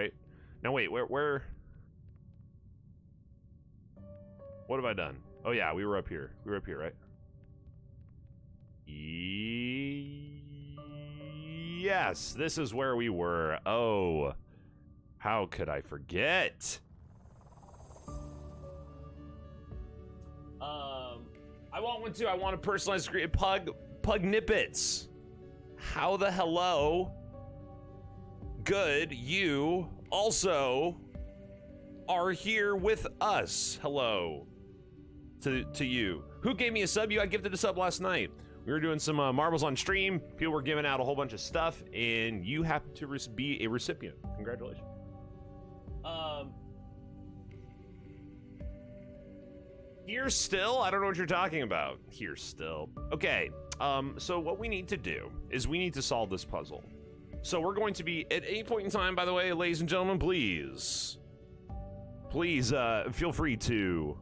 right? Now wait, where? What have I done? Oh yeah, we were up here. We were up here, right? Yes, this is where we were. Oh, how could I forget? I want one too. I want a personalized Pug Nippets. How the hello? Good, you also are here with us. Hello to you. Who gave me a sub? You got gifted a sub last night. We were doing some marbles on stream. People were giving out a whole bunch of stuff, and you happen to be a recipient. Congratulations. Here still? I don't know what you're talking about. Here still. Okay, so what we need to do is we need to solve this puzzle. So we're going to be, at any point in time, by the way, ladies and gentlemen, please, feel free to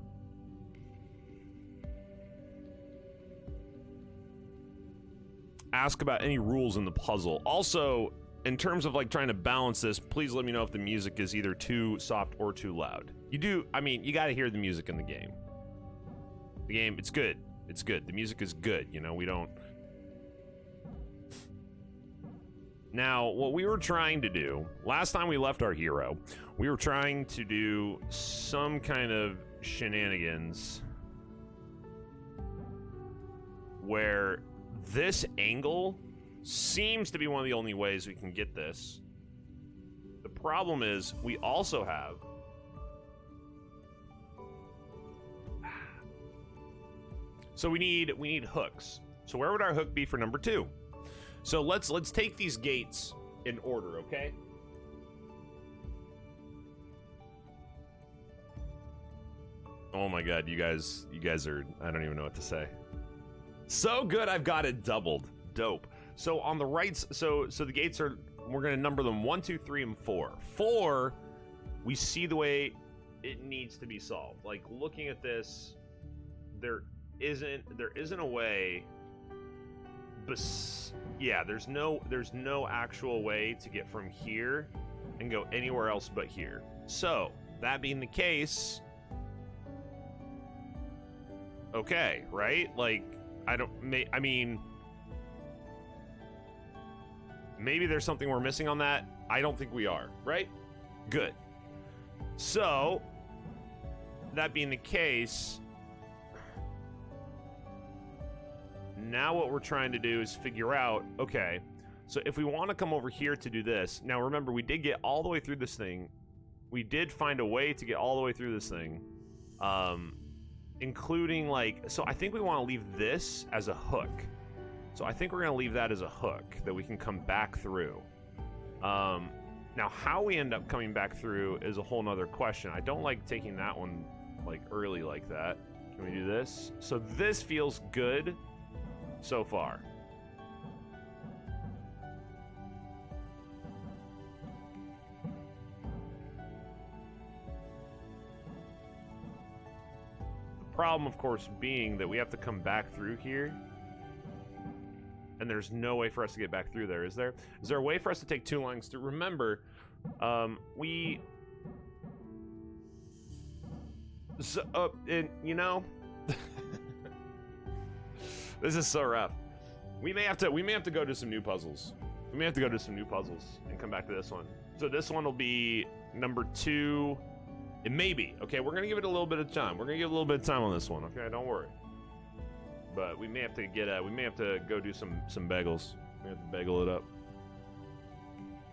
ask about any rules in the puzzle. Also, in terms of like trying to balance this, please let me know if the music is either too soft or too loud. You do, I mean, you gotta hear the music in the game. The game, it's good. It's good. The music is good, you know, we don't... Now, what we were trying to do, last time we left our hero, we were trying to do some kind of shenanigans where this angle seems to be one of the only ways we can get this. The problem is we also have so we need hooks. So where would our hook be for number 2? So let's take these gates in order, okay? Oh my god, you guys are, I don't even know what to say. So good, I've got it doubled. Dope. So on the right, so the gates are, we're gonna number them 1, 2, 3, and 4. 4, we see the way it needs to be solved. Like looking at this, there isn't a way. Yeah, there's no actual way to get from here and go anywhere else but here. So that being the case, okay, right? Like I mean, maybe there's something we're missing on that. I don't think we are, right? Good. So that being the case, now what we're trying to do is figure out, okay, so if we want to come over here to do this, now remember, we did get all the way through this thing. We did find a way to get all the way through this thing, including like, so I think we want to leave this as a hook. So I think we're going to leave that as a hook that we can come back through. Now how we end up coming back through is a whole nother question. I don't like taking that one like early like that. Can we do this? So this feels good so far. The problem, of course, being that we have to come back through here, and there's no way for us to get back through there, is there? Is there a way for us to take 2 lines through? Remember, you know, this is so rough. We may have to go to some new puzzles. We may have to go to some new puzzles and come back to this one. So this one will be number 2. It may be. Okay, we're gonna give it a little bit of time. We're gonna give a little bit of time on this one. Okay, don't worry. But we may have to get we may have to go do some bagels. We have to bagel it up.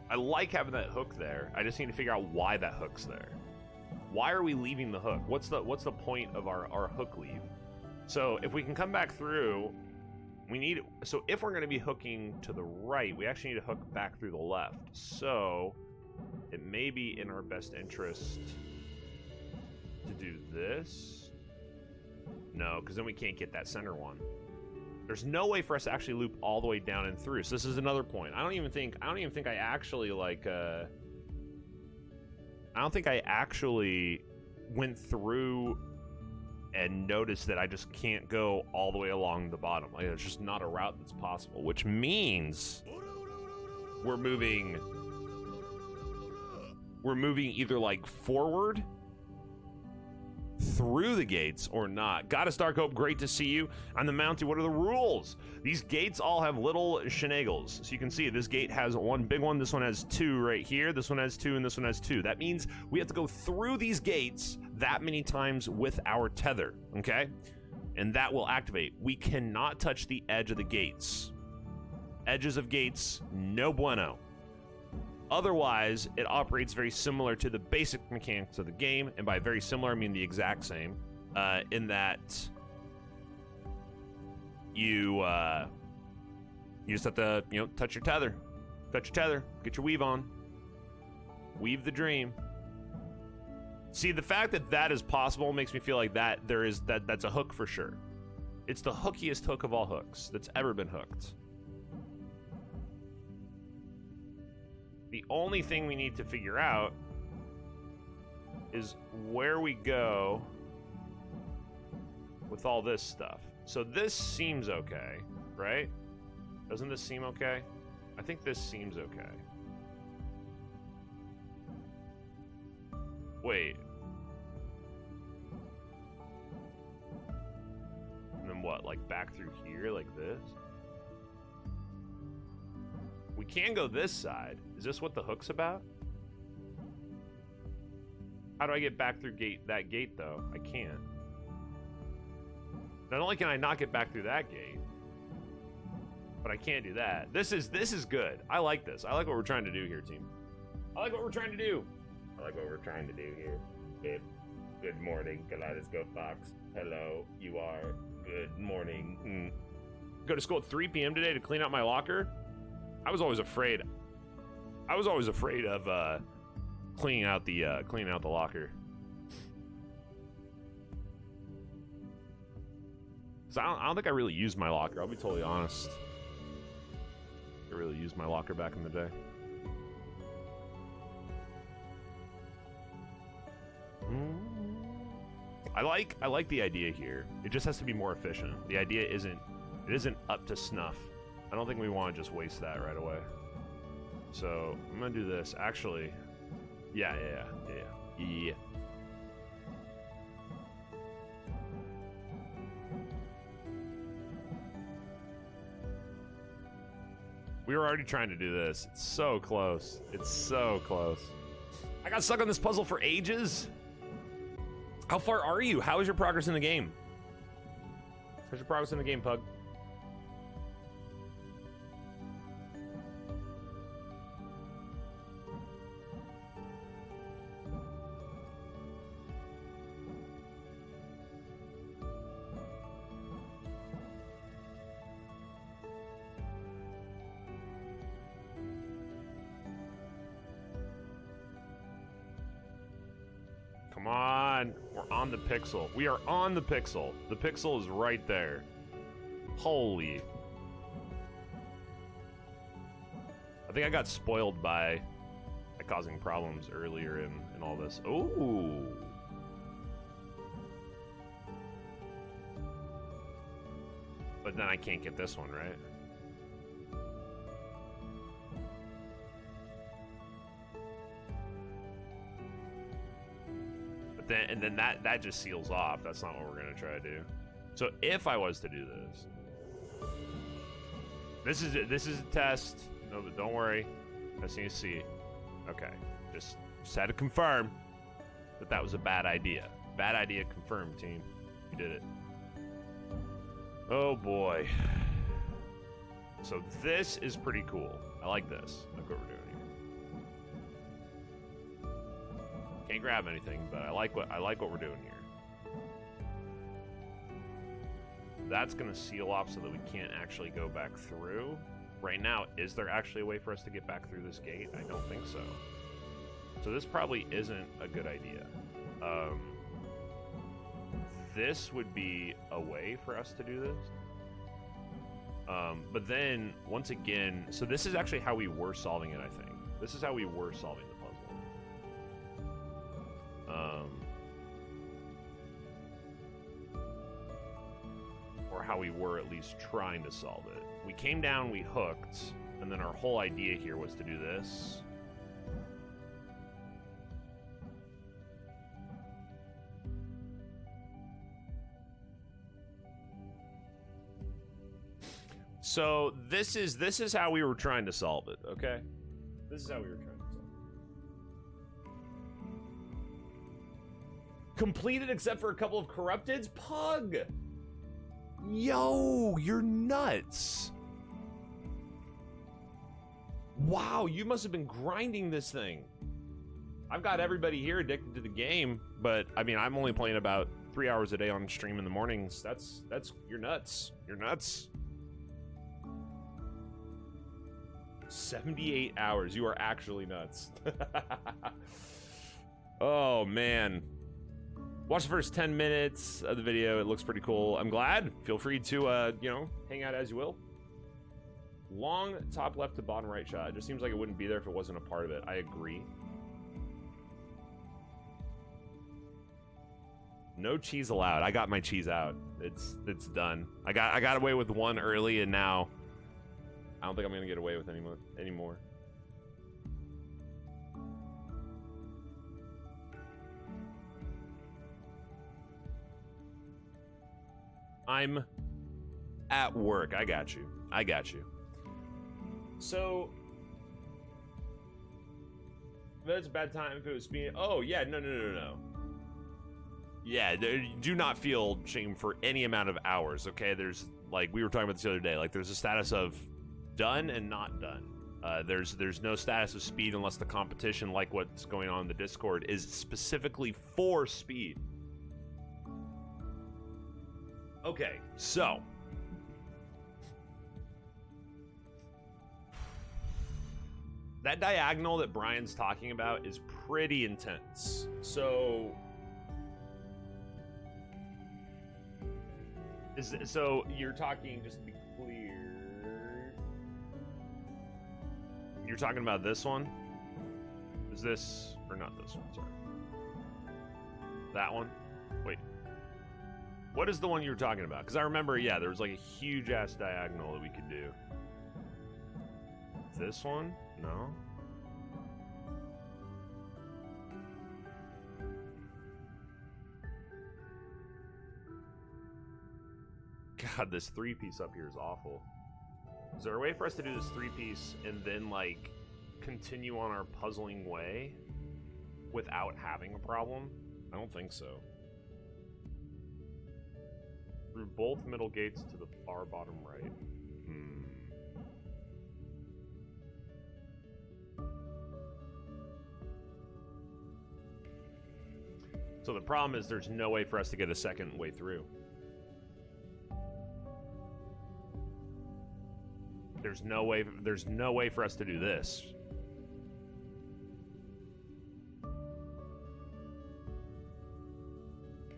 I like having that hook there. I just need to figure out why that hook's there. Why are we leaving the hook? What's the point of our hook leave? So if we can come back through, we need, so if we're going to be hooking to the right, we actually need to hook back through the left. So it may be in our best interest to do this. No, because then we can't get that center one. There's no way for us to actually loop all the way down and through. So this is another point. I don't even think I actually like I don't think I actually went through and noticed that I just can't go all the way along the bottom. Like, it's just not a route that's possible, which means we're moving we're moving either like forward through the gates or not. Got a Stark Hope, great to see you. On the Mountie, what are the rules? These gates all have little shenagles. So you can see this gate has one big one, this one has two right here, this one has two, and this one has two. That means we have to go through these gates that many times with our tether, okay? And that will activate. We cannot touch the edge of the gates. Edges of gates, no bueno. Otherwise, it operates very similar to the basic mechanics of the game, and by very similar, I mean the exact same, in that you just have to, touch your tether. Touch your tether, get your weave on. Weave the dream. See, the fact that that is possible makes me feel like that's a hook for sure. It's the hookiest hook of all hooks that's ever been hooked. The only thing we need to figure out is where we go with all this stuff. So this seems okay, right? Doesn't this seem okay? I think this seems okay. Wait. And then what, like back through here like this? We can go this side. Is this what the hook's about? How do I get back through that gate though? I can't. Not only can I not get back through that gate, but I can't do that. This is good. I like this. I like what we're trying to do here, team. I like what we're trying to do. I like what we're trying to do here. Good morning, Kaleidoscope Fox. Hello, you are. Good morning. Go to school at 3 p.m. today to clean out my locker. I was always afraid of cleaning out the locker. So I don't think I really used my locker. I'll be totally honest. I really used my locker back in the day. I like the idea here. It just has to be more efficient. The idea isn't up to snuff. I don't think we want to just waste that right away. So I'm gonna do this. Actually, yeah. We were already trying to do this. It's so close. It's so close. I got stuck on this puzzle for ages. How far are you? How is your progress in the game? How's your progress in the game, Pug? Come on, we're on the pixel. We are on the pixel. The pixel is right there. Holy. I think I got spoiled by causing problems earlier in all this. Ooh. But then I can't get this one, right? And then that just seals off. That's not what we're gonna try to do. So if I was to do this is a test. No, but don't worry. I just need to see. Okay, just had to confirm that was a bad idea. Bad idea confirmed, team. You did it. Oh boy. So this is pretty cool. I like this. Look what we're doing here. Can't grab anything, but I like what we're doing here. That's gonna seal off so that we can't actually go back through. Right now, is there actually a way for us to get back through this gate? I don't think so. So this probably isn't a good idea. This would be a way for us to do this. But then, once again, so this is actually how we were solving it, I think. This is how we were solving the puzzle. Or how we were at least trying to solve it. We came down, we hooked, and then our whole idea here was to do this. So this is how we were trying to solve it, okay? This is how we were trying to solve it. Completed except for a couple of corrupteds? Pug! Yo, you're nuts. Wow, you must have been grinding this thing. I've got everybody here addicted to the game, but I mean, I'm only playing about 3 hours a day on stream in the mornings. That's you're nuts. You're nuts. 78 hours. You are actually nuts. Oh, man. Watch the first 10 minutes of the video. It looks pretty cool. I'm glad. Feel free to, you know, hang out as you will. Long top left to bottom right shot. It just seems like it wouldn't be there if it wasn't a part of it. I agree. No cheese allowed. I got my cheese out. It's done. I got away with one early, and now I don't think I'm gonna get away with anymore. I'm at work. I got you. I got you. So that's a bad time if it was being. Oh yeah, no. Yeah, do not feel shame for any amount of hours. Okay, there's like we were talking about this the other day. Like there's a status of done and not done. There's no status of speed unless the competition, like what's going on in the Discord, is specifically for speed. Okay, so that diagonal that Brian's talking about is pretty intense. So you're talking, just to be clear, you're talking about this one? Is this, or not this one, sorry. That one? Wait. What is the one you were talking about? Because I remember, yeah, there was like a huge ass diagonal that we could do. This one? No. God, this 3-piece up here is awful. Is there a way for us to do this 3-piece and then, like, continue on our puzzling way without having a problem? I don't think so. Through both middle gates to the far bottom right. So the problem is there's no way for us to get a second way through. There's no way for us to do this.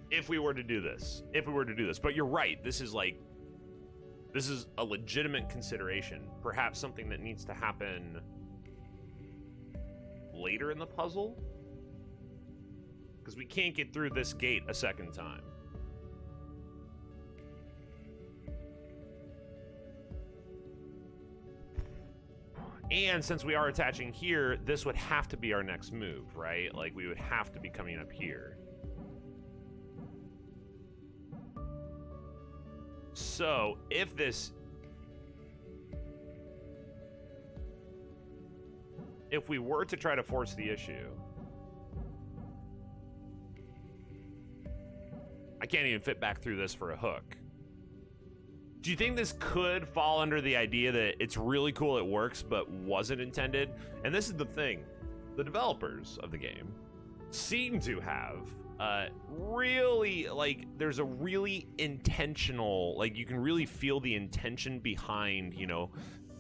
If we were to do this. But you're right, this is a legitimate consideration. Perhaps something that needs to happen later in the puzzle? Because we can't get through this gate a second time. And since we are attaching here, this would have to be our next move, right? Like, we would have to be coming up here. So, if we were to try to force the issue, I can't even fit back through this for a hook. Do you think this could fall under the idea that it's really cool, it works, but wasn't intended? And this is the thing. The developers of the game seem to have really, like, there's a really intentional, like, you can really feel the intention behind, you know,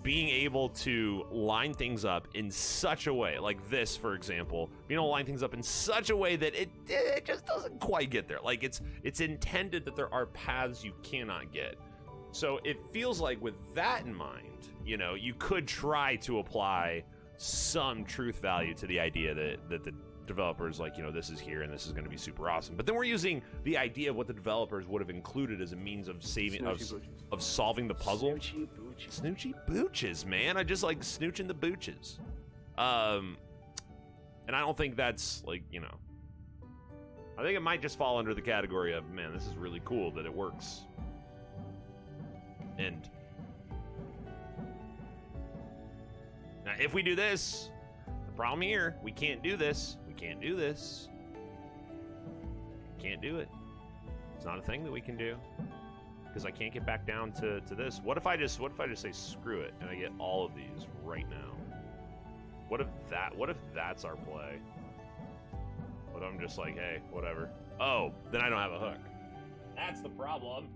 being able to line things up in such a way, like this, for example, being able to line things up in such a way that it just doesn't quite get there. Like, it's intended that there are paths you cannot get. So it feels like with that in mind, you know, you could try to apply some truth value to the idea that the developers, like, you know, this is here and this is going to be super awesome. But then we're using the idea of what the developers would have included as a means of of solving the puzzle. Snoochy booches, man. I just like snooching the booches. And I don't think that's, like, you know, I think it might just fall under the category of, man, this is really cool that it works. And if we do this, the problem here, we can't do this. We can't do this. Can't do it. It's not a thing that we can do. Because I can't get back down to this. What if I just say screw it and I get all of these right now? What if that's our play? What if I'm just like, hey, whatever. Oh, then I don't have a hook. That's the problem.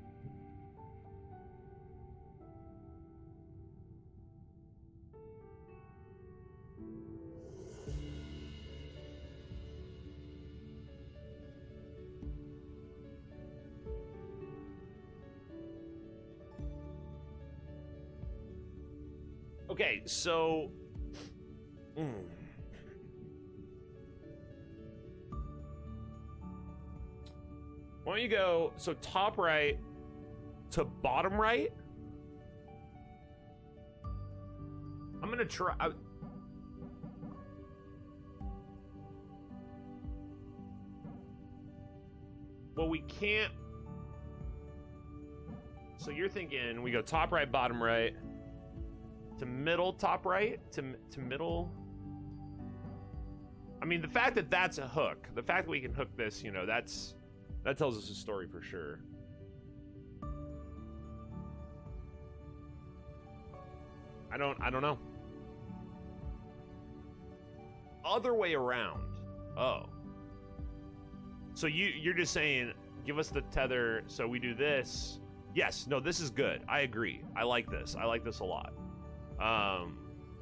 Okay, so why don't you go so top right to bottom right? I'm gonna try. Well, we can't. So you're thinking we go top right, bottom right. To middle, top right, to middle. I mean, the fact that that's a hook, the fact that we can hook this, you know, that tells us a story for sure. I don't know. Other way around. Oh. So you're just saying, give us the tether, so we do this. Yes, no, this is good. I agree. I like this. I like this a lot.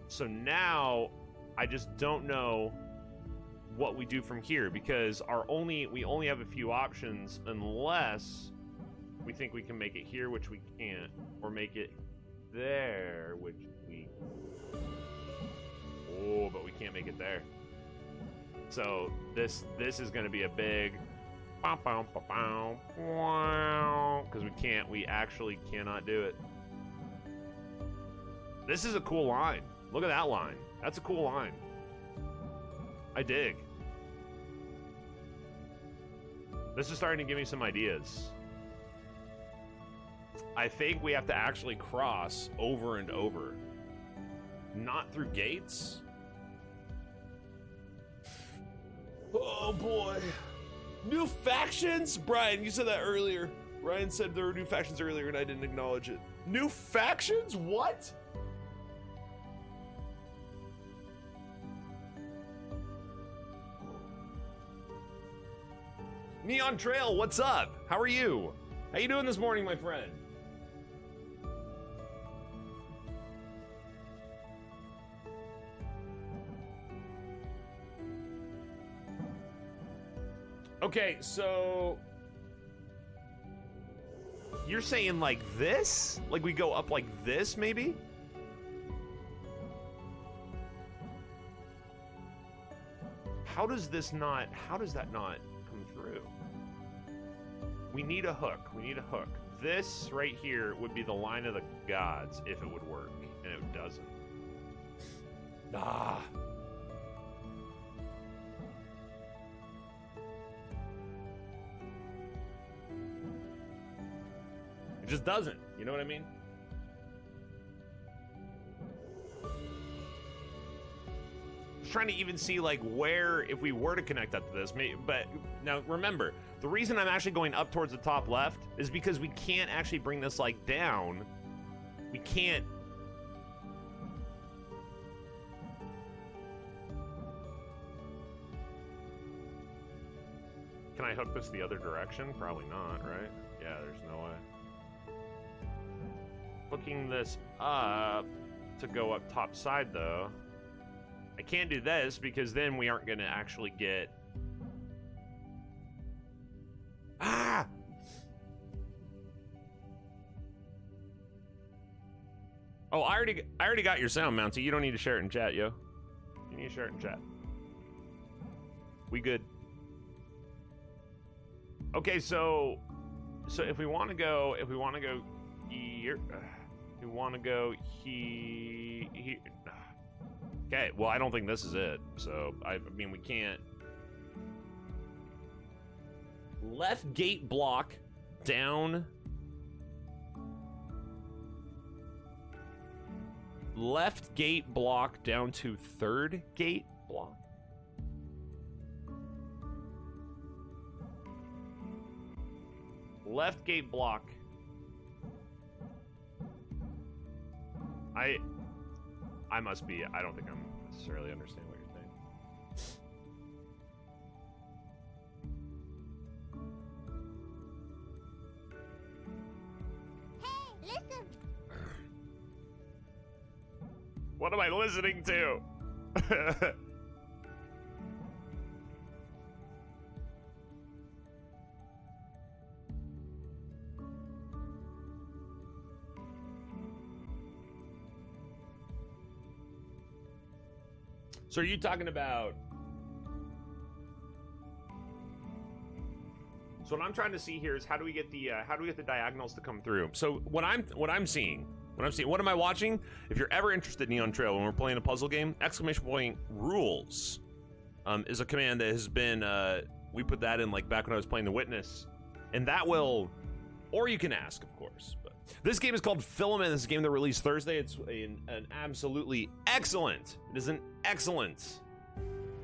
So now I just don't know what we do from here, because we only have a few options unless we think we can make it here, which we can't, or make it there, which we... Oh, but we can't make it there. So this is going to be a big... Because we actually cannot do it. This is a cool line. Look at that line. That's a cool line. I dig. This is starting to give me some ideas. I think we have to actually cross over and over. Not through gates. Oh boy. New factions? Brian, you said that earlier. Ryan said there were new factions earlier and I didn't acknowledge it. New factions? What? Neon Trail, what's up? How are you? How you doing this morning, my friend? Okay, so you're saying like this? Like we go up like this, maybe? How does that not come through? We need a hook. We need a hook. This right here would be the line of the gods if it would work, and it doesn't. Ah. It just doesn't. You know what I mean? Trying to even see like where, if we were to connect up to this, but now remember, the reason I'm actually going up towards the top left is because we can't actually bring this like down. We can't. Can I hook this the other direction? Probably not, right? Yeah, there's no way. Hooking this up to go up top side though. I can't do this because then we aren't going to actually get... Ah! Oh, I already got your sound, Mountie. You don't need to share it in chat, yo. You need to share it in chat. We good. Okay, so if we want to go here, we want to go here. Okay, well, I don't think this is it. So, I mean, we can't. Left gate block down. left gate block down to third gate block. Left gate block. I must be, I don't think I'm necessarily understanding what you're saying. Hey, listen. What am I listening to? So are you talking about? So what I'm trying to see here is how do we get the diagonals to come through? So what I'm seeing, what am I watching? If you're ever interested in Neon Trail when we're playing a puzzle game, !rules is a command that has been we put that in like back when I was playing The Witness, and that will, or you can ask, of course. But this game is called Filament. This is a game that released Thursday. It's an absolutely excellent. It is an excellent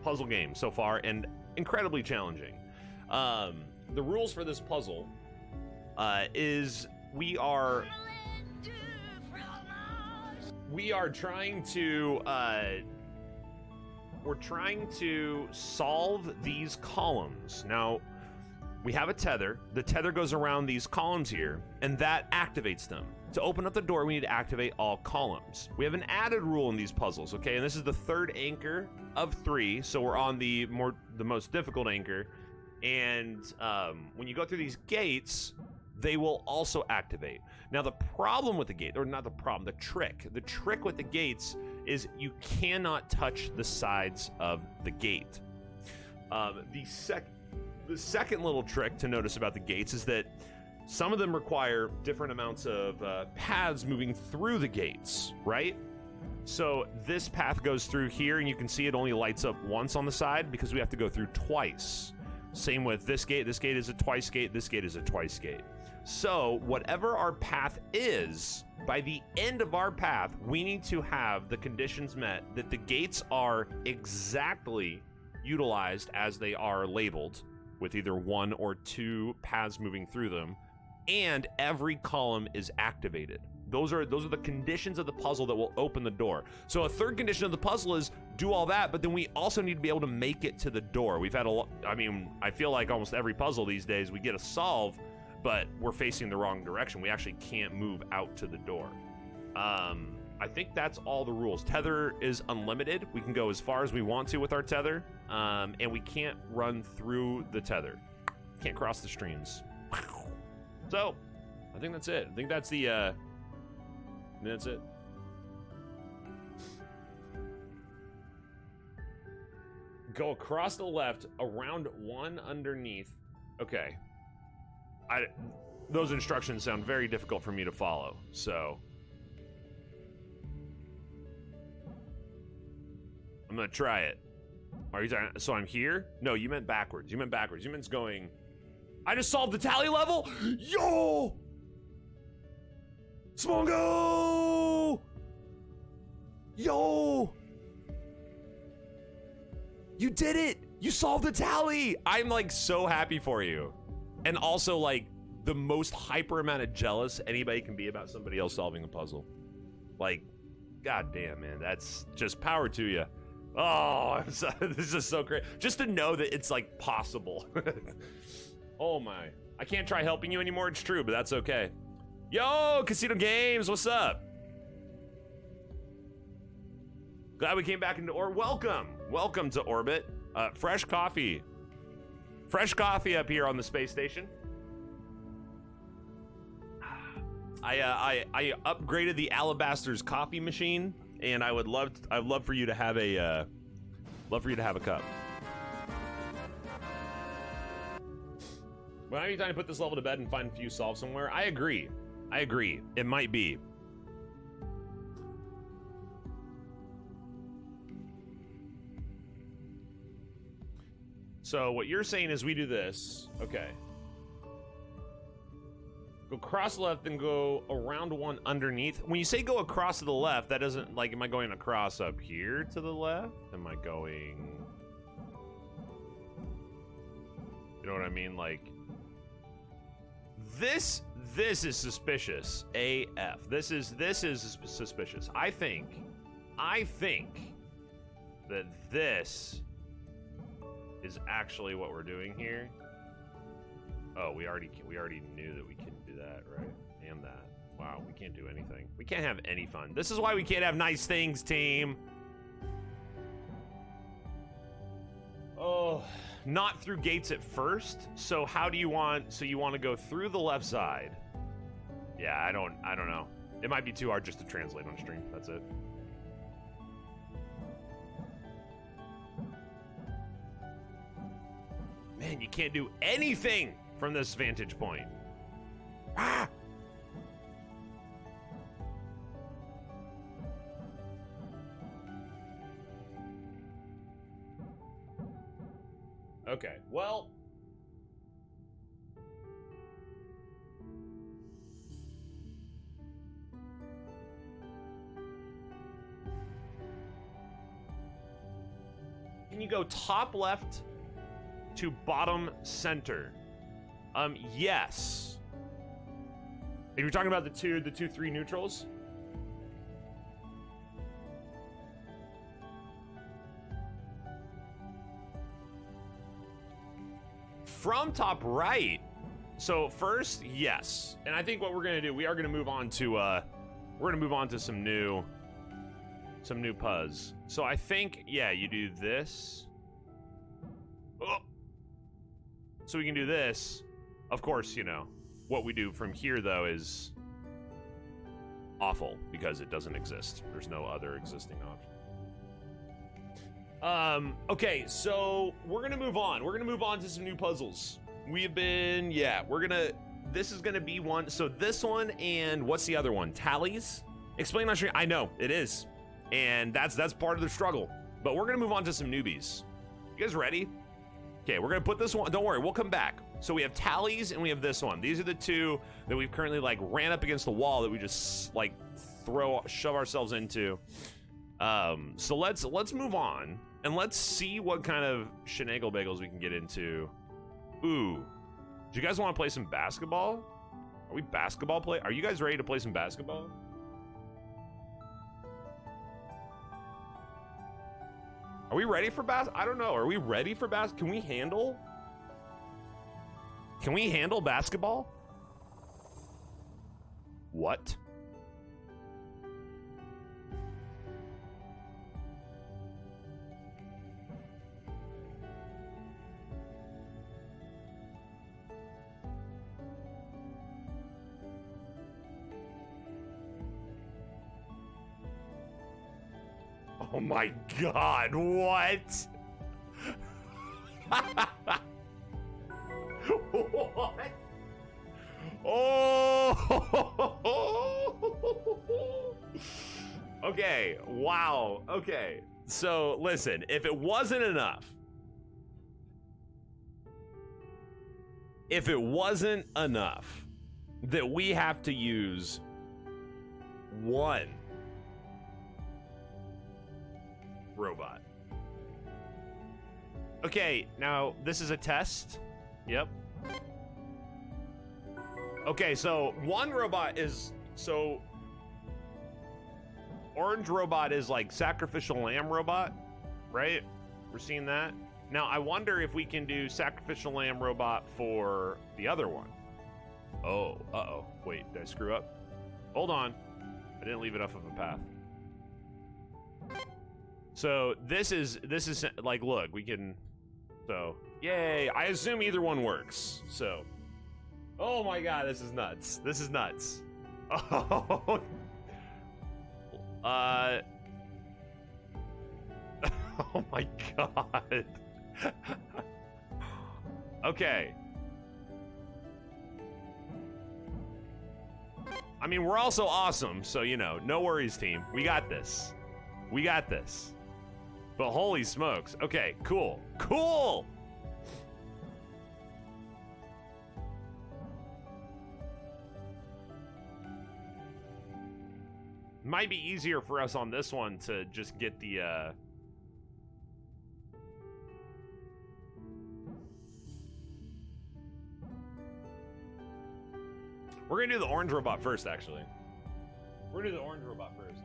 puzzle game so far, and incredibly challenging. The rules for this puzzle is we are trying to we're trying to solve these columns. Now, we have a tether. The tether goes around these columns here, and that activates them. To open up the door, we need to activate all columns. We have an added rule in these puzzles, okay? And this is the third anchor of 3, so we're on the most difficult anchor. And when you go through these gates, they will also activate. Now, the problem with the gate, or not the problem, the trick with the gates is you cannot touch the sides of the gate. The second little trick to notice about the gates is that some of them require different amounts of paths moving through the gates, right? So this path goes through here, and you can see it only lights up once on the side because we have to go through twice. Same with this gate. This gate is a twice gate. This gate is a twice gate. So whatever our path is, by the end of our path, we need to have the conditions met that the gates are exactly utilized as they are labeled, with either 1 or 2 paths moving through them, and every column is activated. Those are the conditions of the puzzle that will open the door. So a third condition of the puzzle is do all that, but then we also need to be able to make it to the door. We've had I feel like almost every puzzle these days we get a solve, but we're facing the wrong direction. We actually can't move out to the door. I think that's all the rules. Tether is unlimited. We can go as far as we want to with our tether, and we can't run through the tether. Can't cross the streams. So, I think that's it. I think that's that's it. Go across the left, around 1 underneath. Okay. Those instructions sound very difficult for me to follow, so I'm gonna try it. Are you talking? So I'm here? No, you meant backwards. You meant going. I just solved the tally level? Yo! Smongo! Yo! You did it! You solved the tally! I'm like so happy for you. And also like the most hyper amount of jealous anybody can be about somebody else solving a puzzle. Like, goddamn, man, that's just power to you. Oh, this is so great. Just to know that it's like possible. Oh my. I can't try helping you anymore, it's true, but that's okay. Yo, KASEDO Games, what's up? Glad we came back into Welcome to Orbit. Fresh coffee. Fresh coffee up here on the space station. I upgraded the Alabaster's coffee machine, and I'd love for you to have a cup. When I need time to put this level to bed and find a few solves somewhere, I agree. It might be. So what you're saying is we do this. Okay. Go across the left, then go around one underneath. When you say go across to the left, that doesn't, like, am I going across up here to the left? Am I going... You know what I mean? Like, this is suspicious. AF. This is suspicious. I think that this is actually what we're doing here. Oh, we already knew that we couldn't do that, right? And that. Wow, we can't do anything. We can't have any fun. This is why we can't have nice things, team. Oh, not through gates at first. So how do you want? So you want to go through the left side? Yeah, I don't know. It might be too hard just to translate on stream. That's it. Man, you can't do anything from this vantage point. Ah! Okay, well. Can you go top left to bottom center? Yes. If you're talking about the two 3 neutrals. From top right. So first, yes. And I think what we're gonna do, we are gonna move on to some new puzz. So I think, yeah, you do this. Oh. So we can do this. Of course, you know, what we do from here, though, is awful because it doesn't exist. There's no other existing option. Okay, so we're going to move on. We're going to move on to some new puzzles. We've been, yeah, this is going to be one. So this one and what's the other one? Tallies? Explain on stream. I know, it is. And that's part of the struggle. But we're going to move on to some newbies. You guys ready? Okay, we're gonna put this one, don't worry, we'll come back. So we have tallies and we have this one. These are the two that we've currently like ran up against the wall that we just like shove ourselves into. So let's move on and let's see what kind of shenagle bagels we can get into. Ooh, do you guys wanna play some basketball? Are we basketball play? Are you guys ready to play some basketball? Are we ready for I don't know. Are we ready for Can we handle basketball? What? Oh my God, what? What? Oh! Okay, wow, okay. So, listen, if it wasn't enough that we have to use one robot. Okay, now this is a test. Yep. Okay, so one robot is, so orange robot is like sacrificial lamb robot, right? We're seeing that. Now I wonder if we can do sacrificial lamb robot for the other one. Oh, uh-oh. Wait, did I screw up? Hold on. I didn't leave enough of a path. So this is like, look, we can, so yay. I assume either one works. So, oh my God, this is nuts. This is nuts. Oh, oh my God. Okay. I mean, we're also awesome, so, you know, no worries, team. We got this. We got this. But holy smokes. Okay, cool. Might be easier for us on this one to just get the, We're gonna do the orange robot first, actually. We're gonna do the orange robot first.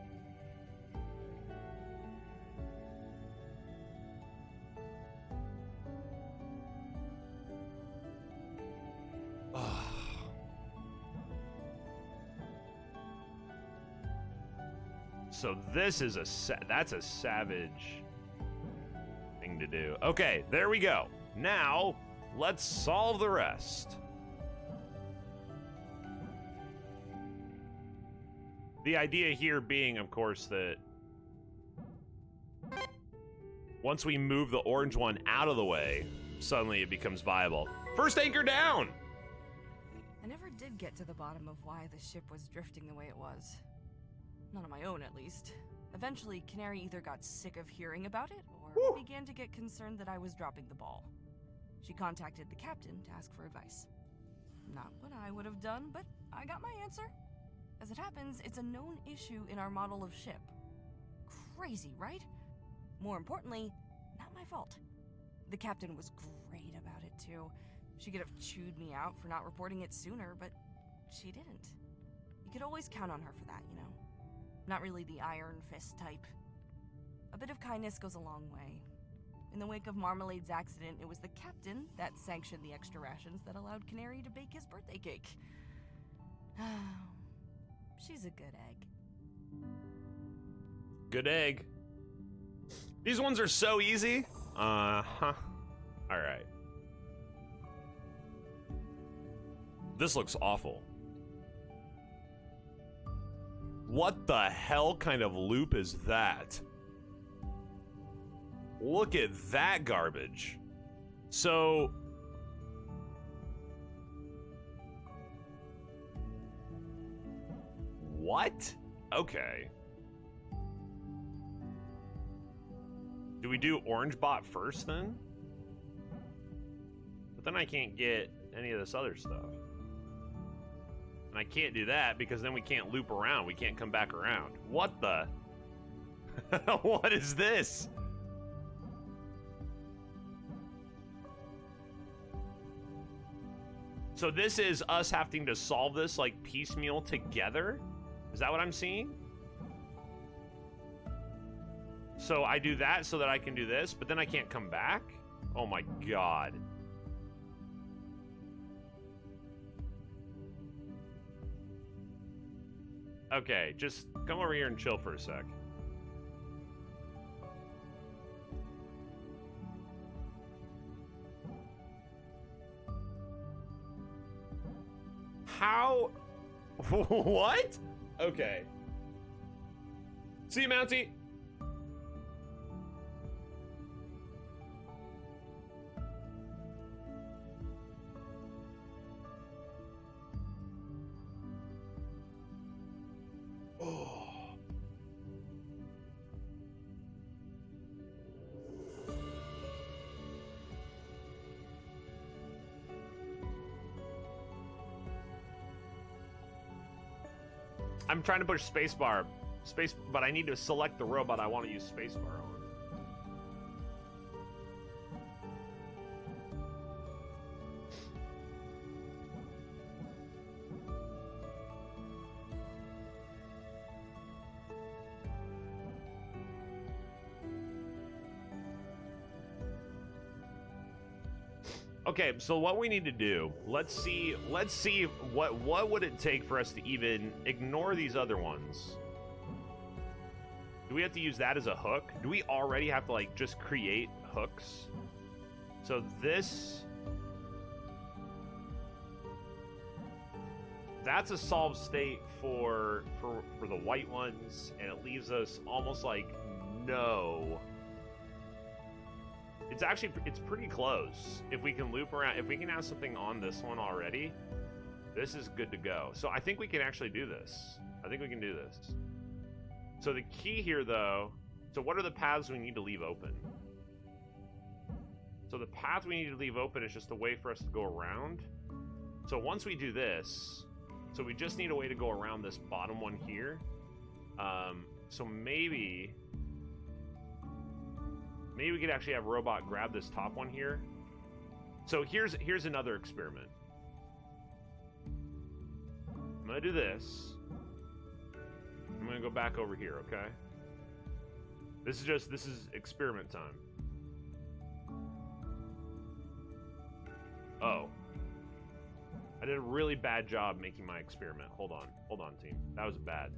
So this is that's a savage thing to do. Okay, there we go. Now, let's solve the rest. The idea here being, of course, that once we move the orange one out of the way, suddenly it becomes viable. First anchor down! I never did get to the bottom of why the ship was drifting the way it was. Not on my own, at least. Eventually, Canary either got sick of hearing about it, or began to get concerned that I was dropping the ball. She contacted the captain to ask for advice. Not what I would have done, but I got my answer. As it happens, it's a known issue in our model of ship. Crazy, right? More importantly, not my fault. The captain was great about it, too. She could have chewed me out for not reporting it sooner, but she didn't. You could always count on her for that, you know? Not really the iron fist type. A bit of kindness goes a long way. In the wake of Marmalade's accident, it was the captain that sanctioned the extra rations that allowed Canary to bake his birthday cake. She's a good egg. Good egg. These ones are so easy. Uh-huh. Alright. This looks awful. What the hell kind of loop is that? Look at that garbage. So... what? Okay. Do we do orange bot first then? But then I can't get any of this other stuff. And I can't do that because then we can't loop around. We can't come back around. What the? What is this? So this is us having to solve this like piecemeal together? Is that what I'm seeing? So I do that so that I can do this, but then I can't come back? Oh my god. Okay, just come over here and chill for a sec. How? What? Okay. See you, Mountie. I'm trying to push spacebar, but I need to select the robot I want to use spacebar on. Okay, so what we need to do, let's see what would it take for us to even ignore these other ones? Do we have to use that as a hook? Do we already have to like just create hooks? So this, that's a solved state for the white ones, and it leaves us almost like no. It's actually, it's pretty close. If we can loop around, if we can have something on this one already, this is good to go. So I think we can actually do this. I think we can do this. So the key here though, so what are the paths we need to leave open? So the path we need to leave open is just a way for us to go around. So once we do this, so we just need a way to go around this bottom one here. So maybe we could actually have robot grab this top one here. So here's another experiment. I'm gonna do this. I'm gonna go back over here, okay? This is experiment time. Oh. I did a really bad job making my experiment. Hold on, team. That was bad.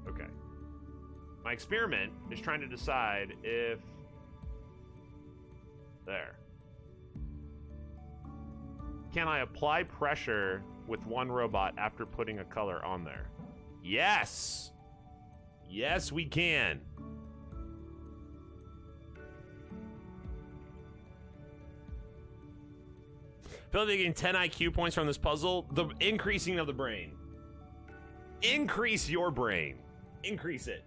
Okay. My experiment is trying to decide if... There. Can I apply pressure with one robot after putting a color on there? Yes! Yes, we can. I feel like getting 10 IQ points from this puzzle. The increasing of the brain. Increase your brain. Increase it.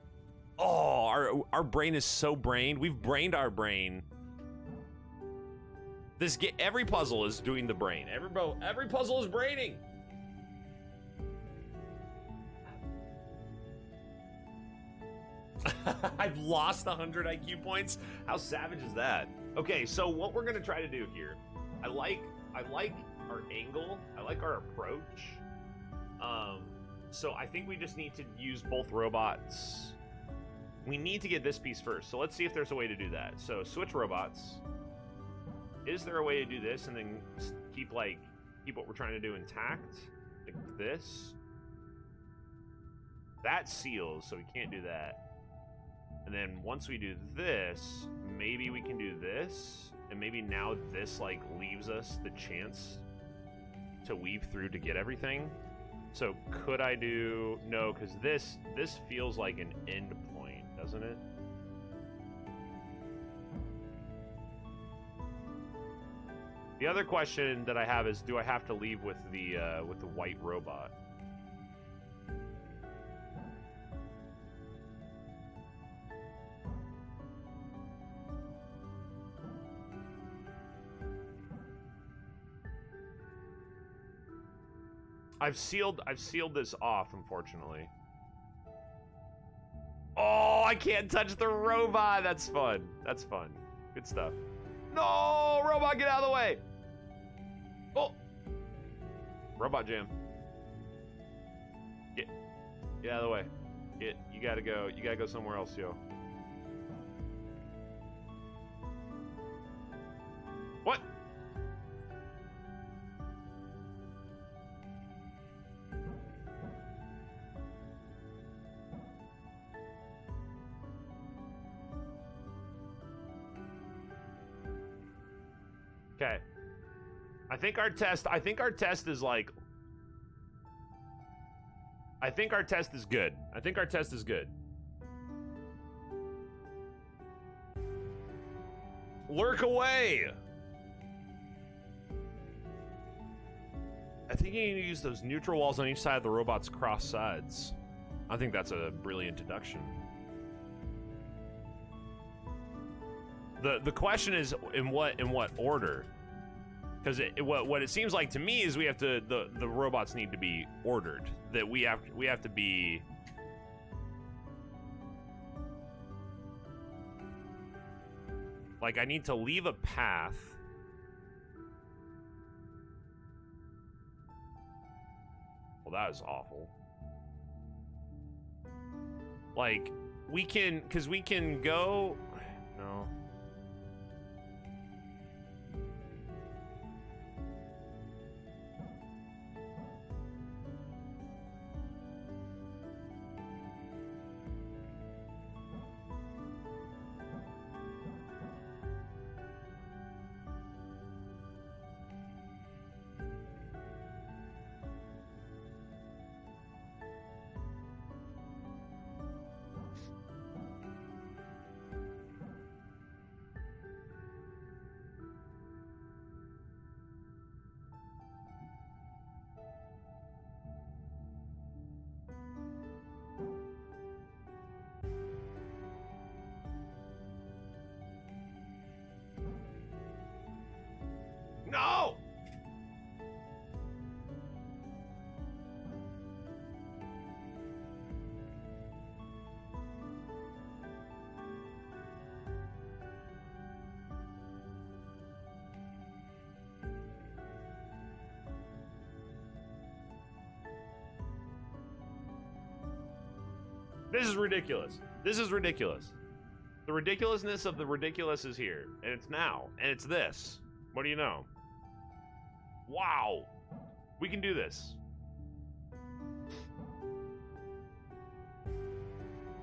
Oh, our brain is so brained. We've brained our brain. Every puzzle is doing the brain. Every puzzle is braining. I've lost 100 IQ points. How savage is that? Okay, so what we're gonna try to do here, I like our angle. I like our approach. So I think we just need to use both robots. We need to get this piece first. So let's see if there's a way to do that. So switch robots. Is there a way to do this and then keep what we're trying to do intact? Like this. That seals, so we can't do that. And then once we do this, maybe we can do this. And maybe now this leaves us the chance to weave through to get everything. So could I do... No, because this feels like an end point, doesn't it? The other question that I have is, do I have to leave with the white robot? I've sealed this off, unfortunately. Oh, I can't touch the robot. That's fun. That's fun. Good stuff. No, robot, get out of the way. Oh, robot jam. Get out of the way. You gotta go. You gotta go somewhere else, yo. What? Okay. I think our test is like... I think our test is good. Lurk away! I think you need to use those neutral walls on each side of the robot's cross sides. I think that's a brilliant deduction. The question is in what order? Because what it seems like to me is we have to the robots need to be ordered. That we have to be. Like, I need to leave a path. Well, that is awful. Like, we can go. No. This is ridiculous. This is ridiculous. The ridiculousness of the ridiculous is here, and it's now, and it's this. What do you know? Wow. We can do this.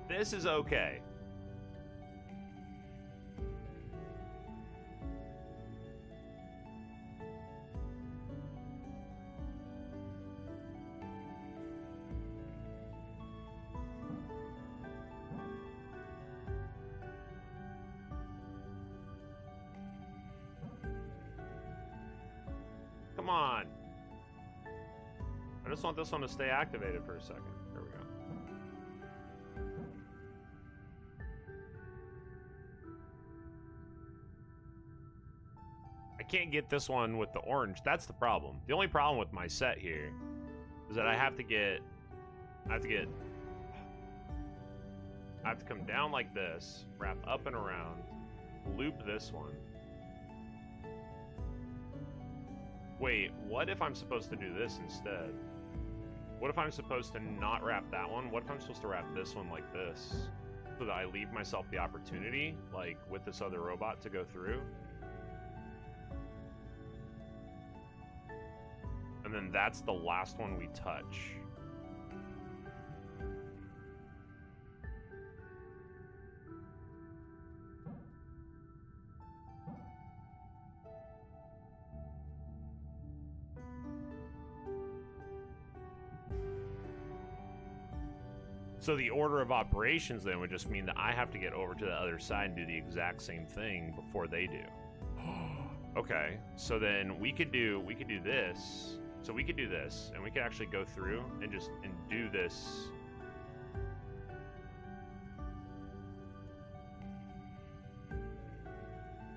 This is okay. Come on. I just want this one to stay activated for a second. There we go. I can't get this one with the orange. That's the problem. The only problem with my set here is that I have to come down like this, wrap up and around, loop this one. Wait, what if I'm supposed to do this instead? What if I'm supposed to not wrap that one? What if I'm supposed to wrap this one like this? So that I leave myself the opportunity, like, with this other robot to go through? And then that's the last one we touch. So the order of operations then would just mean that I have to get over to the other side and do the exact same thing before they do. Okay, so then we could do this. So we could do this, and we could actually go through and do this.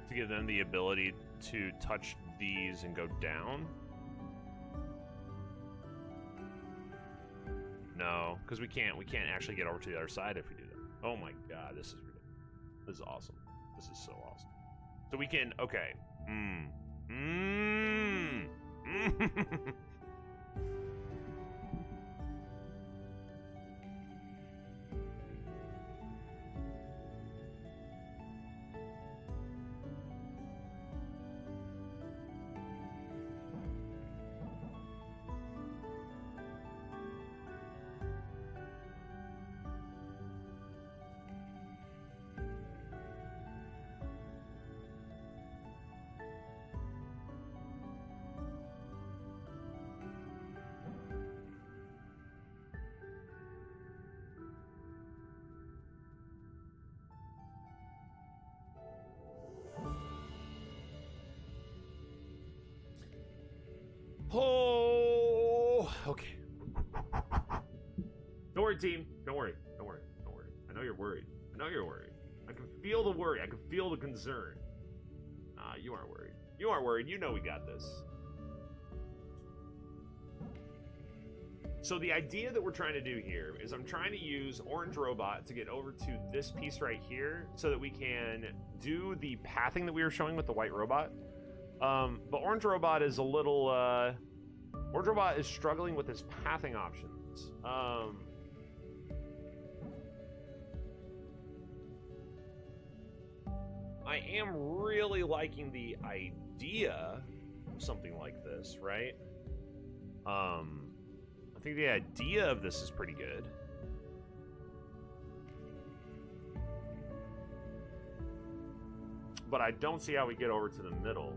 To give them the ability to touch these and go down. No, because we can't actually get over to the other side if we do that. Oh my god, this is ridiculous. This is awesome. This is so awesome. So we can, okay. Oh, okay. Don't worry, team. Don't worry. Don't worry. Don't worry. I know you're worried. I know you're worried. I can feel the worry. I can feel the concern. You aren't worried. You aren't worried. You know we got this. So the idea that we're trying to do here is I'm trying to use Orange Robot to get over to this piece right here so that we can do the pathing that we were showing with the white robot. But Orange Robot is a little, Orange Robot is struggling with its pathing options. I am really liking the idea of something like this, right? I think the idea of this is pretty good. But I don't see how we get over to the middle.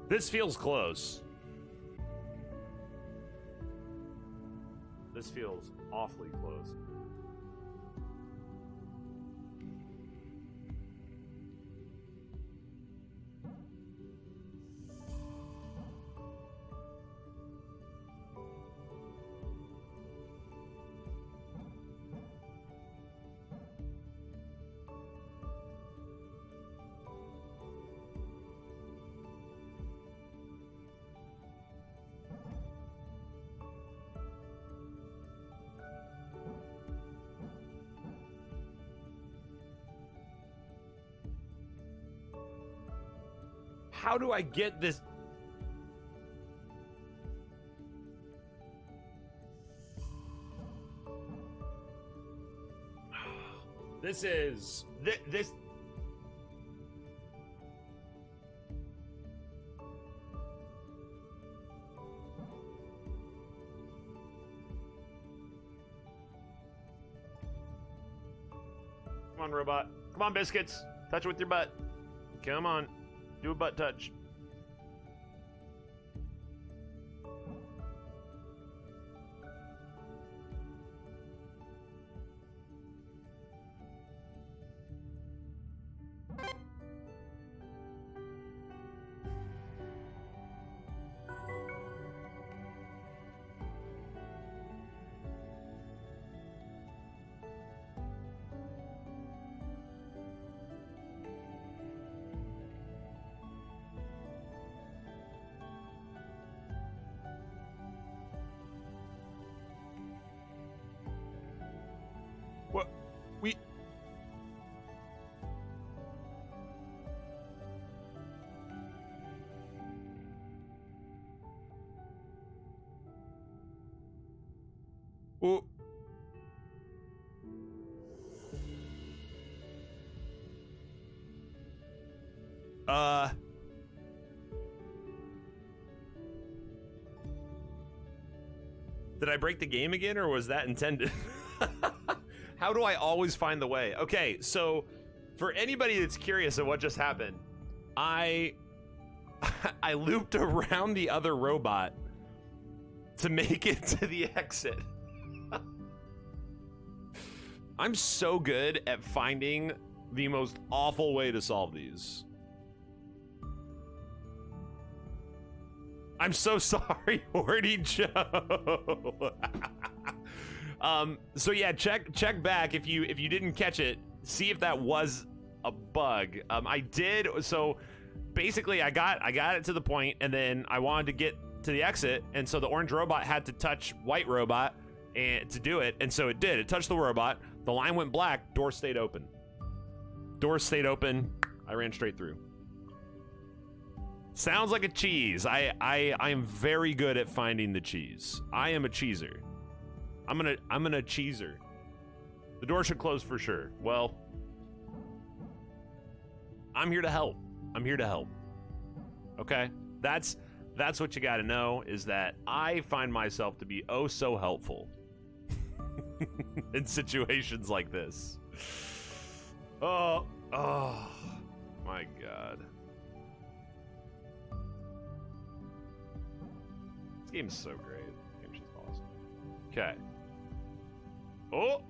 This feels close. This feels awfully close. How do I get this? This is this. Come on, robot. Come on, biscuits. Touch it with your butt. Come on. Do a butt touch. What? We... Oh. Did I break the game again, or was that intended? How do I always find the way? Okay, so for anybody that's curious of what just happened, I looped around the other robot to make it to the exit. I'm so good at finding the most awful way to solve these. I'm so sorry, Horty Joe. So yeah, check back if you didn't catch it. See if that was a bug. I did. So basically, I got it to the point, and then I wanted to get to the exit, and so the orange robot had to touch white robot and to do it, and so it did. It touched the robot. The line went black. Door stayed open. Door stayed open. I ran straight through. Sounds like a cheese. I am very good at finding the cheese. I am a cheeser. I'm gonna cheeser. The door should close for sure. Well, I'm here to help. I'm here to help. Okay? That's what you gotta know, is that I find myself to be oh so helpful in situations like this. Oh my god. This game is so great. This game's just awesome. Okay. Oh!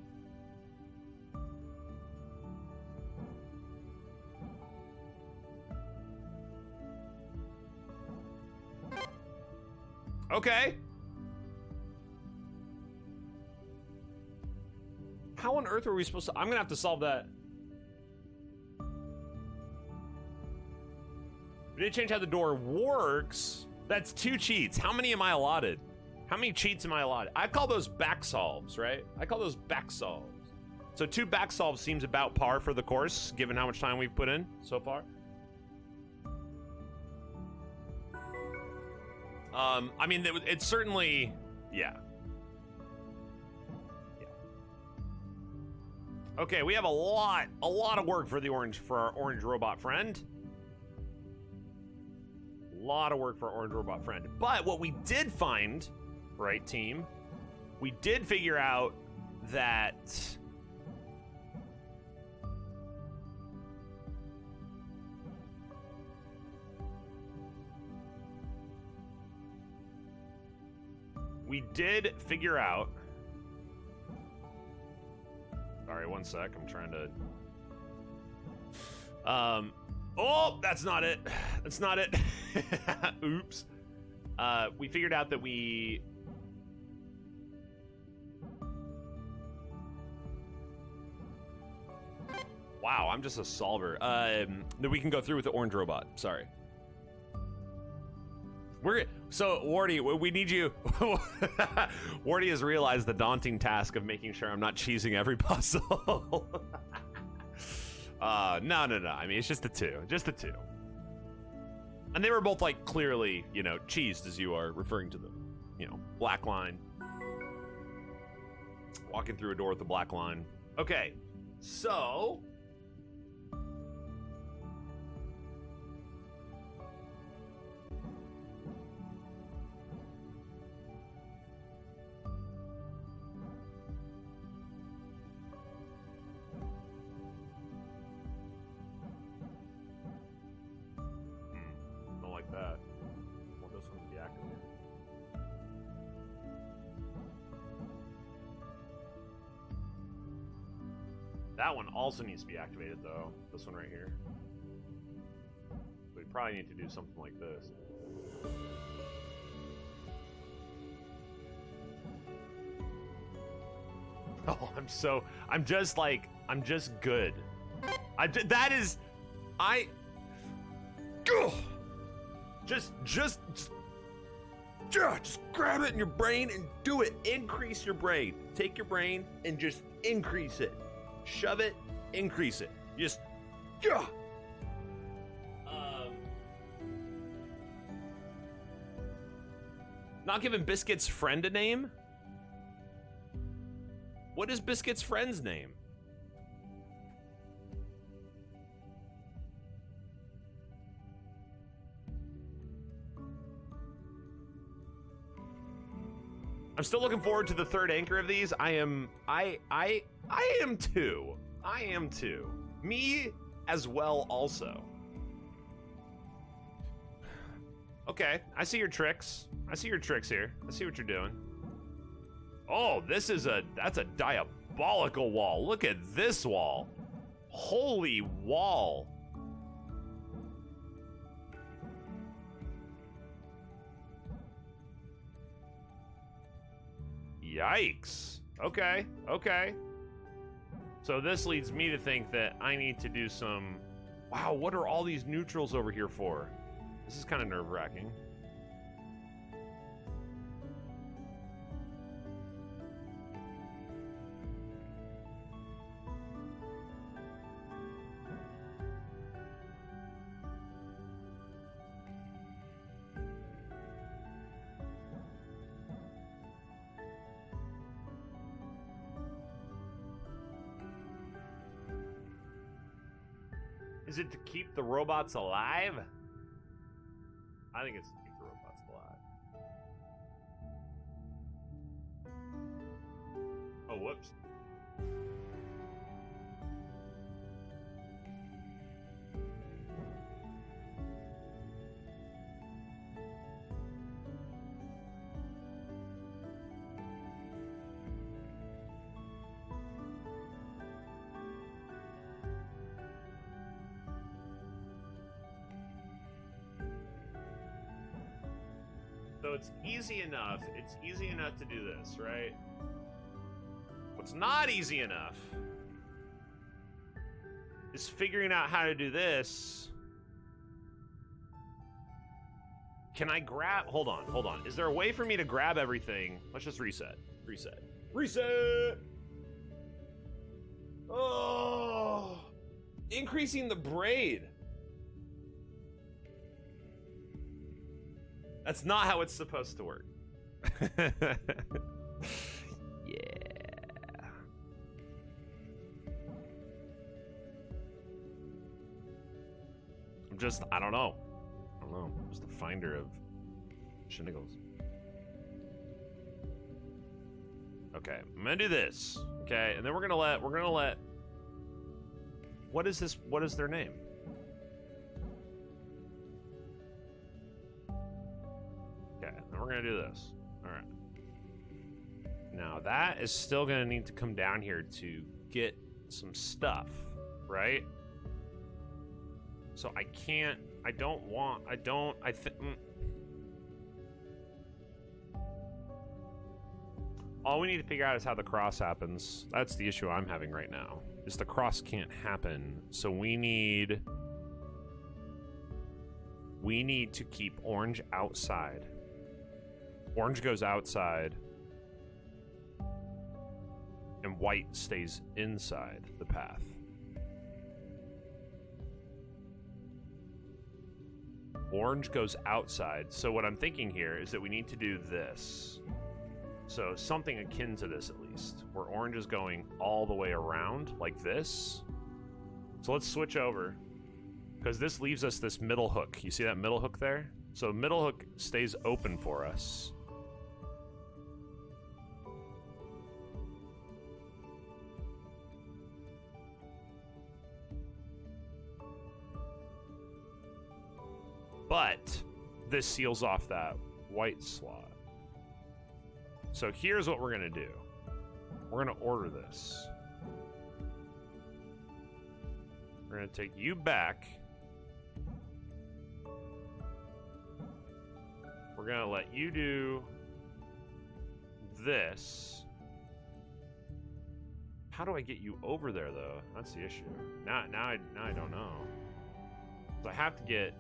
Okay. How on earth are we supposed to... I'm gonna have to solve that. We did change how the door works. That's 2 cheats. How many am I allotted? How many cheats am I allotted? I call those back solves, right? I call those back solves. So 2 back solves seems about par for the course, given how much time we've put in so far. I mean, it's certainly, yeah. Okay, we have a lot of work for our orange robot friend. A lot of work for our orange robot friend. But what we did find, right, team? We did figure out that Sorry, one sec. I'm trying to... Oh, that's not it. That's not it. Oops. We figured out that we... Wow, I'm just a solver. That we can go through with the orange robot. Sorry. So, Wardy, we need you. Wardy has realized the daunting task of making sure I'm not cheesing every puzzle. No. I mean, it's just the 2. Just the 2. And they were both like clearly, you know, cheesed as you are referring to them. You know, black line. Walking through a door with a black line. Okay, so don't like that. I want this one to be activated. That one also needs to be activated, though. This one right here. We probably need to do something like this. Oh, I'm just good. Just grab it in your brain and do it. Increase your brain. Take your brain and just increase it. Shove it, increase it. Just, not giving Biscuit's friend a name? What is Biscuit's friend's name? I'm still looking forward to the third anchor of these. I am too. Me as well also. Okay, I see your tricks. I see your tricks here. I see what you're doing. Oh, that's a diabolical wall. Look at this wall. Holy wall. Yikes. Okay. So this leads me to think that I need to do some... Wow, what are all these neutrals over here for? This is kind of nerve-wracking. Is it to keep the robots alive? I think it's to keep the robots alive. Oh, whoops. So it's easy enough to do this, right? What's not easy enough is figuring out how to do this. Can I grab, hold on. Is there a way for me to grab everything? Let's just reset. Oh, increasing the braid. That's not how it's supposed to work. Yeah. I don't know. I'm just a finder of shenanigans. Okay, I'm gonna do this. Okay, and then we're gonna let, what is this? What is their name? Okay, then we're gonna do this. All right. Now that is still gonna need to come down here to get some stuff, right? So I think. All we need to figure out is how the cross happens. That's the issue I'm having right now, is the cross can't happen. So we need to keep orange outside. Orange goes outside, and white stays inside the path. Orange goes outside. So what I'm thinking here is that we need to do this. So something akin to this at least, where orange is going all the way around like this. So let's switch over, because this leaves us this middle hook. You see that middle hook there? So middle hook stays open for us. But this seals off that white slot. So here's what we're gonna do. We're gonna order this. We're gonna take you back. We're gonna let you do this. How do I get you over there though? That's the issue. Now I don't know. So I have to get,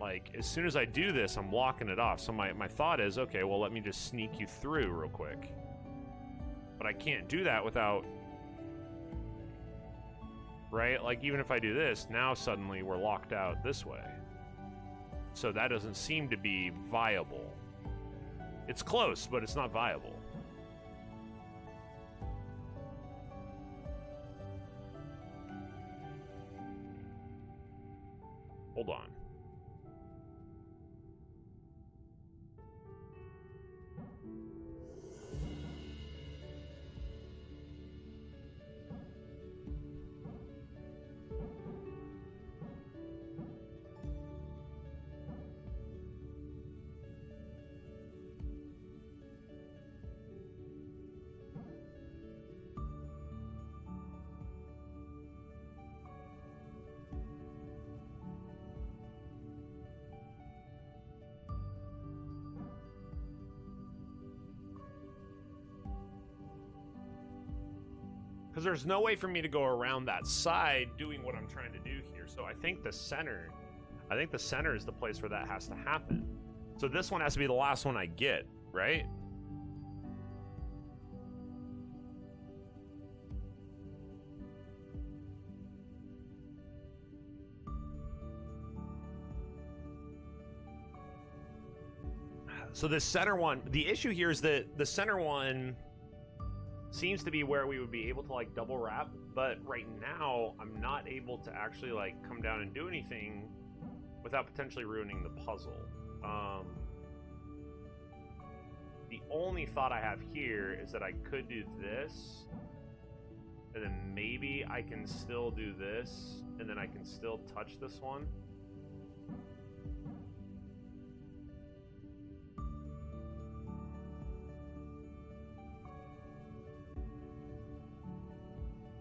like, as soon as I do this, I'm locking it off. So my thought is, okay, well, let me just sneak you through real quick. But I can't do that without, right? Like, even if I do this, now suddenly we're locked out this way. So that doesn't seem to be viable. It's close, but it's not viable. Hold on. Because there's no way for me to go around that side doing what I'm trying to do here. So I think the center is the place where that has to happen. So this one has to be the last one I get, right? So the center one, the issue here is that the center one seems to be where we would be able to like double wrap, but right now I'm not able to actually like come down and do anything without potentially ruining the puzzle. The only thought I have here is that I could do this, and then maybe I can still do this, and then I can still touch this one.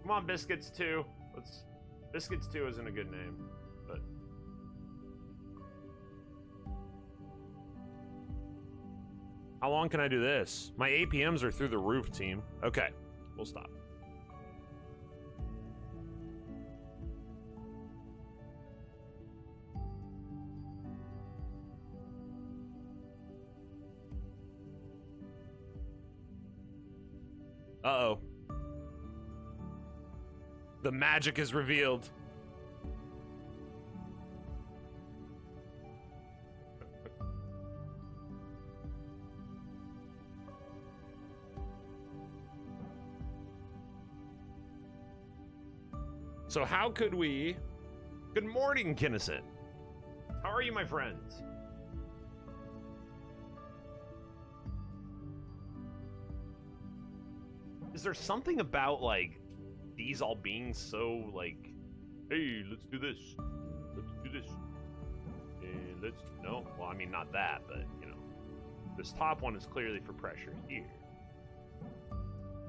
Come on, Biscuits 2. Biscuits 2 isn't a good name, but... How long can I do this? My APMs are through the roof, team. Okay, we'll stop. Uh-oh. The magic is revealed. So how could we... Good morning, Kinnison. How are you, my friends? Is there something about, like, these all being so, like, hey, let's do this. Let's do this. And let's... No, well, I mean, not that, but, you know. This top one is clearly for pressure here.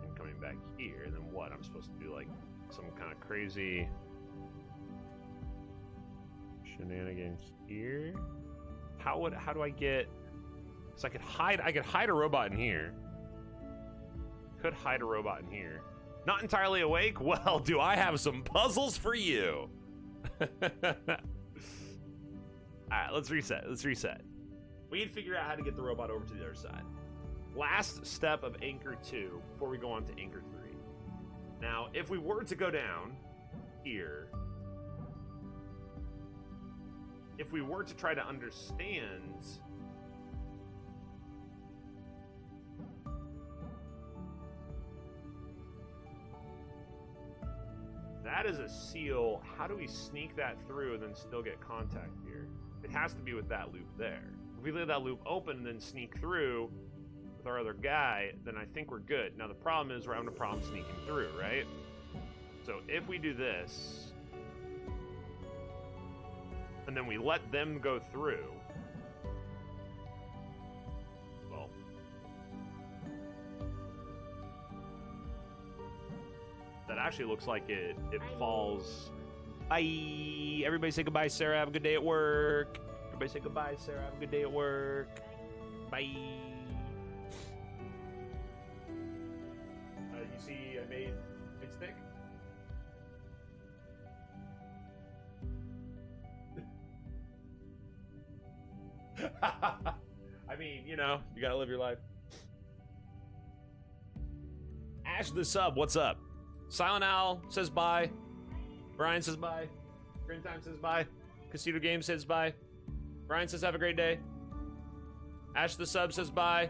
And coming back here, and then what? I'm supposed to do, like, some kind of crazy shenanigans here. How do I get? So I could hide a robot in here. Could hide a robot in here. Not entirely awake? Well, do I have some puzzles for you? Alright, let's reset. We need to figure out how to get the robot over to the other side. Last step of Anchor 2 before we go on to Anchor 3. Now, if we were to go down here, if we were to try to understand... That is a seal. How do we sneak that through and then still get contact here? It has to be with that loop there. If we leave that loop open and then sneak through with our other guy, then I think we're good. Now the problem is we're having a problem sneaking through, right? So if we do this, and then we let them go through, well, that actually looks like it falls. Bye. Everybody say goodbye, Sarah. Have a good day at work. Everybody say goodbye, Sarah. Have a good day at work. Bye. You see, I made stick. I mean, you know, you gotta live your life. Ash the sub, what's up? Silent Owl says bye. Brian says bye. Green Time says bye. KASEDO Games says bye. Brian says have a great day. Ash the sub says bye.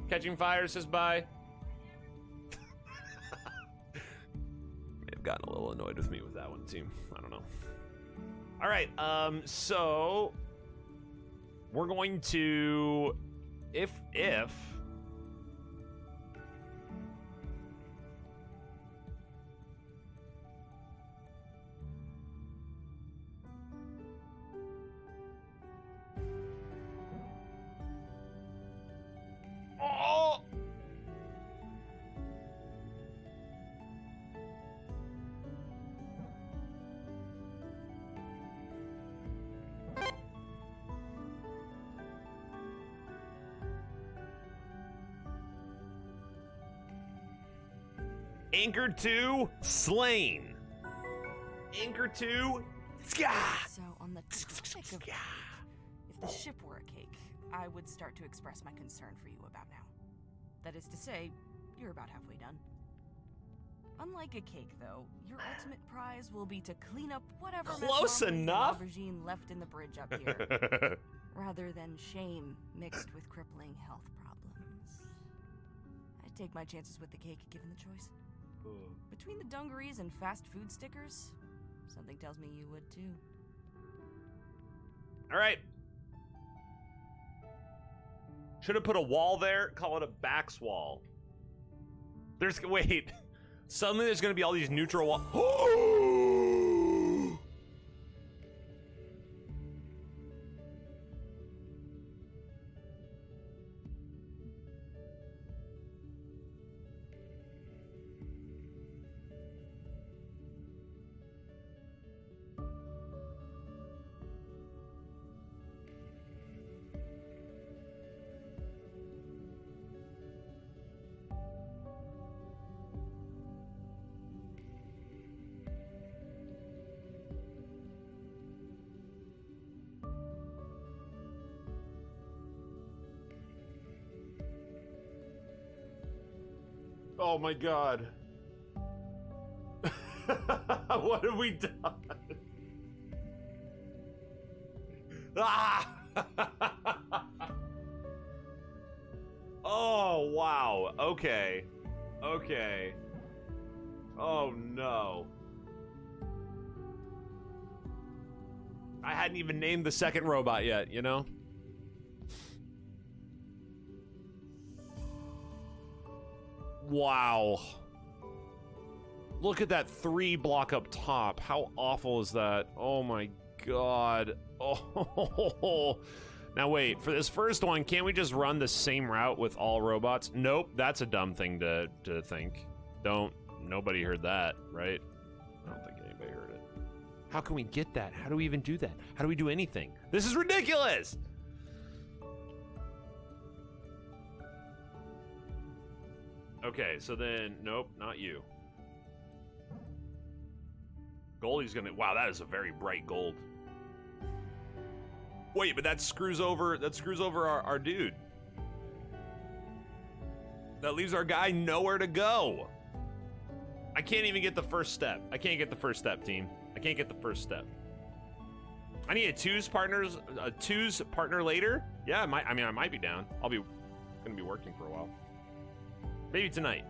Catching Fire says bye. May have gotten a little annoyed with me with that one, team. I don't know. All right, so we're going to, if oh! Anchor 2 slain. Anchor 2. So on the topic of cake, if the ship were a cake, I would start to express my concern for you about now. That is to say, you're about halfway done. Unlike a cake, though, your ultimate prize will be to clean up whatever Close enough aubergine left in the bridge up here, rather than shame mixed with crippling health problems. I'd take my chances with the cake given the choice. Between the dungarees and fast food stickers, something tells me you would too. All right. Should have put a wall there. Call it a Bax wall. Wait. Suddenly there's going to be all these neutral walls. Oh my god. What have we done? Ah! Oh, wow. Okay. Okay. Oh no. I hadn't even named the second robot yet, you know? Wow. Look at that 3 block up top. How awful is that? Oh my god. Oh. Now wait, for this first one, can't we just run the same route with all robots? Nope, that's a dumb thing to think. Nobody heard that, right? I don't think anybody heard it. How can we get that? How do we even do that? How do we do anything? This is ridiculous! Okay, so then, nope, not you. Goldie's gonna, wow, that is a very bright gold. Wait, but that screws over our dude. That leaves our guy nowhere to go. I can't even get the first step. I can't get the first step, team. I can't get the first step. I need a twos partner later. Yeah, I might be down. I'll be gonna be working for a while. Maybe tonight.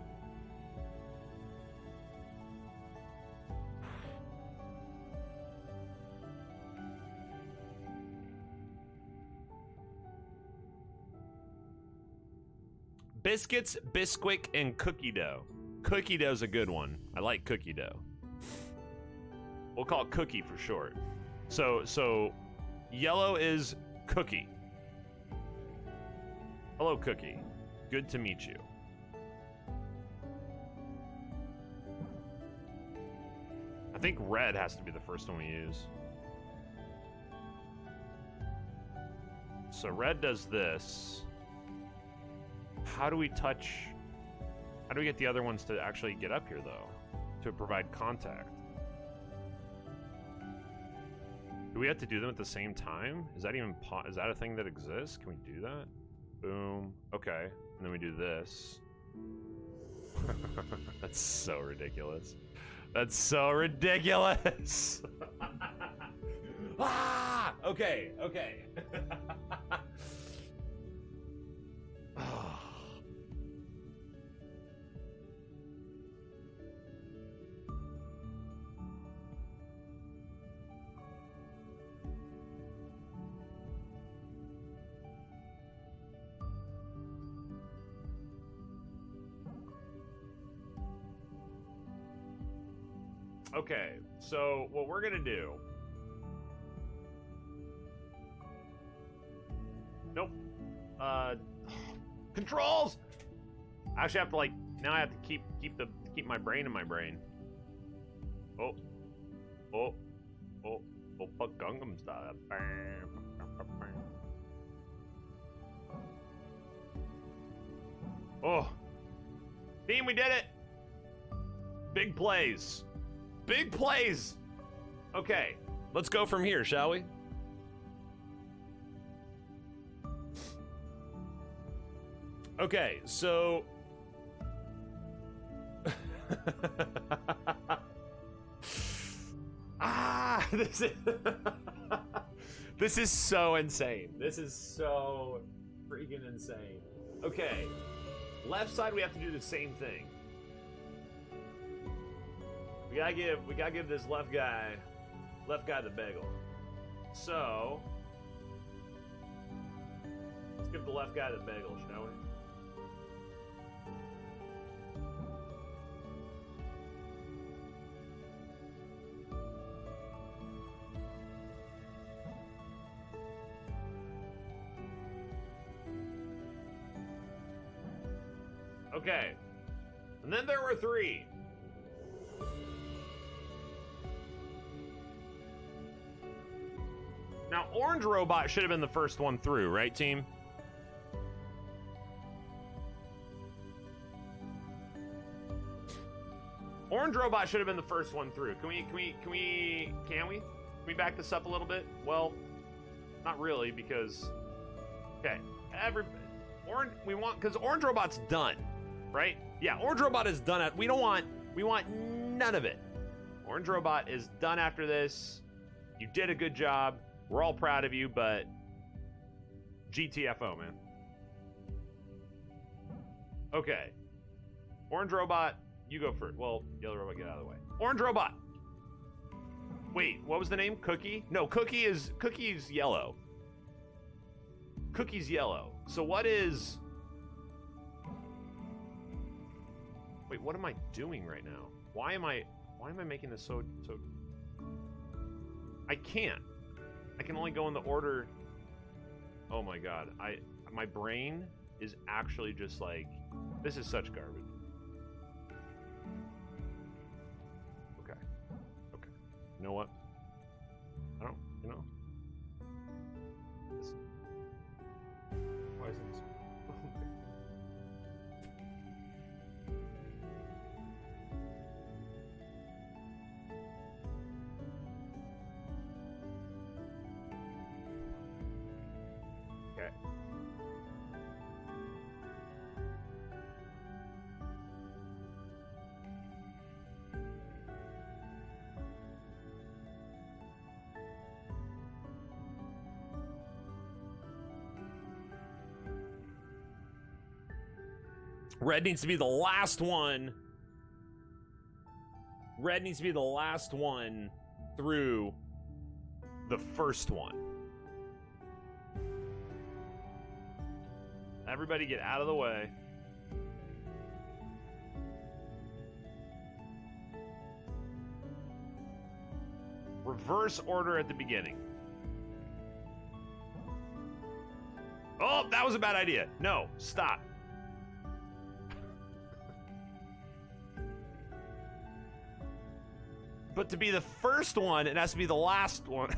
Biscuits, Bisquick, and cookie dough. Cookie dough's a good one. I like cookie dough. We'll call it cookie for short. So yellow is cookie. Hello, cookie. Good to meet you. I think red has to be the first one we use. So red does this. How do we get the other ones to actually get up here, though? To provide contact. Do we have to do them at the same time? Is that even is that a thing that exists? Can we do that? Boom. Okay. And then we do this. That's so ridiculous. That's so ridiculous. Ah! Okay. Okay. Okay, so what we're gonna do... Nope. Controls! I actually have to, like, now I have to keep my brain in my brain. Oh, fuck Gangnam Style. Oh. Team, we did it! Big plays. Big plays! Okay, let's go from here, shall we? Okay, so... this is... This is so insane. This is so freaking insane. Okay, left side we have to do the same thing. We gotta give this left guy the bagel. So let's give the left guy the bagel, shall we? Okay. And then there were three. Now, Orange Robot should have been the first one through, right, team? Orange Robot should have been the first one through. Can we back this up a little bit? Well, not really, because okay, because Orange Robot's done, right? Yeah, Orange Robot is done. We want none of it. Orange Robot is done after this. You did a good job. We're all proud of you, but GTFO, man. Okay. Orange Robot, you go first. Well, Yellow Robot, get out of the way. Orange Robot. Wait, what was the name? Cookie? No, Cookie's yellow. Cookie's yellow. So what is... Wait, what am I doing right now? Why am I making this so... I can't. I can only go in the order. Oh my god. My brain is actually just like, this is such garbage. Okay. You know what? I don't, this, why is this? Okay. Red needs to be the last one. Red needs to be the last one through the first one. Everybody get out of the way. Reverse order at the beginning. Oh, that was a bad idea. No, stop. But to be the first one, it has to be the last one.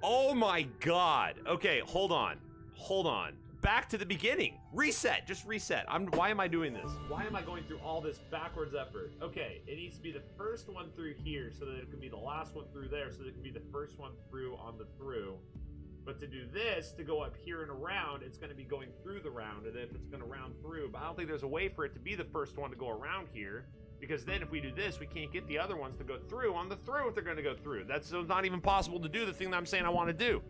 Oh my god. Okay, hold on. Hold on. Back to the beginning. Reset. Just reset. Why am I doing this? Why am I going through all this backwards effort? Okay, it needs to be the first one through here so that it can be the last one through there so that it can be the first one through on the through. But to do this, to go up here and around, it's going to be going through the round, and then if it's going to round through. But I don't think there's a way for it to be the first one to go around here, because then if we do this, we can't get the other ones to go through on the through if they're going to go through. That's not even possible to do the thing that I'm saying I want to do.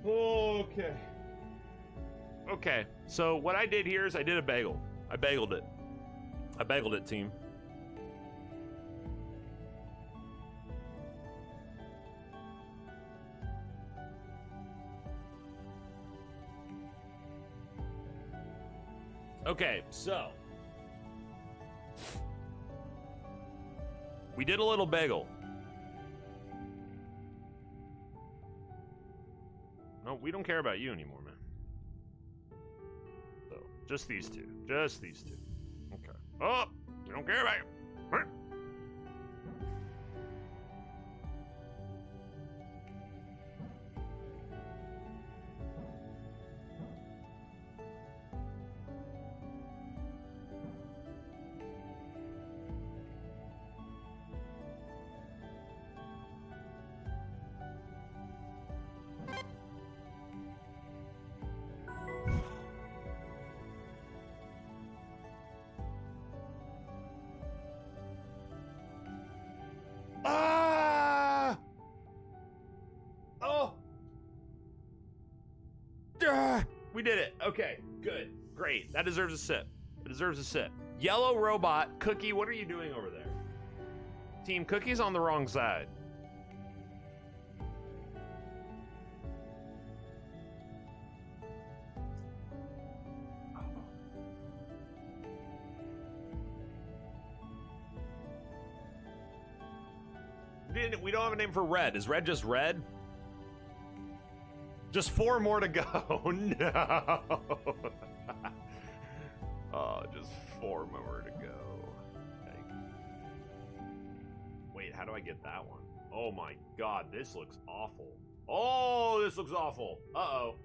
Okay. Okay, so what I did here is I did a bagel. I bageled it. I bageled it, team. Okay, so we did a little bagel. No, we don't care about you anymore, man. So, just these two. Just these two. Okay. Oh, we don't care about you. We did it. Okay, good, great. That deserves a sip. It deserves a sip. Yellow robot, Cookie, what are you doing over there? Team Cookie's on the wrong side. We don't have a name for Red. Is Red just Red? Just 4 more to go. No. Oh, just 4 more to go. Okay. Wait, how do I get that one? Oh my god, this looks awful. Oh, this looks awful. Uh-oh.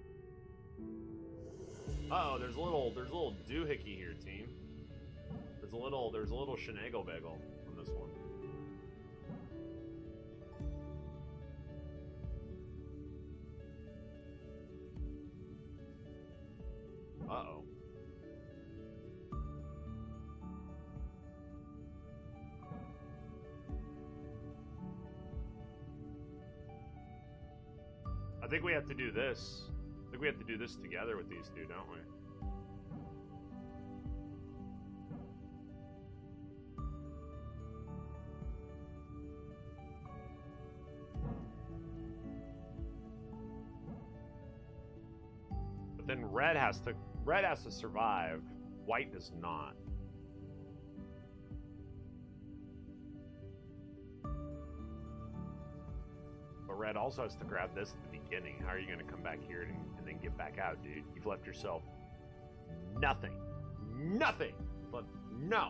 Uh-oh, there's a little doohickey here, team. There's a little shenagle bagel on this one. Uh-oh. I think we have to do this. I think we have to do this together with these two, don't we? But then red has to survive. White does not. But red also has to grab this at the beginning. How are you going to come back here and then get back out, dude? You've left yourself nothing. Nothing! But no!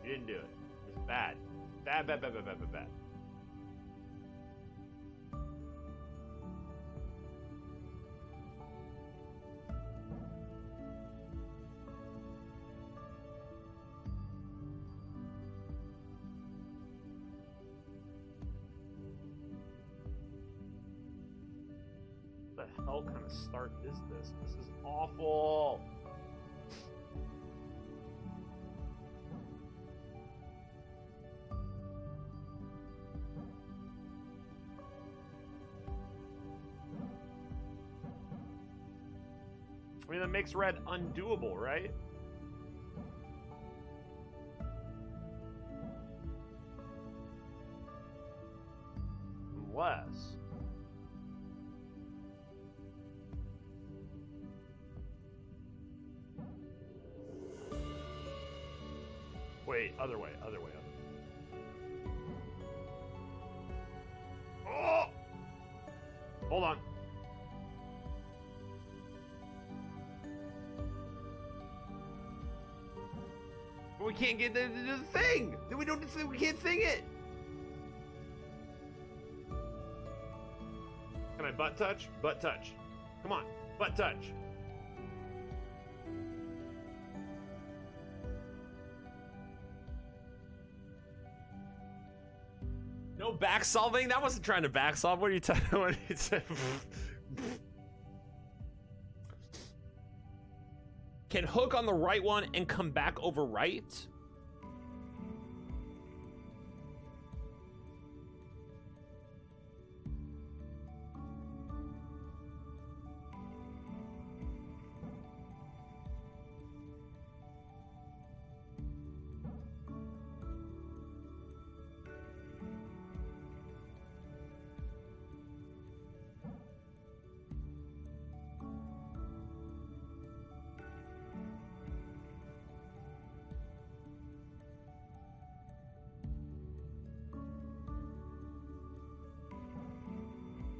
You didn't do it. It's bad. Bad, bad, bad, bad, bad, bad, bad. What the hell kind of start is this? This is awful. I mean, that makes red undoable, right? Unless... Wait, other way, other way, other way. Oh! Hold on. We can't get the thing! We can't sing it! Can I butt touch? Butt touch. Come on, butt touch. No back solving? That wasn't trying to back solve. What are you talking about? Can hook on the right one and come back over right?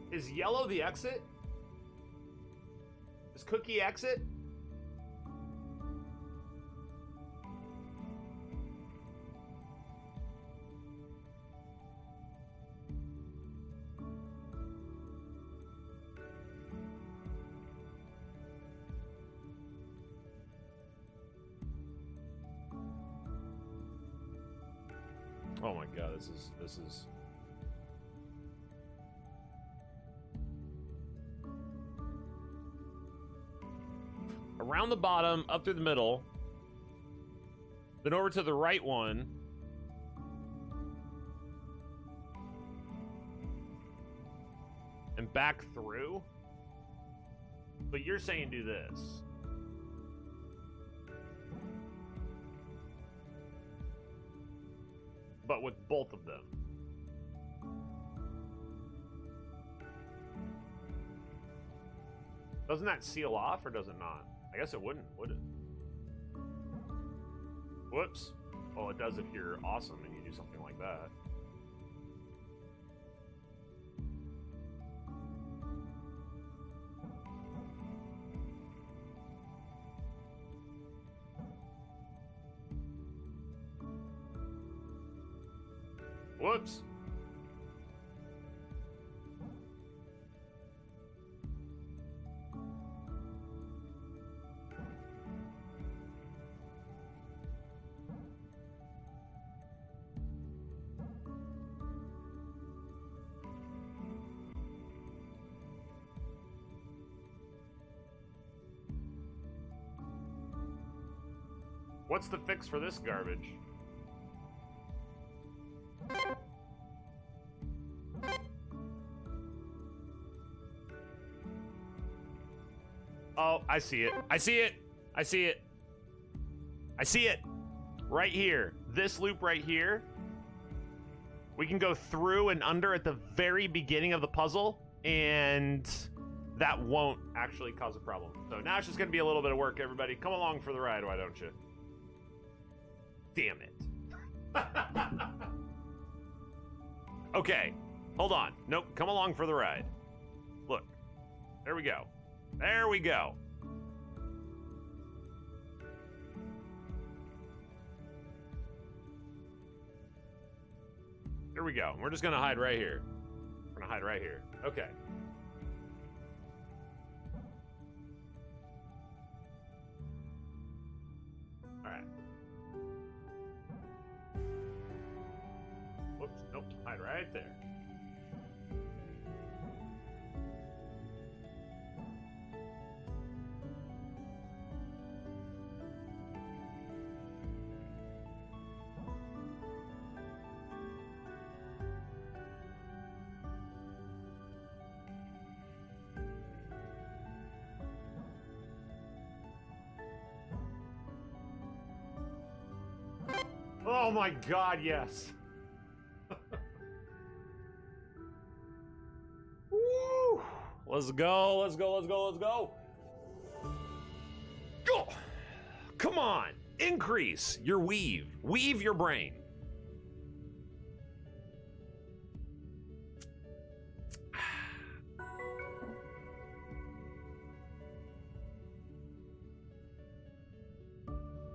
Is yellow the exit? Is cookie exit? Oh my god, this is around the bottom, up through the middle, then over to the right one, and back through. But you're saying do this. But with both of them. Doesn't that seal off, or does it not? I guess it wouldn't, would it? Whoops. Well, it does if you're awesome and you do something like that. Whoops. What's the fix for this garbage? Oh, I see it. I see it. I see it. I see it. Right here. This loop right here. We can go through and under at the very beginning of the puzzle, and that won't actually cause a problem. So now it's just going to be a little bit of work, everybody. Come along for the ride, why don't you? Damn it. Okay, hold on. Nope, come along for the ride. Look, there we go. There we go. Here we go. We're just gonna hide right here. We're gonna hide right here. Okay. All right. Whoops. Nope. Hide right there. Oh my God, yes. Woo! Let's go, let's go, let's go, let's go. Go! Come on, increase your weave. Weave your brain.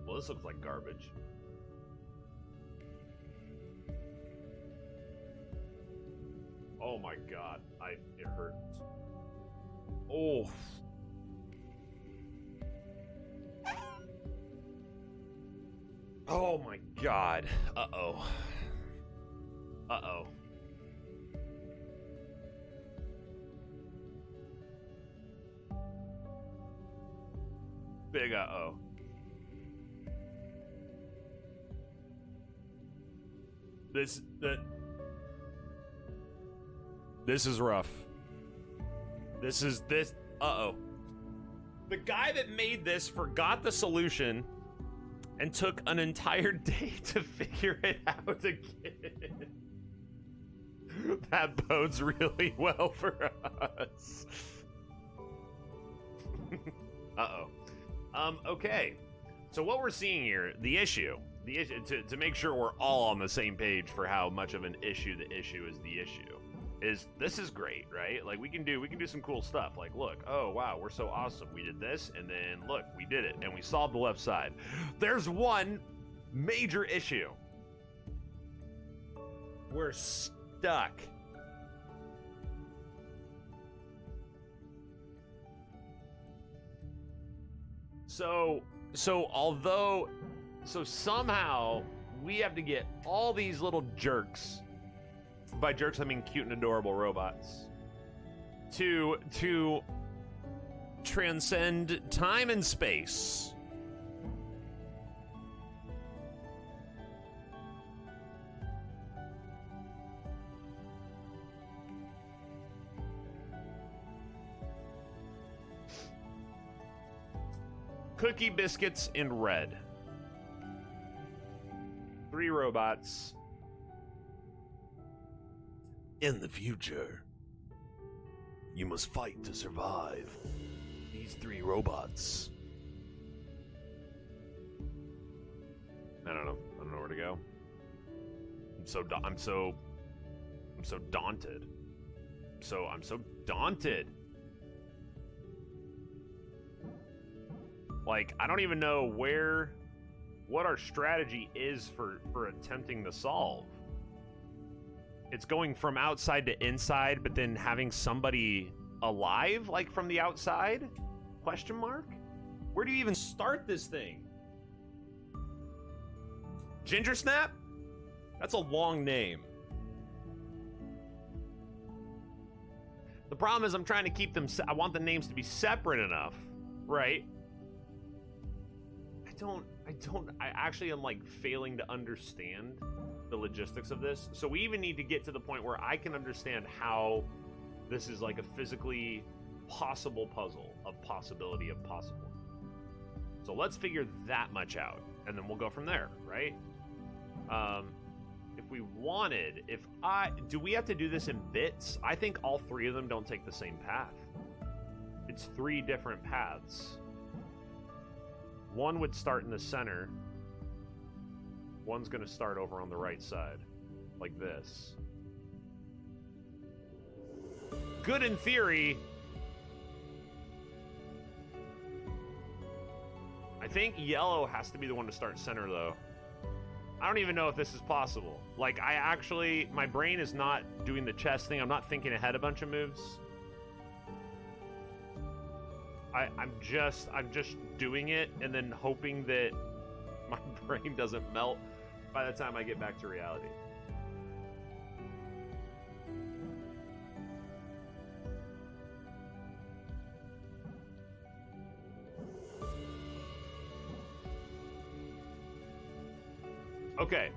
Well, this looks like garbage. Oh my God, it hurts. Oh. Oh my God. Uh-oh. Uh-oh. Big uh-oh. This is rough. Uh-oh. The guy that made this forgot the solution and took an entire day to figure it out again. That bodes really well for us. Uh-oh. Okay. So what we're seeing here, the issue, to make sure we're all on the same page for how much of an issue the issue is the issue, is this is great, right? Like we can do some cool stuff. Like, look, oh wow, we're so awesome. We did this, and then look, we did it, and we solved the left side. There's one major issue. We're stuck. So somehow we have to get all these little jerks, by jerks I mean cute and adorable robots, to transcend time and space. Cookie biscuits in red. 3 robots. In the future, you must fight to survive. These 3 robots. I don't know where to go. I'm so daunted. I'm so daunted. Like, I don't even know what our strategy is for attempting to solve. It's going from outside to inside, but then having somebody alive, like from the outside? Question mark? Where do you even start this thing? Ginger Snap? That's a long name. The problem is I'm trying to keep them, I want the names to be separate enough, right? I actually am like failing to understand the logistics of this. So we even need to get to the point where I can understand how this is like a physically possible puzzle of possibility of possible. So let's figure that much out, and then we'll go from there, right? If we wanted, do we have to do this in bits? I think all three of them don't take the same path. It's 3 different paths. One would start in the center. One's going to start over on the right side, like this. Good in theory. I think yellow has to be the one to start center, though. I don't even know if this is possible. Like, my brain is not doing the chess thing. I'm not thinking ahead a bunch of moves. I'm just doing it and then hoping that my brain doesn't melt by the time I get back to reality. Okay.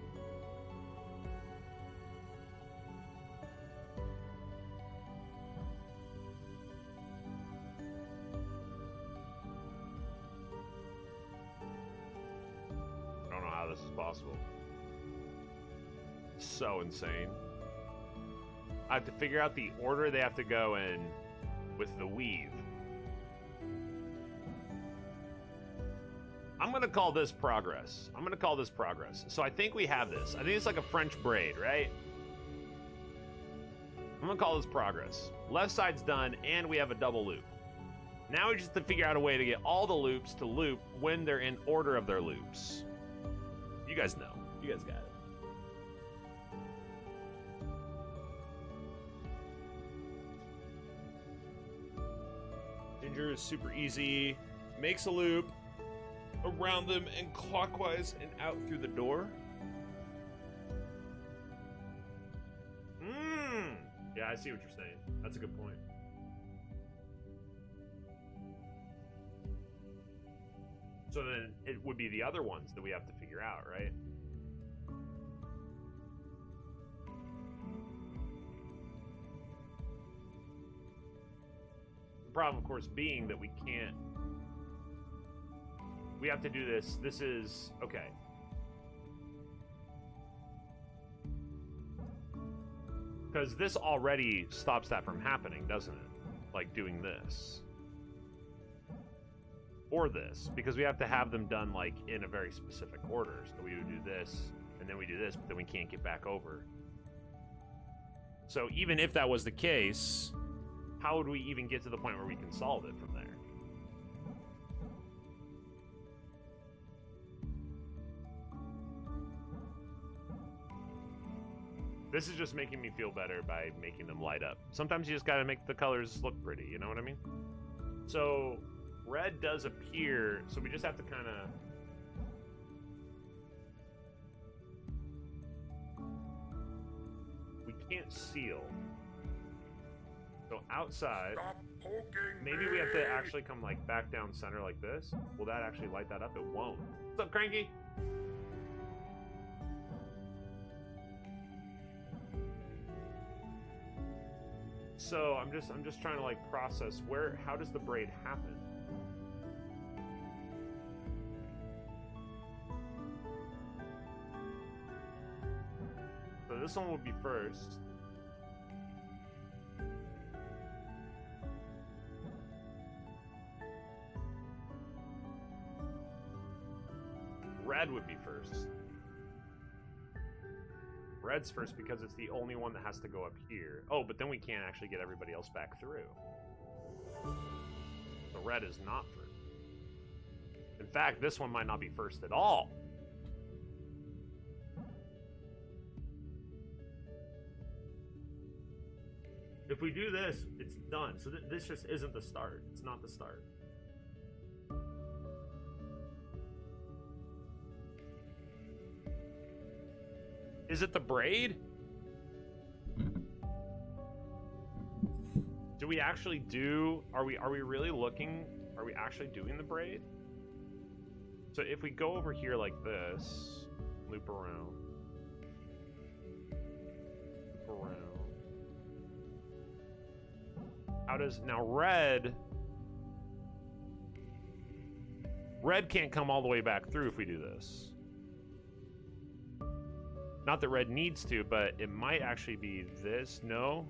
I don't know how this is possible. So insane. I have to figure out the order they have to go in with the weave. I'm going to call this progress. So I think we have this. I think it's like a French braid, right? I'm going to call this progress. Left side's done, and we have a double loop. Now we just have to figure out a way to get all the loops to loop when they're in order of their loops. You guys know. You guys got it. Ginger is super easy. Makes a loop around them and clockwise and out through the door. Yeah, I see what you're saying. That's a good point. So then it would be the other ones that we have to figure out, right? The problem, of course, being that we can't. We have to do this. This is okay. Because this already stops that from happening, doesn't it? Like doing this. Or this. Because we have to have them done like in a very specific order. So we would do this, and then we do this, but then we can't get back over. So even if that was the case, how would we even get to the point where we can solve it from there? This is just making me feel better by making them light up. Sometimes you just gotta make the colors look pretty, you know what I mean? So, red does appear, so we just have to kind of... We can't seal. So outside, maybe we have to actually come like back down center like this. Will that actually light that up? It won't. What's up, Cranky? So I'm just trying to like process how does the braid happen? So this one would be first. Red would be first. Red's first because it's the only one that has to go up here. Oh, but then we can't actually get everybody else back through. So red is not first. In fact, this one might not be first at all. If we do this, it's done. So this just isn't the start. It's not the start. Is it the braid? Do we actually do... Are we really looking... Are we actually doing the braid? So if we go over here like this, loop around. How does now red can't come all the way back through if we do this. Not that red needs to, but it might actually be this. No.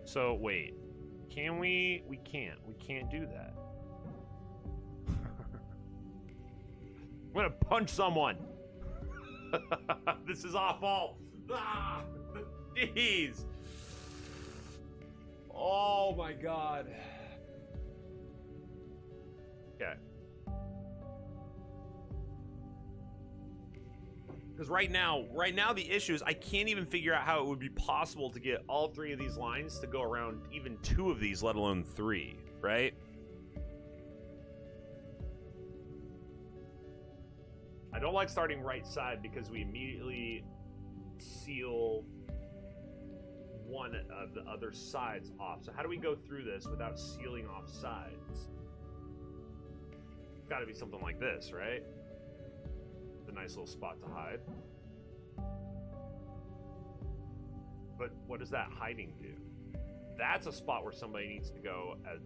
So wait, can we? We can't do that. I'm gonna punch someone. This is awful. Ah, jeez. Oh my god. Okay. Because right now the issue is I can't even figure out how it would be possible to get all three of these lines to go around even two of these, let alone three, right? I don't like starting right side because we immediately seal one of the other sides off. So how do we go through this without sealing off sides? It's got to be something like this, right? It's a nice little spot to hide. But what does that hiding do? That's a spot where somebody needs to go at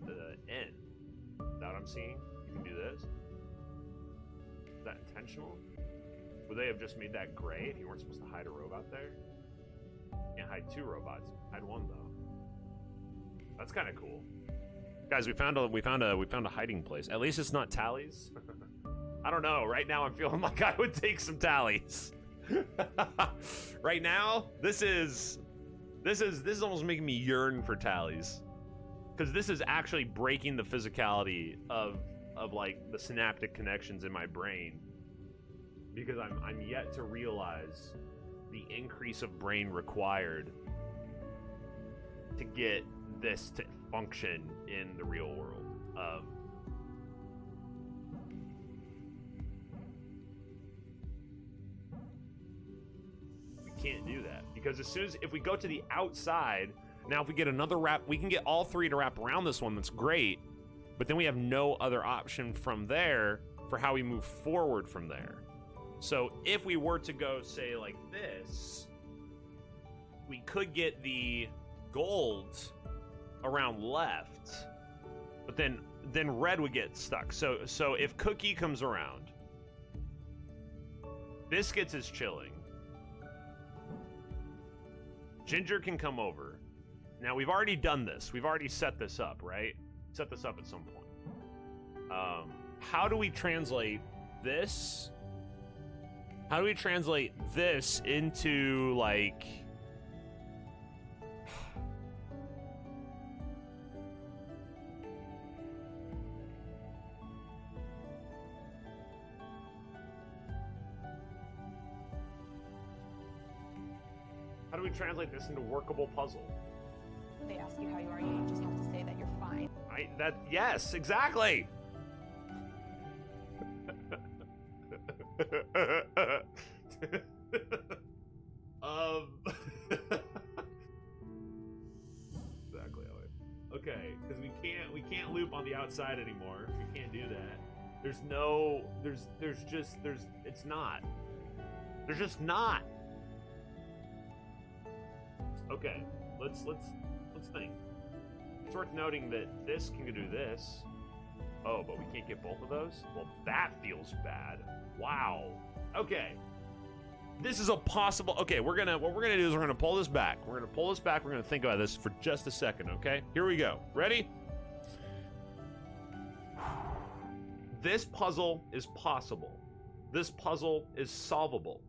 the end. Is that what I'm seeing? You can do this. Is that intentional? Would they have just made that gray if you weren't supposed to hide a robot there? Can't hide two robots. Hide one though. That's kind of cool, guys. We found a hiding place. At least it's not tallies. I don't know. Right now, I'm feeling like I would take some tallies. Right now, this is almost making me yearn for tallies, because this is actually breaking the physicality of like the synaptic connections in my brain, because I'm yet to realize the increase of brain required to get this to function in the real world. We can't do that because if we go to the outside, now if we get another wrap, we can get all three to wrap around this one. That's great, but then we have no other option from there for how we move forward from there. So if we were to go, say, like this, we could get the gold around left, but then red would get stuck. So if Cookie comes around, Biscuits is chilling. Ginger can come over. Now, we've already done this. We've already set this up, right? Set this up at some point. How do we translate this? How do we translate this into, like... How do we translate this into workable puzzle? They ask you how you are, you just have to say that you're fine. Yes, exactly! Exactly. Okay, because we can't loop on the outside anymore. We can't do that. There's just not. Okay, let's think. It's worth noting that this can do this. Oh, but we can't get both of those? Well, that feels bad. Wow. Okay. This is a possible... Okay, what we're gonna do is we're gonna pull this back. We're gonna think about this for just a second, okay? Here we go. Ready? This puzzle is possible. This puzzle is solvable.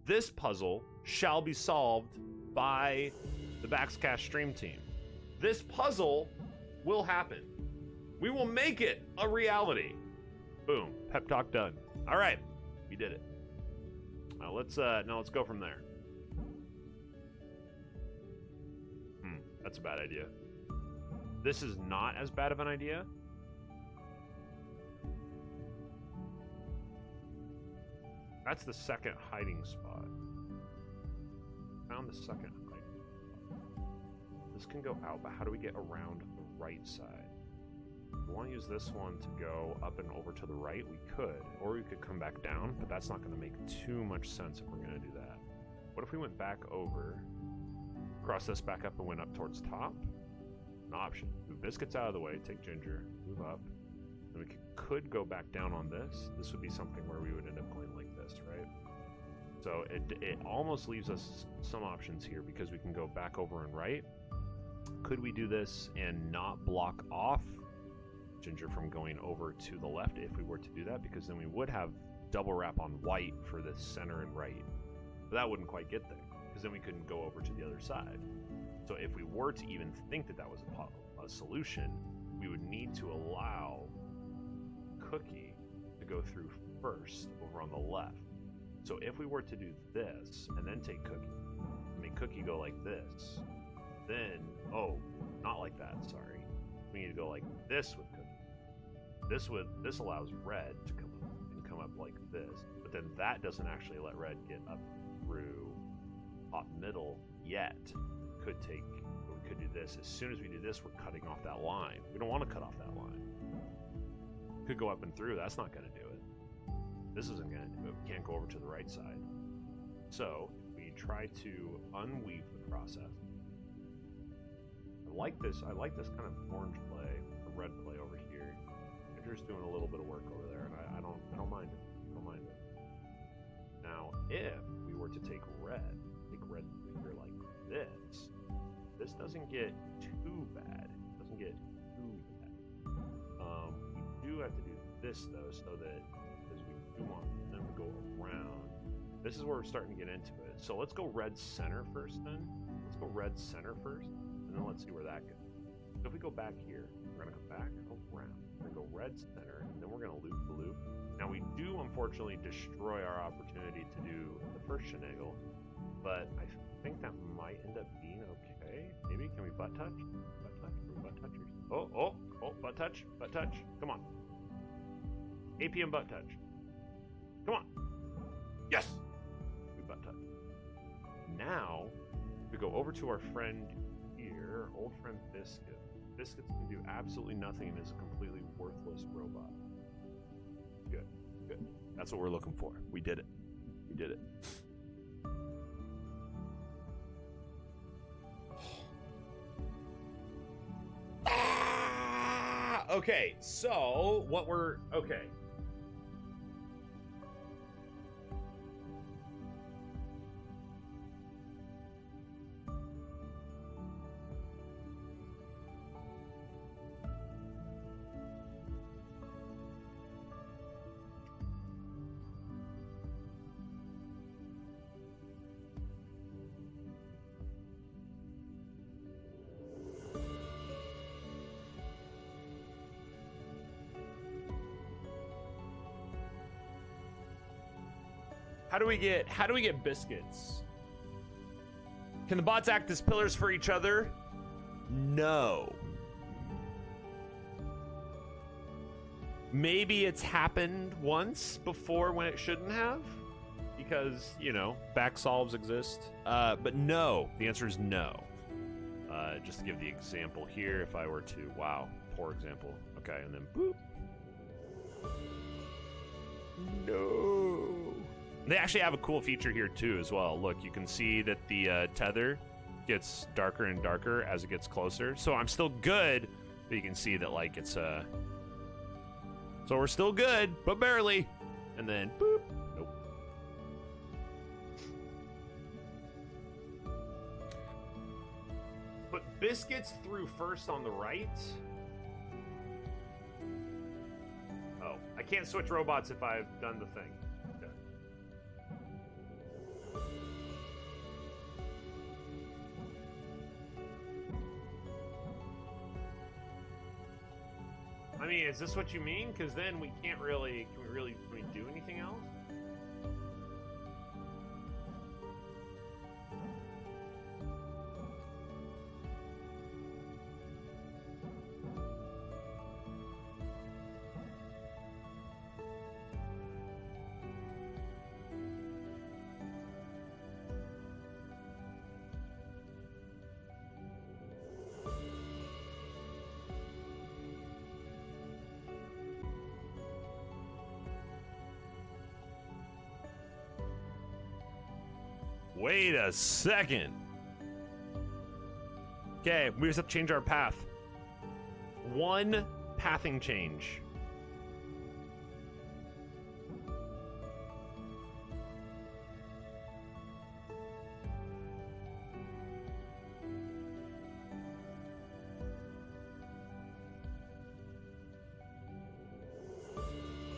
This puzzle shall be solved by the baXcast stream team. This puzzle will happen. We will make it a reality. Boom. Pep talk done. All right. We did it. Now let's go from there. That's a bad idea. This is not as bad of an idea. That's the second hiding spot. Found the second hiding spot. This can go out, but how do we get around the right side? If we want to use this one to go up and over to the right, we could. Or we could come back down, but that's not going to make too much sense if we're going to do that. What if we went back over, cross this back up and went up towards top? An option. Move biscuits out of the way, take ginger, move up. Then we could go back down on this. This would be something where we would end up going like this, right? So it almost leaves us some options here because we can go back over and right. Could we do this and not block off ginger from going over to the left if we were to do that? Because then we would have double wrap on white for the center and right. But that wouldn't quite get there because then we couldn't go over to the other side. So if we were to even think that that was a solution, we would need to allow Cookie to go through first over on the left. So if we were to do this and then take Cookie, make Cookie go like this, then, oh, not like that, sorry. We need to go like this with Cookie. This allows red to come up and come up like this, but then that doesn't actually let red get up through top middle yet. We could do this. As soon as we do this, we're cutting off that line. We don't want to cut off that line. Could go up and through, that's not going to do it. This isn't going to do it. We can't go over to the right side. So we try to unweave the process. I like this kind of orange play, or red play over here. Andrew's doing a little bit of work over there, and I don't mind it. I don't mind it. Now, if we were to take red figure like this doesn't get too bad. It doesn't get too bad. We do have to do this though, so that because we do want them to go around. This is where we're starting to get into it. So let's go red center first then. Let's go red center first, and then let's see where that goes. So if we go back here, we're gonna come back around. We're gonna go red center, and then we're gonna loop the loop. Now we do unfortunately destroy our opportunity to do the first shenagle, but I think that might end up being okay. Maybe, can we butt touch? Butt touch? Are we butt touchers? Oh, butt touch, butt touch. Come on. APM butt touch. Come on. Yes! We butt touch. Now, we go over to our friend here, old friend Biscuit. Biscuits can do absolutely nothing and is a completely worthless robot. Good, good. That's what we're looking for. We did it. We did it. Okay, so okay. How do we get biscuits? Can the bots act as pillars for each other? No. Maybe it's happened once before when it shouldn't have, because, you know, back solves exist. But no, the answer is no. Just to give the example here, if I were to, wow, poor example. Okay, and then boop. No. They actually have a cool feature here too as well. Look, you can see that the tether gets darker and darker as it gets closer. So I'm still good, but you can see that like it's so we're still good, but barely. And then boop. Nope. But biscuits through first on the right. Oh, I can't switch robots if I've done the thing. I mean, is this what you mean? Because then we can't really, can we do anything else? Wait a second. Okay, we just have to change our path. One pathing change.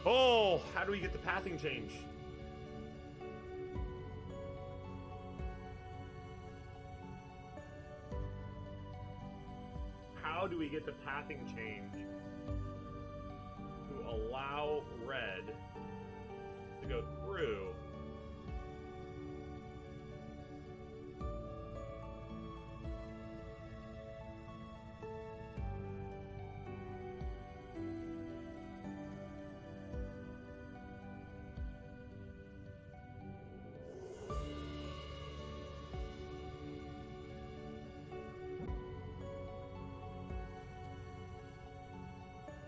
Oh, how do we get the pathing change? How do we get the pathing change to allow red to go through?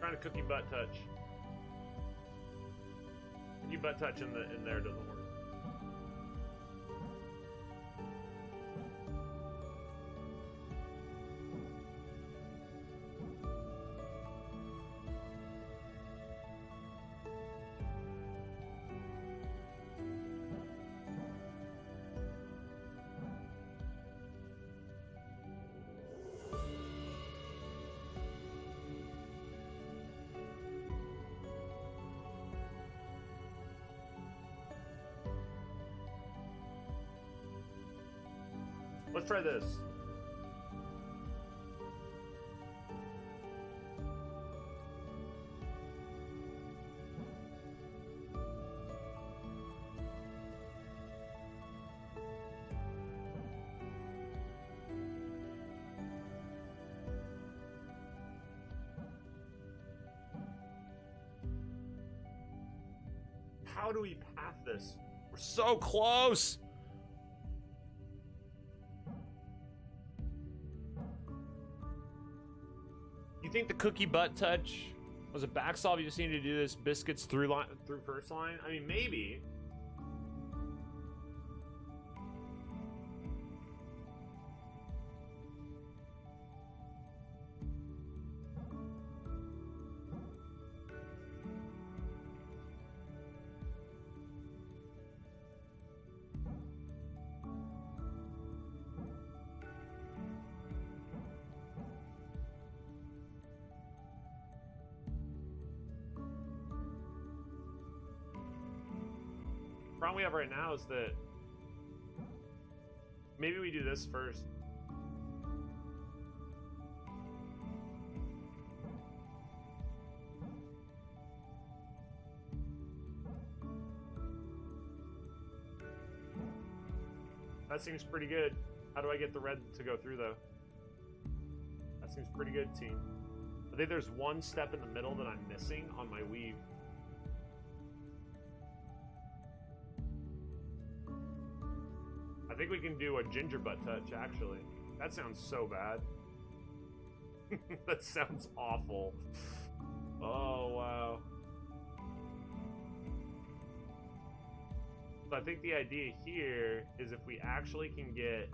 Trying to cookie butt touch. Cookie butt touch in there doesn't work. Let's try this. How do we path this? We're so close. You think the cookie butt touch was a back solve? You just need to do this biscuits through first line? I mean, maybe. The problem we have right now is that maybe we do this first. That seems pretty good. How do I get the red to go through though? That seems pretty good, team. I think there's one step in the middle that I'm missing on my weave. I think we can do a ginger butt touch, actually. That sounds so bad. That sounds awful. Oh, wow. So I think the idea here is if we actually can get...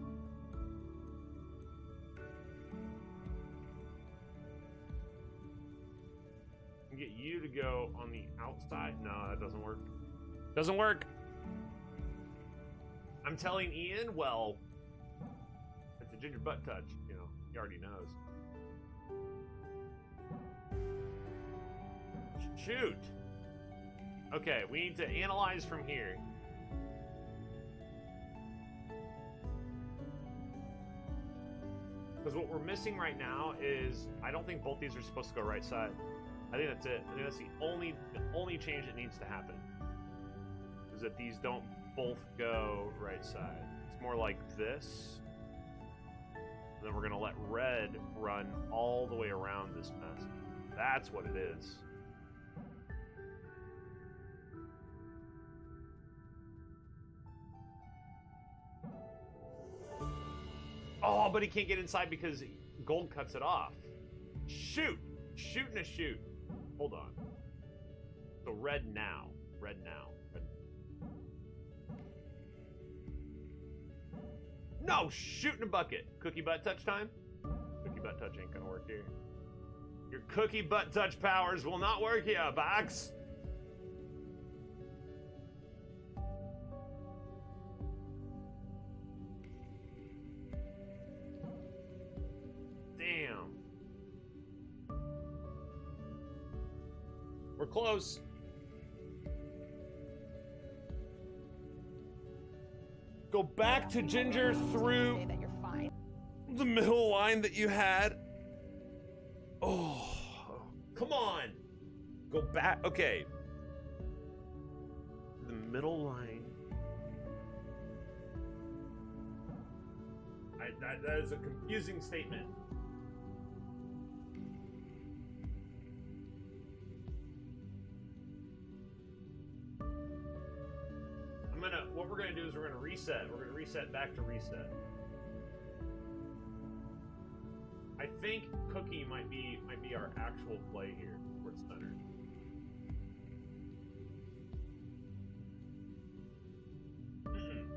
get you to go on the outside. No, that doesn't work. Doesn't work. I'm telling Ian, well, it's a ginger butt touch, you know, he already knows. Shoot! Okay, we need to analyze from here. Because what we're missing right now is, I don't think both these are supposed to go right side. I think that's it. I think that's the only change that needs to happen. Is that these don't both go right side. It's more like this. And then we're gonna let red run all the way around this mess. That's what it is. Oh, but he can't get inside because gold cuts it off. Shoot! Shooting a shoot. Hold on. So red now. Red now. Red. No, shooting a bucket. Cookie butt touch time? Cookie butt touch ain't gonna work here. Your cookie butt touch powers will not work here, Bax. Damn. We're close. Go back to Ginger through Say that you're fine. the middle line that you had. Oh, come on. Go back. Okay. The middle line. That is a confusing statement. What we're gonna do is we're gonna reset. We're gonna reset back to reset. I think Cookie might be our actual play here. Where it's centered.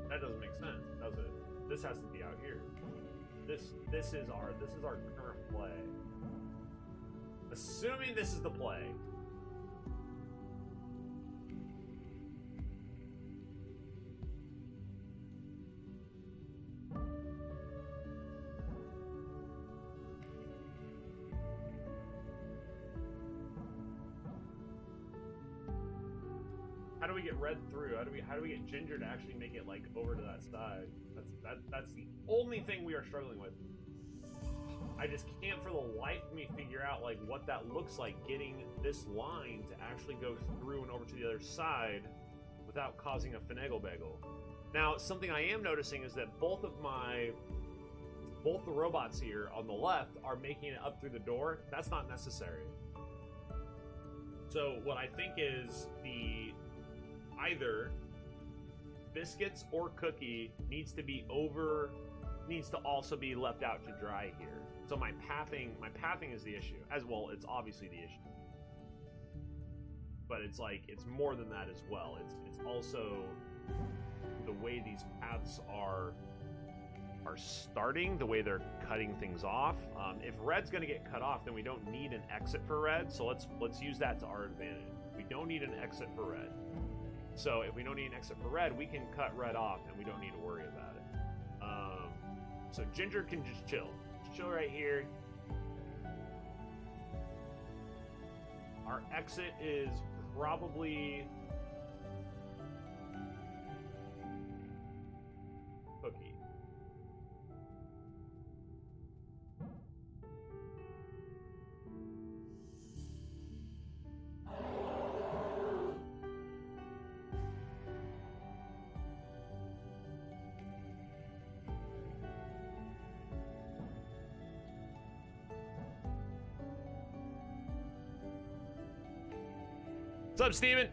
That doesn't make sense, does it? This has to be out here. This is our current play. Assuming this is the play. How do we get Red through? How do we get Ginger to actually make it like over to that side? That's the only thing we are struggling with. I just can't for the life of me figure out like what that looks like, getting this line to actually go through and over to the other side without causing a finagle bagel. Now, something I am noticing is that both the robots here on the left are making it up through the door. That's not necessary. So what I think is either Biscuits or Cookie needs to also be left out to dry here. So my pathing is the issue. As well, it's obviously the issue. But it's more than that as well. It's also the way these paths are starting, the way they're cutting things off. If Red's gonna get cut off, then we don't need an exit for Red. So let's use that to our advantage. We don't need an exit for Red. So if we don't need an exit for Red, we can cut Red off and we don't need to worry about it. So Ginger can just chill. Just chill right here. Our exit is probably Cookie. What's up, Steven?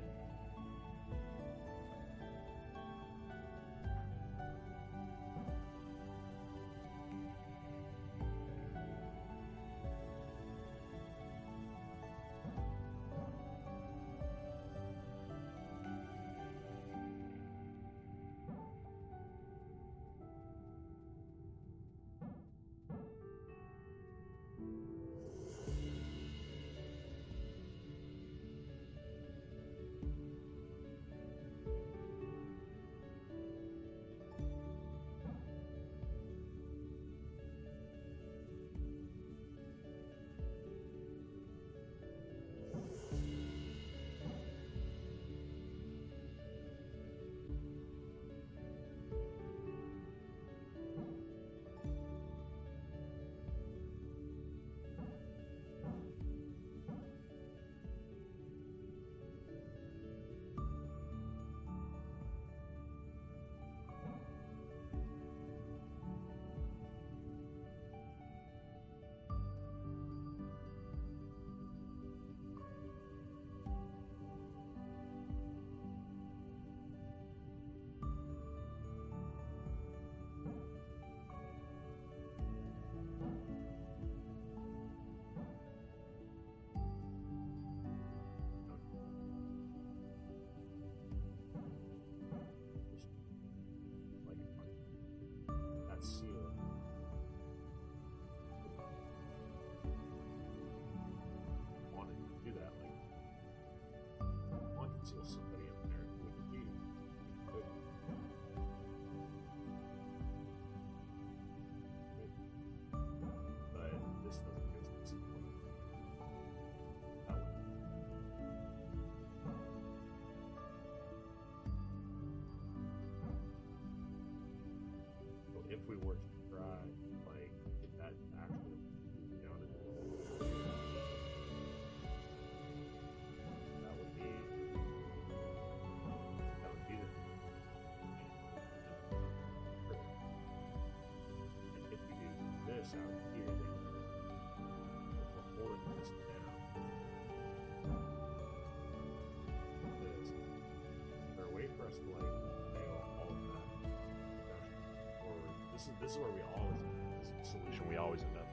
This is where we always end up. This is the solution we always end up.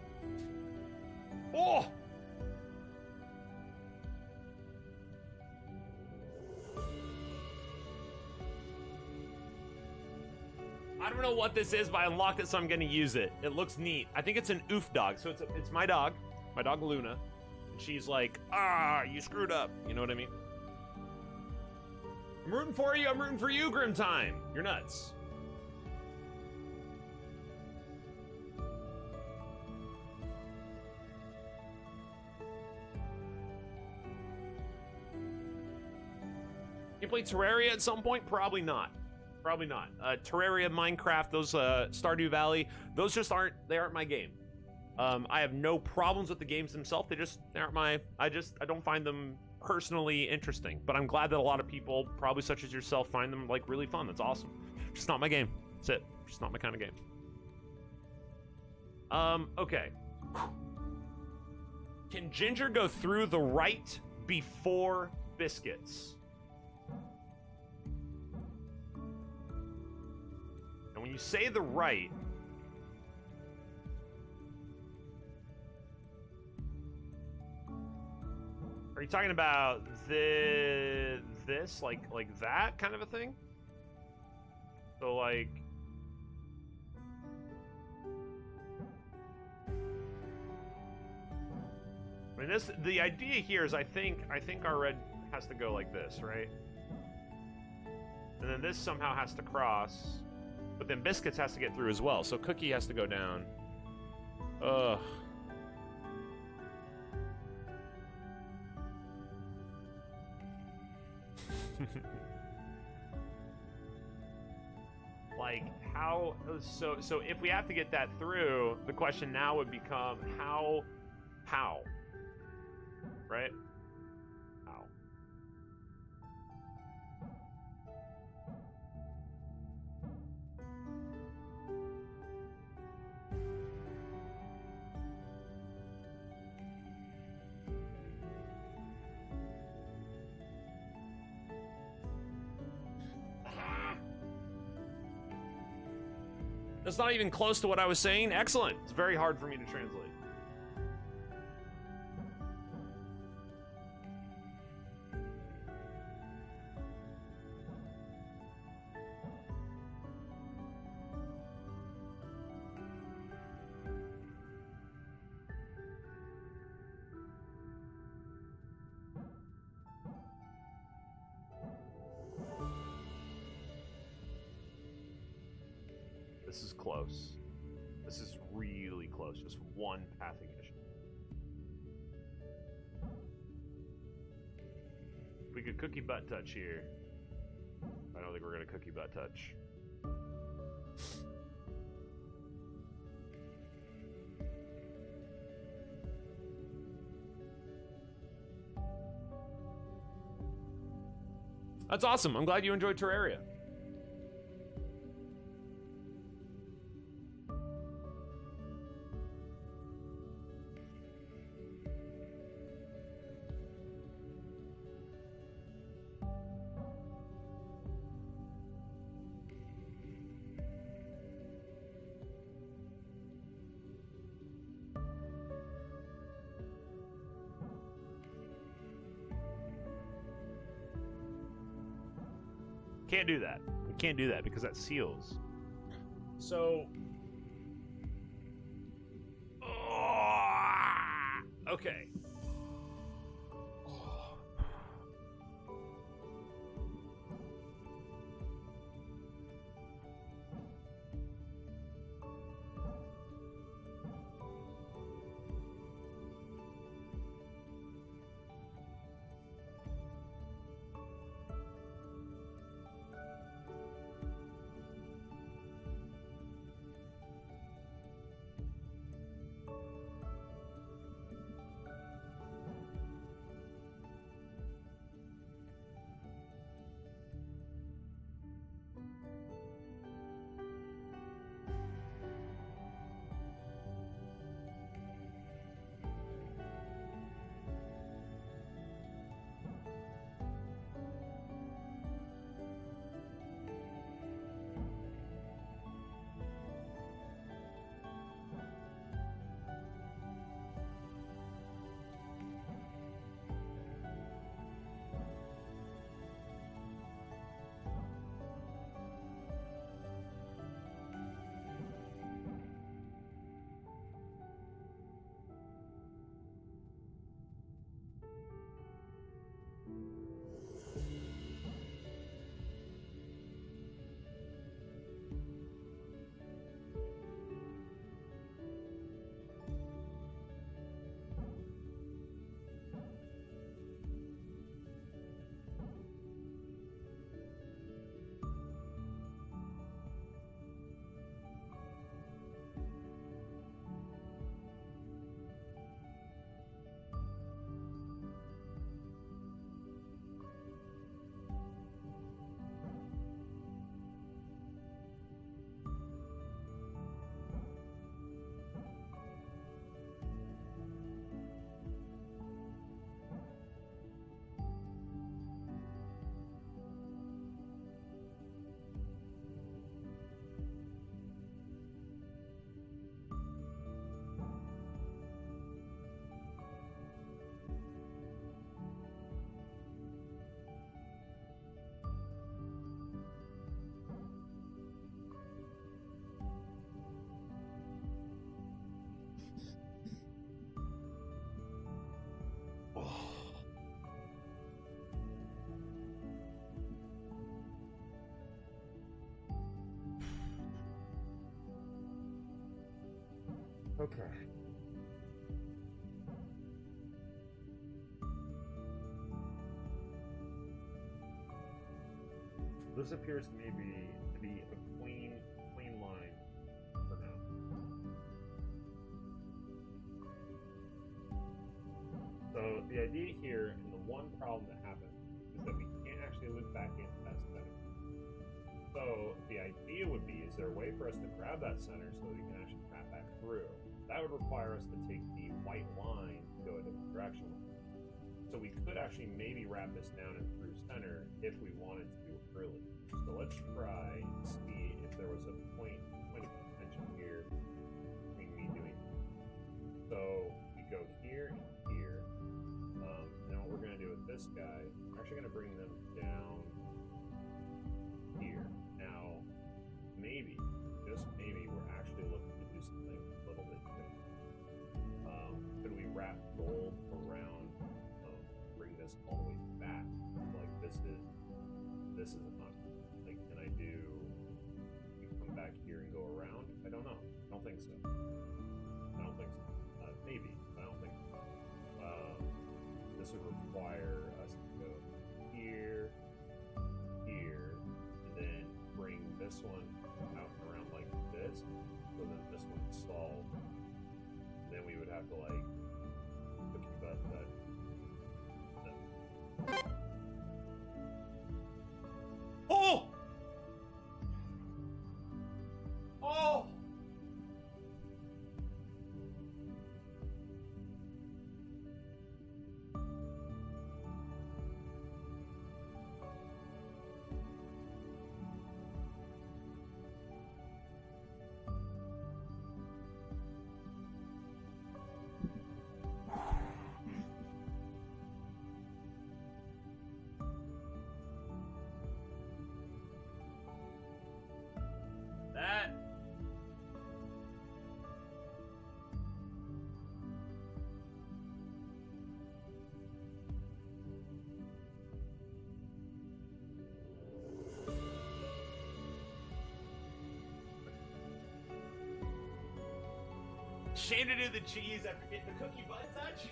Oh! I don't know what this is, but I unlocked it, so I'm gonna use it. It looks neat. I think it's an oof dog. So it's my dog Luna. And she's like, you screwed up. You know what I mean? I'm rooting for you. I'm rooting for you, Grim Time. You're nuts. You play Terraria at some point? Probably not. Probably not. Terraria, Minecraft, those Stardew Valley, those just aren't my game. I have no problems with the games themselves. They aren't my. I don't find them personally interesting. But I'm glad that a lot of people, probably such as yourself, find them like really fun. That's awesome. Just not my game. That's it. Just not my kind of game. Okay. Can Ginger go through the right before Biscuits? And when you say the right, are you talking about this, like that kind of a thing? So like, I mean, the idea here is I think our red has to go like this, right? And then this somehow has to cross, but then Biscuits has to get through as well. So Cookie has to go down. Ugh. Like how? So if we have to get that through, the question now would become how, right? How? That's not even close to what I was saying. Excellent. It's very hard for me to translate. This is close. This is really close. Just one pathing issue. If we could cookie butt touch here. I don't think we're gonna cookie butt touch. That's awesome. I'm glad you enjoyed Terraria. Can't do that. We can't do that because that seals. So, okay. Okay. This appears to me to be a clean line for now. So the idea here, and the one problem that happens, is that we can't actually loop back into that center. So the idea would be, is there a way for us to grab that center so that we can actually wrap back through? That would require us to take the white line and go a different direction. So we could actually maybe wrap this down and through center if we wanted to do it early. So let's try and see if there was a point of contention here between me doing it. So we go here and here. And then what we're going to do with this guy, we're actually going to bring them down here. Now, maybe, just maybe, we're actually looking to do something a little bit different. Could we wrap gold around, bring this all the way back? Like this is enough. Like, can I do, we come back here and go around? I don't know. I don't think so. Maybe, I don't think so. This would require us to go here, here, and then bring this one out and around like this, so then this one's solved. Then we would have to like cookie butt that. Oh! Oh! That. Shame to do the cheese after getting the cookie butt touch.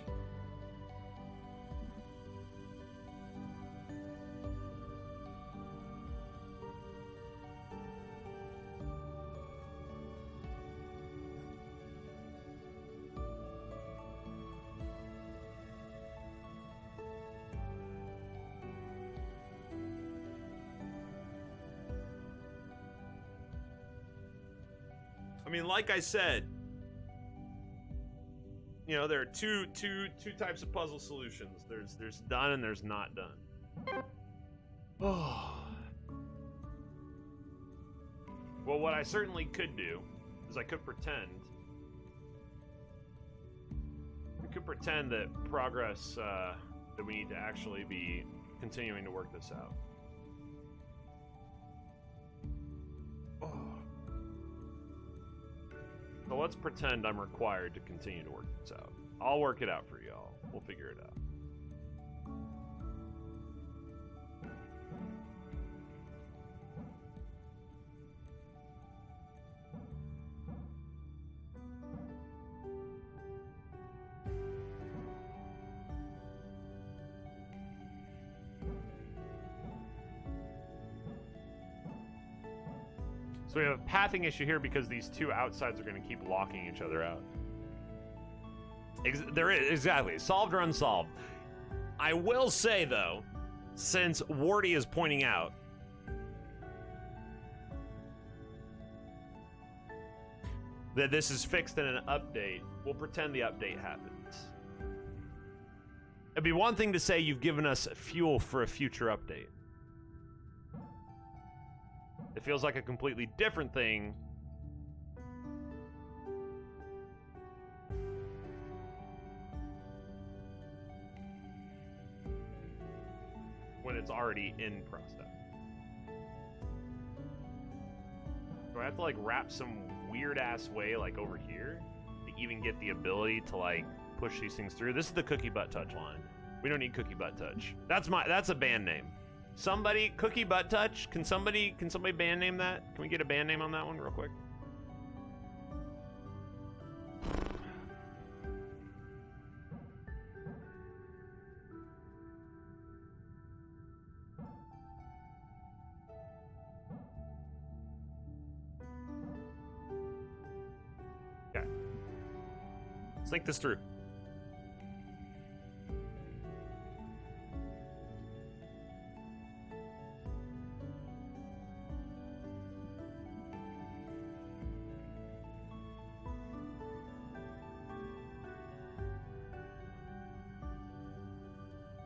I mean, like I said, you know, there are two types of puzzle solutions. There's done and there's not done. Oh. Well, what I certainly could do is I could pretend. We could pretend that progress, that we need to actually be continuing to work this out. Oh. So let's pretend I'm required to continue to work this out. I'll work it out for y'all. We'll figure it out. So we have a pathing issue here because these two outsides are going to keep locking each other out. There is, exactly. Solved or unsolved. I will say, though, since Wardy is pointing out that this is fixed in an update, we'll pretend the update happens. It'd be one thing to say you've given us fuel for a future update. It feels like a completely different thing when it's already in process. Do I have to like wrap some weird ass way like over here to even get the ability to like push these things through? This is the cookie butt touch line. We don't need cookie butt touch. That's a band name. Somebody, Cookie Butt Touch, can somebody band name that? Can we get a band name on that one real quick? Let's think this through.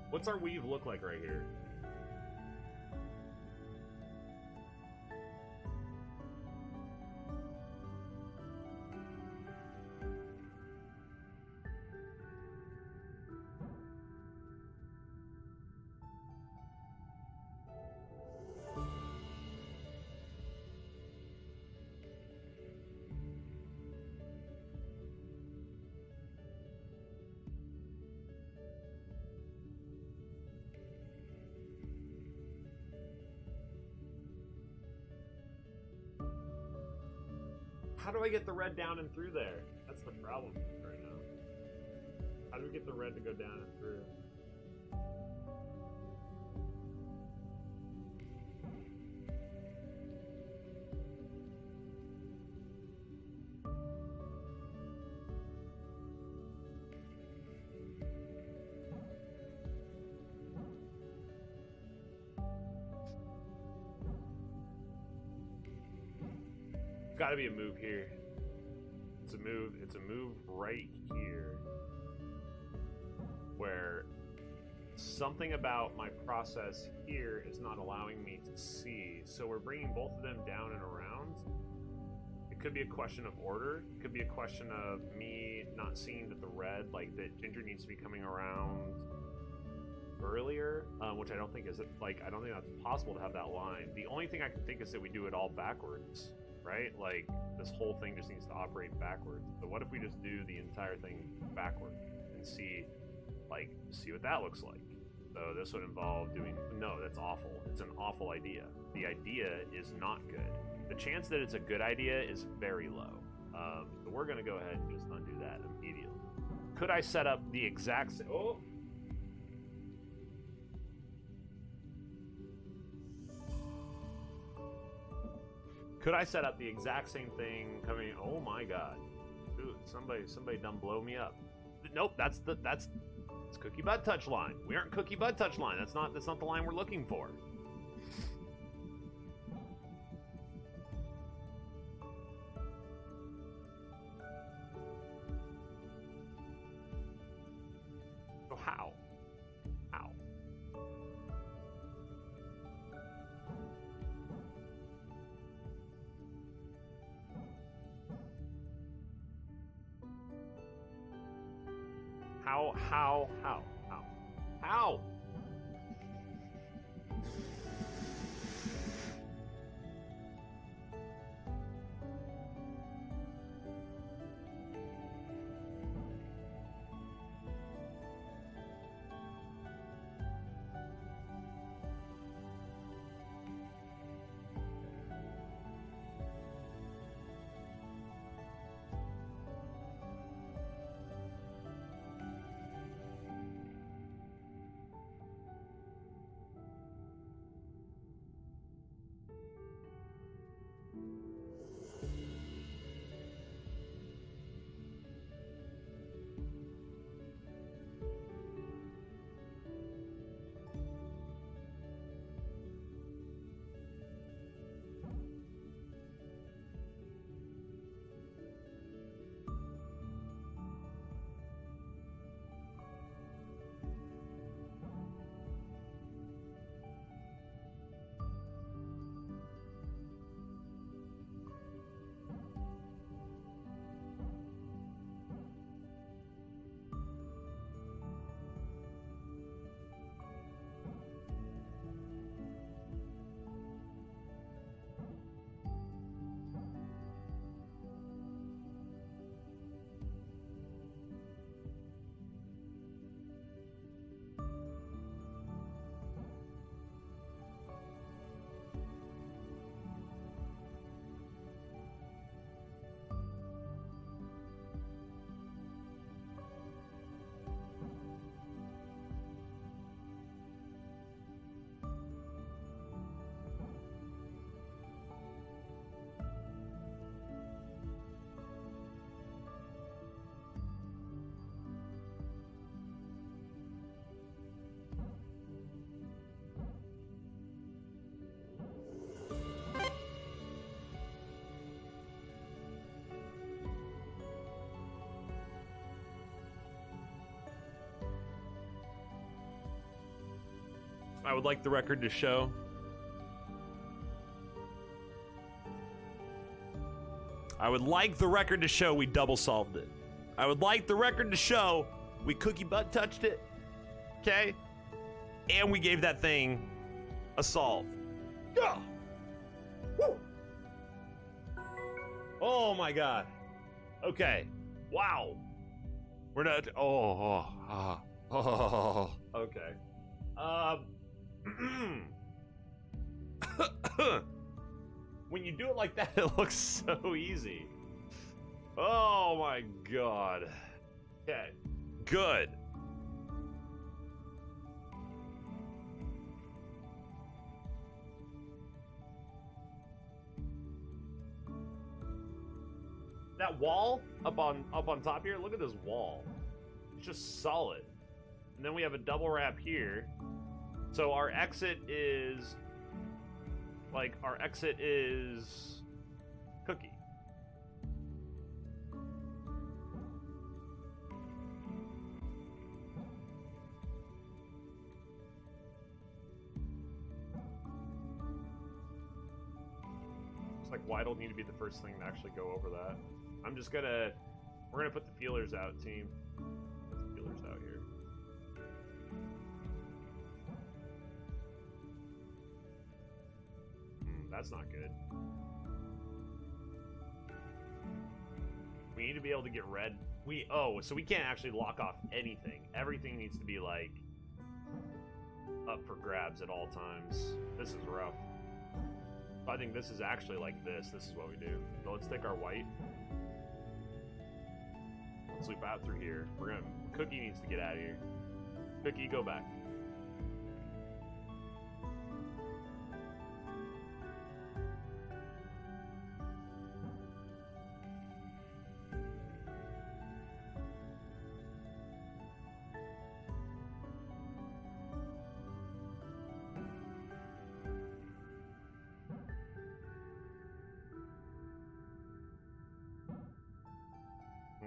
What's our weave look like right here? How do I get the red down and through there? That's the problem right now. How do we get the red to go down and through? Gotta be a move here. It's a move right here. Where something about my process here is not allowing me to see. So we're bringing both of them down and around. It could be a question of order. It could be a question of me not seeing that the red, like that ginger needs to be coming around earlier, which I don't think is, like, I don't think that's possible to have that line. The only thing I can think is that we do it all backwards. Right? Like, this whole thing just needs to operate backwards. But what if we just do the entire thing backwards and see what that looks like? So this would involve doing... No, that's awful. It's an awful idea. The idea is not good. The chance that it's a good idea is very low. So we're going to go ahead and just undo that immediately. Could I set up the exact... Oh! Could I set up the exact same thing coming? Oh my god. Dude, somebody done blow me up. Nope, that's cookie butt touch line. We aren't cookie butt touch line. That's not the line we're looking for. So how? How? How? I would like the record to show. I would like the record to show we double solved it. I would like the record to show we cookie butt touched it. Okay? And we gave that thing a solve. Yeah. Woo. Oh my god. Okay. Wow. We're not. Okay. When you do it like that, it looks so easy. Oh my god. Okay. Good. That wall up on top here, look at this wall. It's just solid. And then we have a double wrap here. So our exit is cookie. It's like, why don't need to be the first thing to actually go over that? We're gonna put the feelers out, team. Put the feelers out here. That's not good. We need to be able to get red. So we can't actually lock off anything. Everything needs to be like up for grabs at all times. This is rough. I think this is actually like this. This is what we do. So let's take our white. Let's loop out through here. Cookie needs to get out of here. Cookie, go back.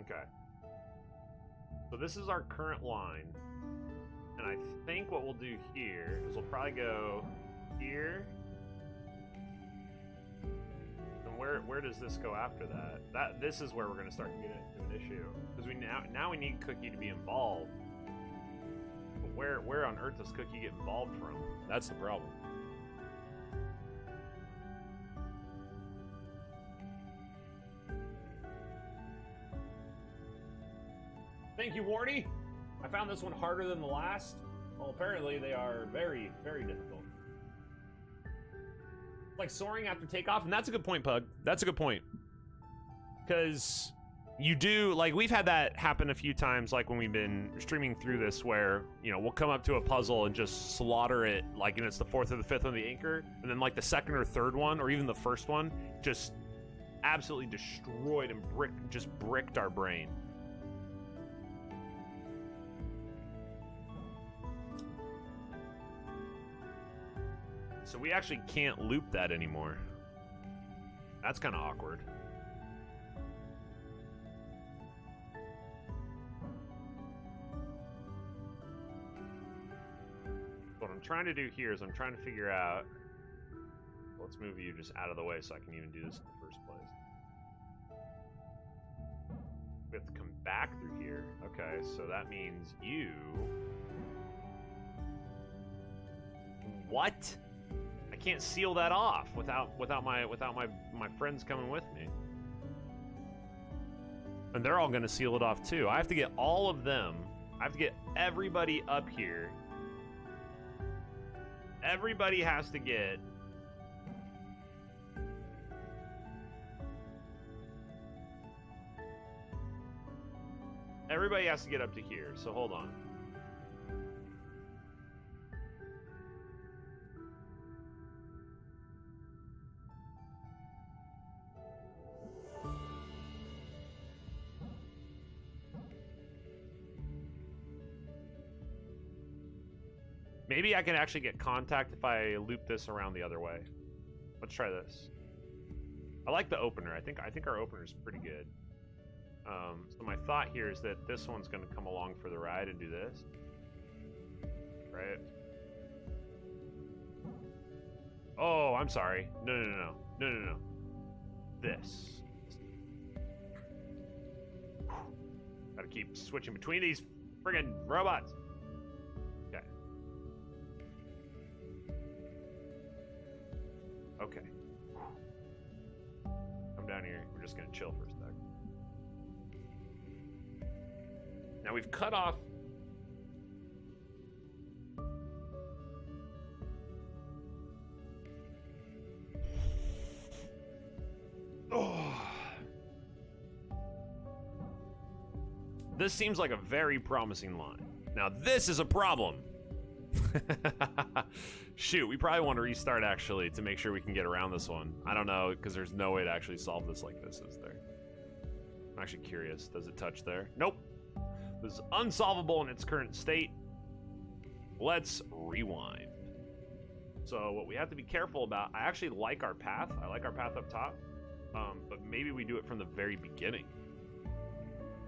Okay. So this is our current line. And I think what we'll do here is we'll probably go here. And where does this go after that? This is where we're going to start to get into an issue. Because now we need Cookie to be involved. But where on earth does Cookie get involved from? That's the problem. Thank you, Wardy. I found this one harder than the last. Well, apparently they are very, very difficult. Like soaring after takeoff, and that's a good point, Pug. That's a good point. Because you do, like, we've had that happen a few times, like when we've been streaming through this, where, you know, we'll come up to a puzzle and just slaughter it, like, and it's the fourth or the fifth on the anchor, and then, like, the second or third one, or even the first one, just absolutely destroyed and bricked our brain. So we actually can't loop that anymore. That's kind of awkward. What I'm trying to do here is I'm trying to figure out... Let's move you just out of the way so I can even do this in the first place. We have to come back through here. Okay, so that means you... What? I can't seal that off without my friends coming with me. And they're all gonna seal it off too. I have to get all of them. I have to get everybody up here. Everybody has to get... Everybody has to get up to here, so hold on. Maybe I can actually get contact if I loop this around the other way. Let's try this. I like the opener. I think our opener is pretty good. So my thought here is that this one's going to come along for the ride and do this. Right? Oh, I'm sorry. No. This. Gotta keep switching between these friggin' robots. Okay. Okay. Come down here. We're just gonna chill for a sec. Now we've cut off. Oh. This seems like a very promising line. Now this is a problem. Shoot, we probably want to restart actually to make sure we can get around this one. I don't know, because there's no way to actually solve this like this, is there? I'm actually curious. Does it touch there? Nope. This is unsolvable in its current state. Let's rewind. So what we have to be careful about, I actually like our path. I like our path up top. But maybe we do it from the very beginning.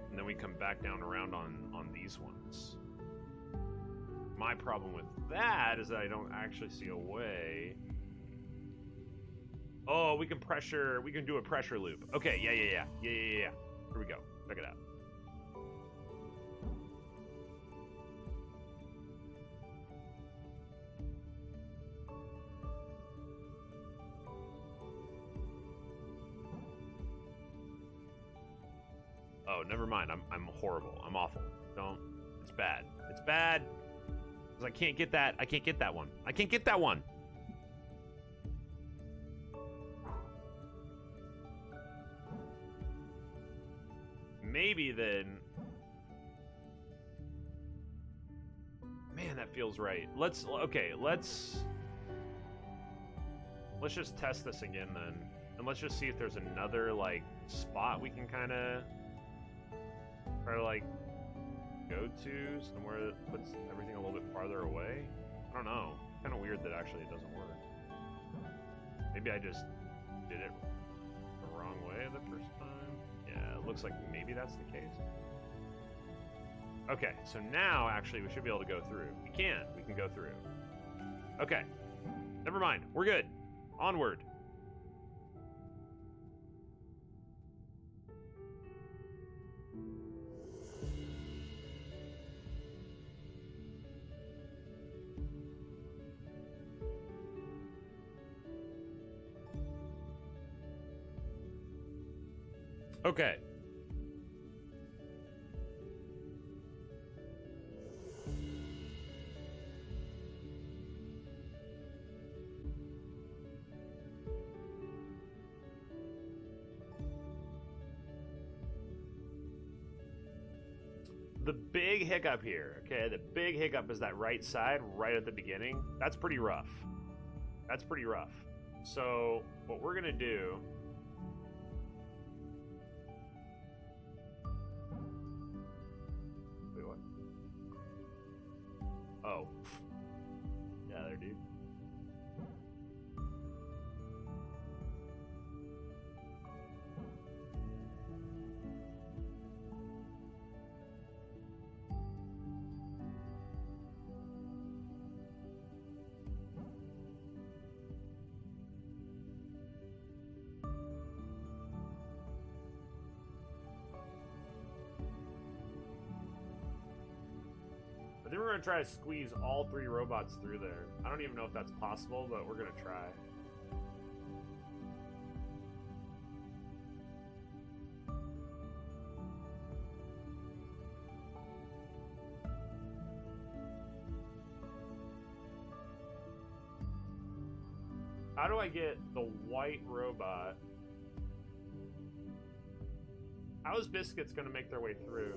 And then we come back down around on these ones. My problem with that is that I don't actually see a way. Oh, we can do a pressure loop. Okay, yeah. Here we go. Check it out. Oh, never mind. I'm horrible. I'm awful. Don't. It's bad. It's bad. Because I can't get that. I can't get that one. I can't get that one. Maybe then. Man, that feels right. Let's just test this again then. And let's just see if there's another like spot we can kind of try to like go to somewhere that puts everything a little bit farther away. I don't know. Kind of weird that actually it doesn't work. Maybe I just did it the wrong way the first time. Yeah, it looks like maybe that's the case. Okay, so now actually we should be able to go through. We can go through. Okay, never mind. We're good. Onward. Okay. The big hiccup here, okay? The big hiccup is that right side, right at the beginning. That's pretty rough. That's pretty rough. So, what we're gonna do... Wait, what? Oh. Yeah, there, dude. I think we're going to try to squeeze all three robots through there. I don't even know if that's possible, but we're going to try. How do I get the white robot? How is Biscuits going to make their way through?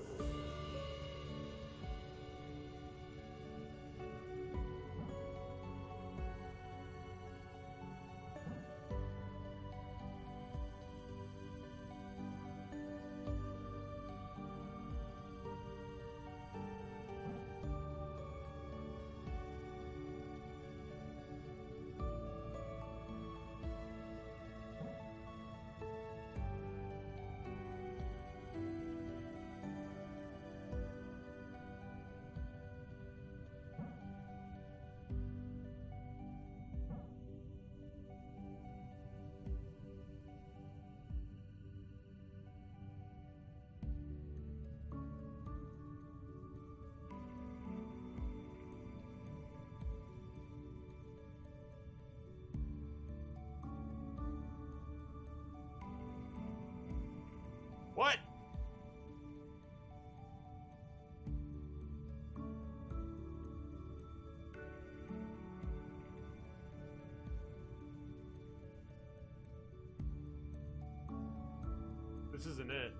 This isn't it.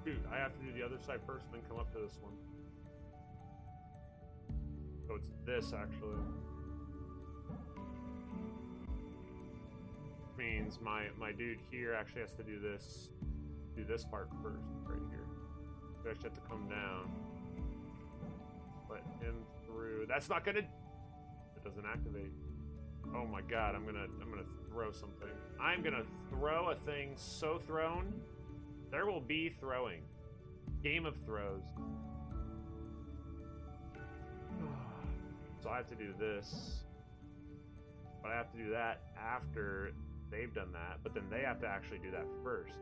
Dude, I have to do the other side first and then come up to this one. So it's this, actually. Means my dude here actually has to do this part first, right here. You actually have to come down. Let him through. That's not gonna... It doesn't activate. Oh my god, I'm gonna throw something. I'm gonna throw a thing so thrown. There will be throwing. Game of throws. So I have to do this. But I have to do that after they've done that. But then they have to actually do that first.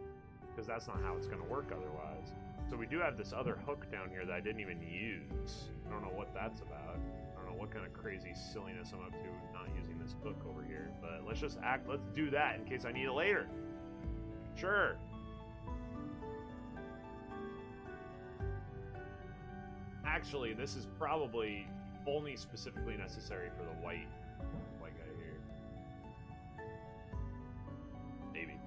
Because that's not how it's gonna work otherwise. So we do have this other hook down here that I didn't even use. I don't know what that's about. I don't know what kind of crazy silliness I'm up to not using this hook over here. But let's just let's do that in case I need it later. Sure. Actually, this is probably only specifically necessary for the white guy here. Maybe.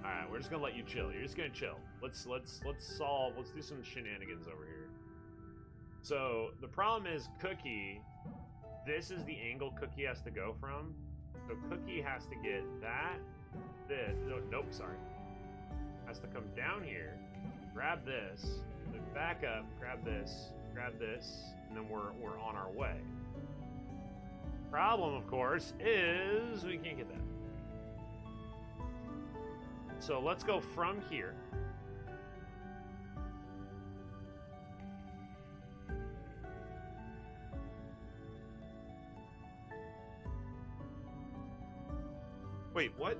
Alright, we're just gonna let you chill. You're just gonna chill. Let's do some shenanigans over here. So the problem is Cookie, this is the angle Cookie has to go from. So Cookie has to get that, this, nope, sorry. Has to come down here, grab this, then back up, grab this, and then we're on our way. Problem, of course, is we can't get that. So let's go from here. Wait, what?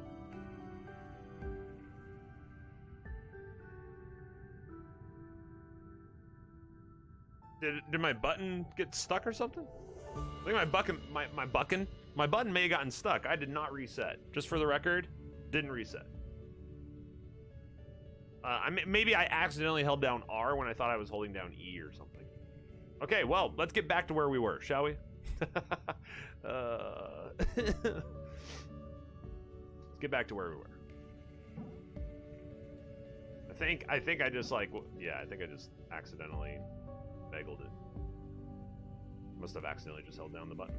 Did my button get stuck or something? I think my button may have gotten stuck. I did not reset. Just for the record, didn't reset. Maybe I accidentally held down R when I thought I was holding down E or something. Okay, well, let's get back to where we were, shall we? Let's get back to where we were. I think I just I think I just accidentally baggled it. Must have accidentally just held down the button.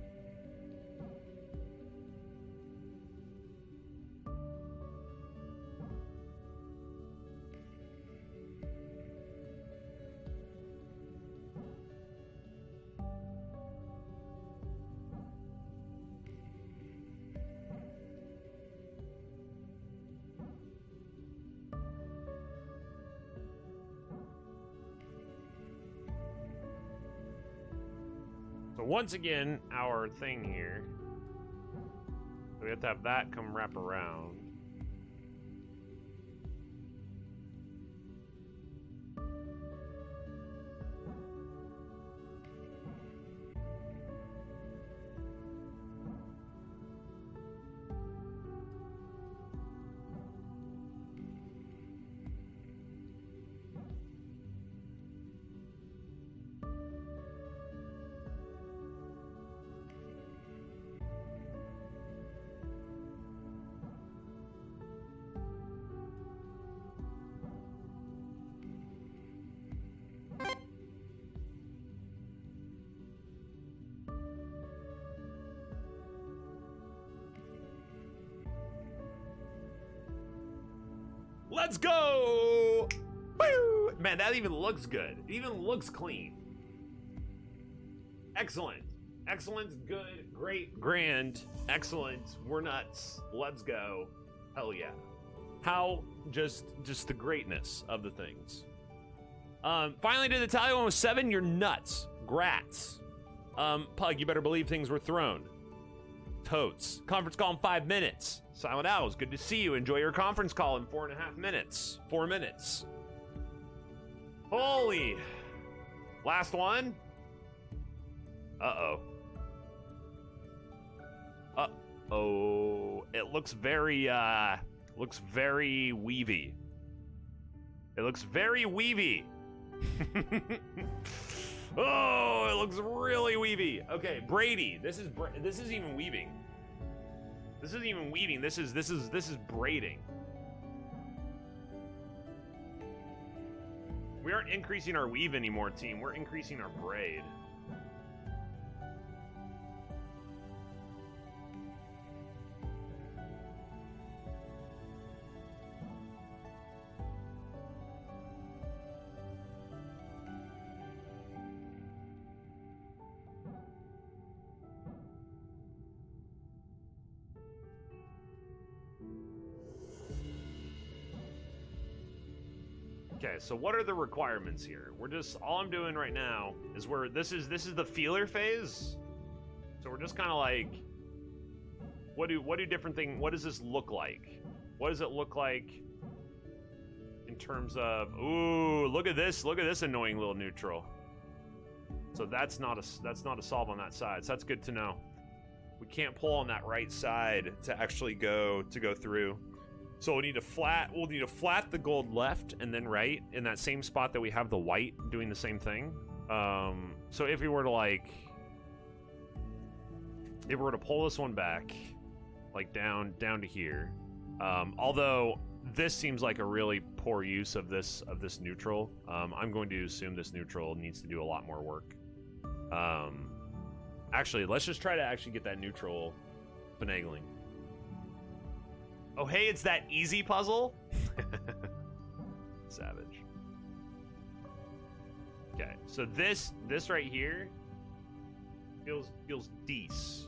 Once again, our thing here, we have to have that come wrap around. Let's go! Woo! Man, that even looks good. It even looks clean. Excellent. Excellent, good, great, grand, excellent. We're nuts. Let's go. Hell yeah. How just the greatness of the things. Finally did the tally one with 7. You're nuts. Grats. Pug, you better believe things were thrown. Totes. Conference call in 5 minutes. Silent Owls, good to see you. Enjoy your conference call in 4.5 minutes. 4 minutes. Holy. Last one. Uh-oh. Uh-oh. It looks very weavy. It looks very weavy. Oh, it looks really weavy. Okay, Brady, this is even weaving. This isn't even weaving. This is braiding. We aren't increasing our weave anymore, team. We're increasing our braid. Okay, so what are the requirements here? We're just, all I'm doing right now is this is the feeler phase. So we're just kind of like, what do different things, what does this look like? What does it look like in terms of, ooh, look at this annoying little neutral. So that's not a solve on that side. So that's good to know. We can't pull on that right side to actually go through. So we'll need to flat the gold left and then right in that same spot that we have the white doing the same thing. So if we were to pull this one back, like down to here, although this seems like a really poor use of this neutral, I'm going to assume this neutral needs to do a lot more work. Actually, let's just try to actually get that neutral finagling. Oh, hey, it's that easy puzzle? Savage. Okay, so this right here feels dece.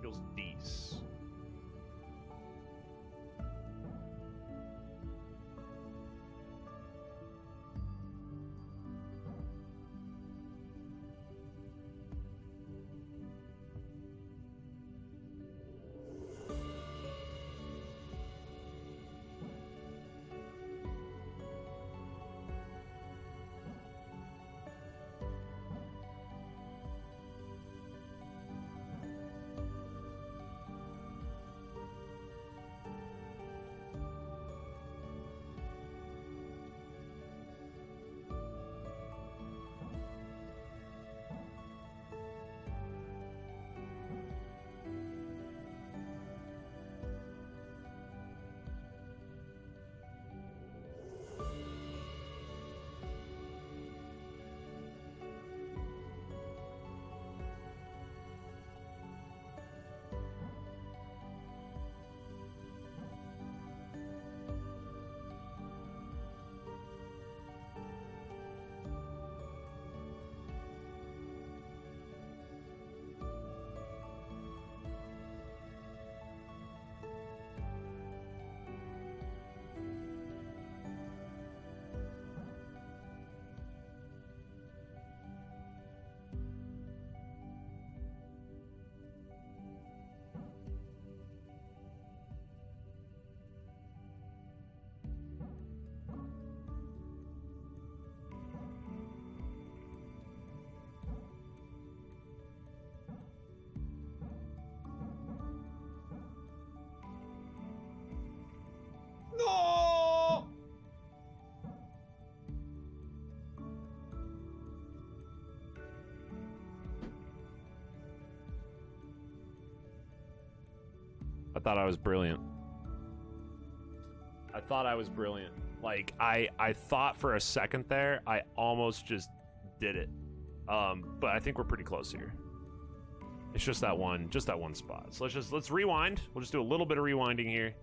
Feels dece. No! I thought I was brilliant. Like, I thought for a second there, I almost just did it. But I think we're pretty close here. It's just that one spot. So let's rewind. We'll just do a little bit of rewinding here.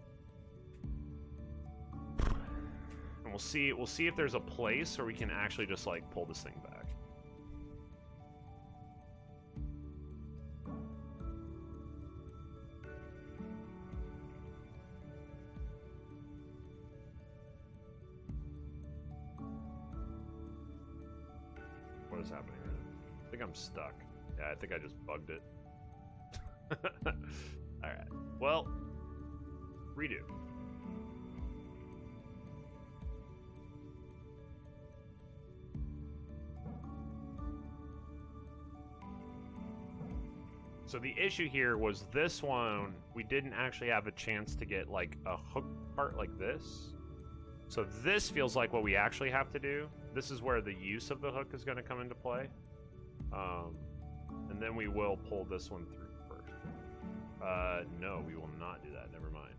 And we'll see if there's a place where we can actually just like pull this thing back. What is happening right now? I think I'm stuck. Yeah, I think I just bugged it. Alright. Well, redo. So the issue here was this one, we didn't actually have a chance to get like a hook part like this. So this feels like what we actually have to do. This is where the use of the hook is going to come into play. And then we will pull this one through first. No, we will not do that. Never mind.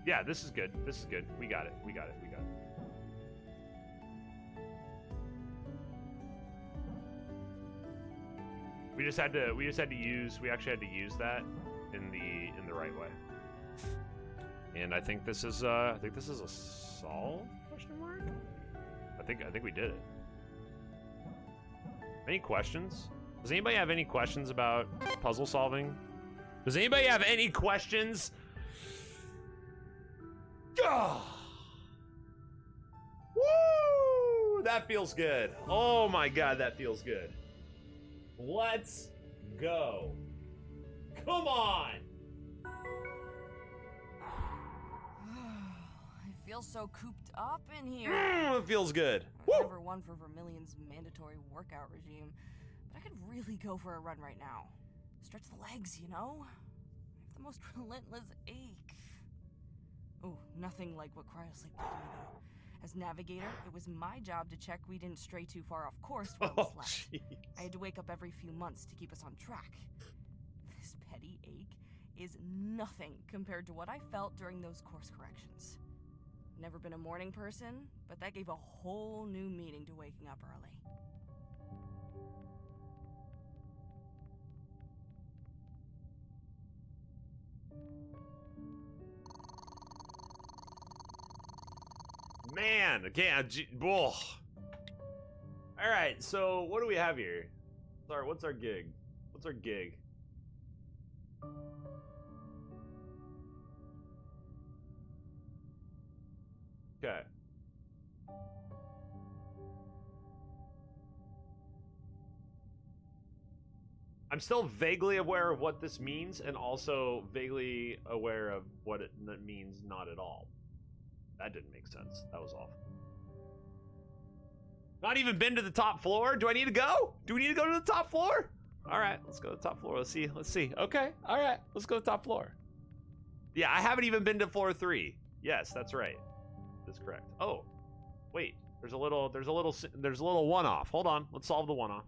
Yeah, this is good. This is good. We got it. We got it. We got it. We actually had to use that in the right way. And I think this is a solve? Question mark? I think we did it. Any questions? Does anybody have any questions about puzzle solving? Does anybody have any questions? Woo! That feels good. Oh my god, that feels good. Let's go. Come on! I feel so cooped up in here. It feels good. I was never one for Vermilion's mandatory workout regime, but I could really go for a run right now. Stretch the legs, you know? I have the most relentless ache. Oh, nothing like what cryosleep did to me, though. As navigator, it was my job to check we didn't stray too far off course while we slept. Jeez. I had to wake up every few months to keep us on track. This petty ache is nothing compared to what I felt during those course corrections. Never been a morning person, but that gave a whole new meaning to waking up early. Man, again, all right, so what do we have here? Sorry, what's our gig? What's our gig? Okay. I'm still vaguely aware of what this means, and also vaguely aware of what it means not at all. That didn't make sense. That was awful. Not even been to the top floor? Do I need to go? Do we need to go to the top floor? All right, let's go to the top floor. Let's see. Let's see. Okay. All right, let's go to the top floor. Yeah, I haven't even been to floor 3. Yes, that's right. That's correct. Oh, wait. There's a little one-off. Hold on. Let's solve the one-off.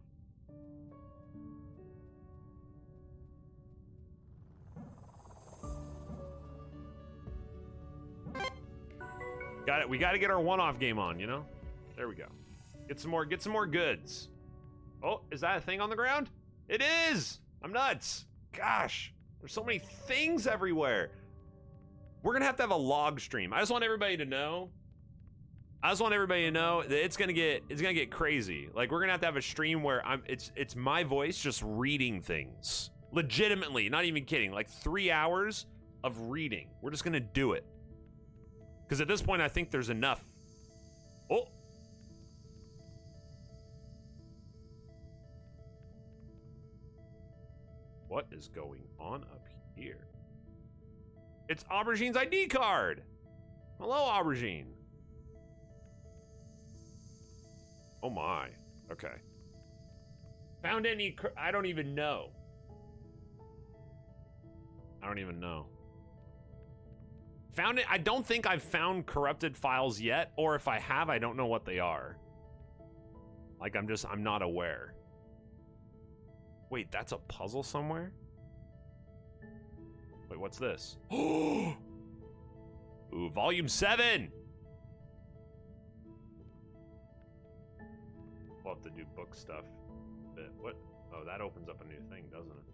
Got it. We got to get our one-off game on, you know? There we go. Get some more goods. Oh, is that a thing on the ground? It is! I'm nuts. Gosh, there's so many things everywhere. We're going to have a log stream. I just want everybody to know. That it's gonna get crazy. Like, we're gonna have a stream where it's my voice just reading things. Legitimately, not even kidding. Like 3 hours of reading. We're just gonna do it. Because at this point, I think there's enough. Oh. What is going on up here? It's Aubergine's ID card. Hello, Aubergine. Oh my. Okay. Found any... I don't even know. Found it. I don't think I've found corrupted files yet, or if I have, I don't know what they are. Like, I'm not aware. Wait, that's a puzzle somewhere? Wait, what's this? Ooh, volume 7! We'll have to do book stuff. But what? Oh, that opens up a new thing, doesn't it?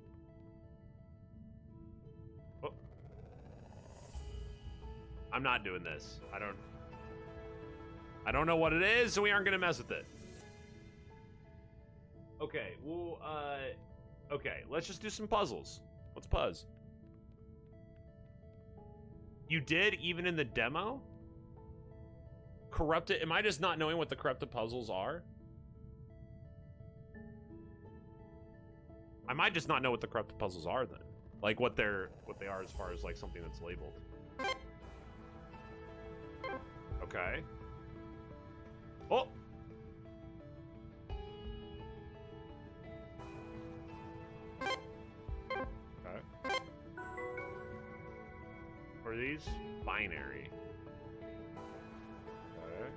Oh. I'm not doing this. I don't know what it is, so we aren't gonna mess with it. Okay, well, okay, let's just do some puzzles. Let's puzz. You did, even in the demo? Corrupted, am I just not knowing what the corrupted puzzles are? I might just not know what the corrupted puzzles are then. Like what they are as far as like something that's labeled. Okay. Oh! Okay. Are these binary? Okay.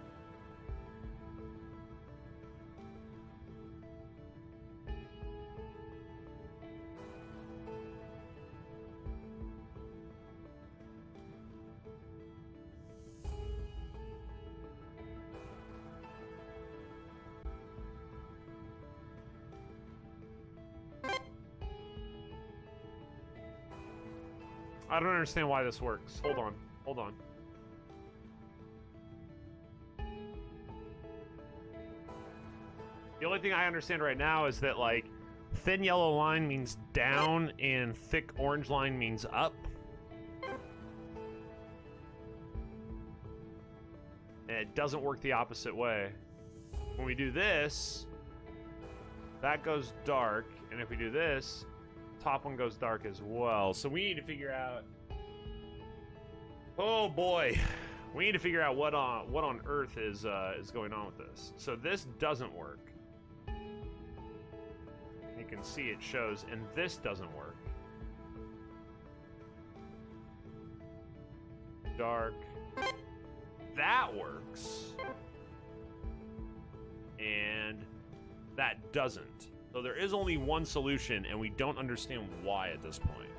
I don't understand why this works. Hold on. Hold on. The only thing I understand right now is that, like, thin yellow line means down and thick orange line means up. And it doesn't work the opposite way. When we do this, that goes dark, and if we do this, top one goes dark as well. So we need to figure out. Oh boy, we need to figure out what on earth is going on with this. So this doesn't work. You can see it shows, and this doesn't work. Dark. That works. And that doesn't. So there is only one solution, and we don't understand why at this point.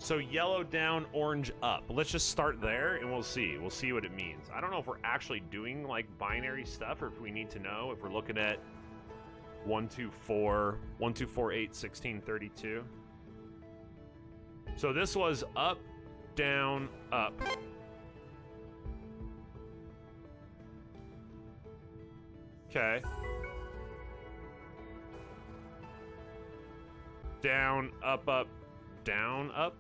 So yellow down, orange up. Let's just start there, and we'll see. We'll see what it means. I don't know if we're actually doing, like, binary stuff, or if we need to know if we're looking at 1, 2, 4, 1, 2, 4, 8, 16, 32. So this was up, down, up. Okay. Down, up, down, up.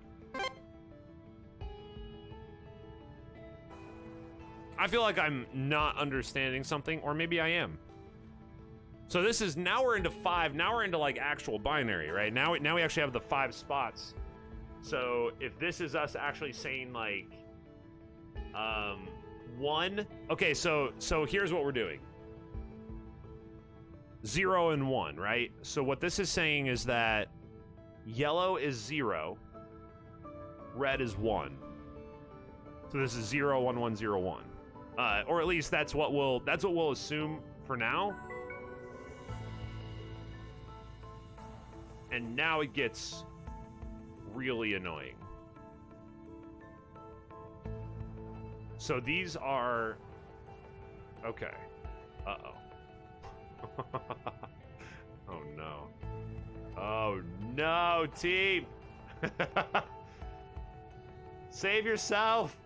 I feel like I'm not understanding something, or maybe I am. So this is, now we're into 5, now we're into like actual binary, right? Now we actually have the 5 spots. So if this is us actually saying like 1, okay, so here's what we're doing. 0 and 1, right? So what this is saying is that yellow is 0, red is 1. So this is 0, 1, 1, 0, 1. Or at least that's what we'll assume for now. And now it gets really annoying. So these are okay. Uh-oh. Oh no. Oh no, team. Save yourself.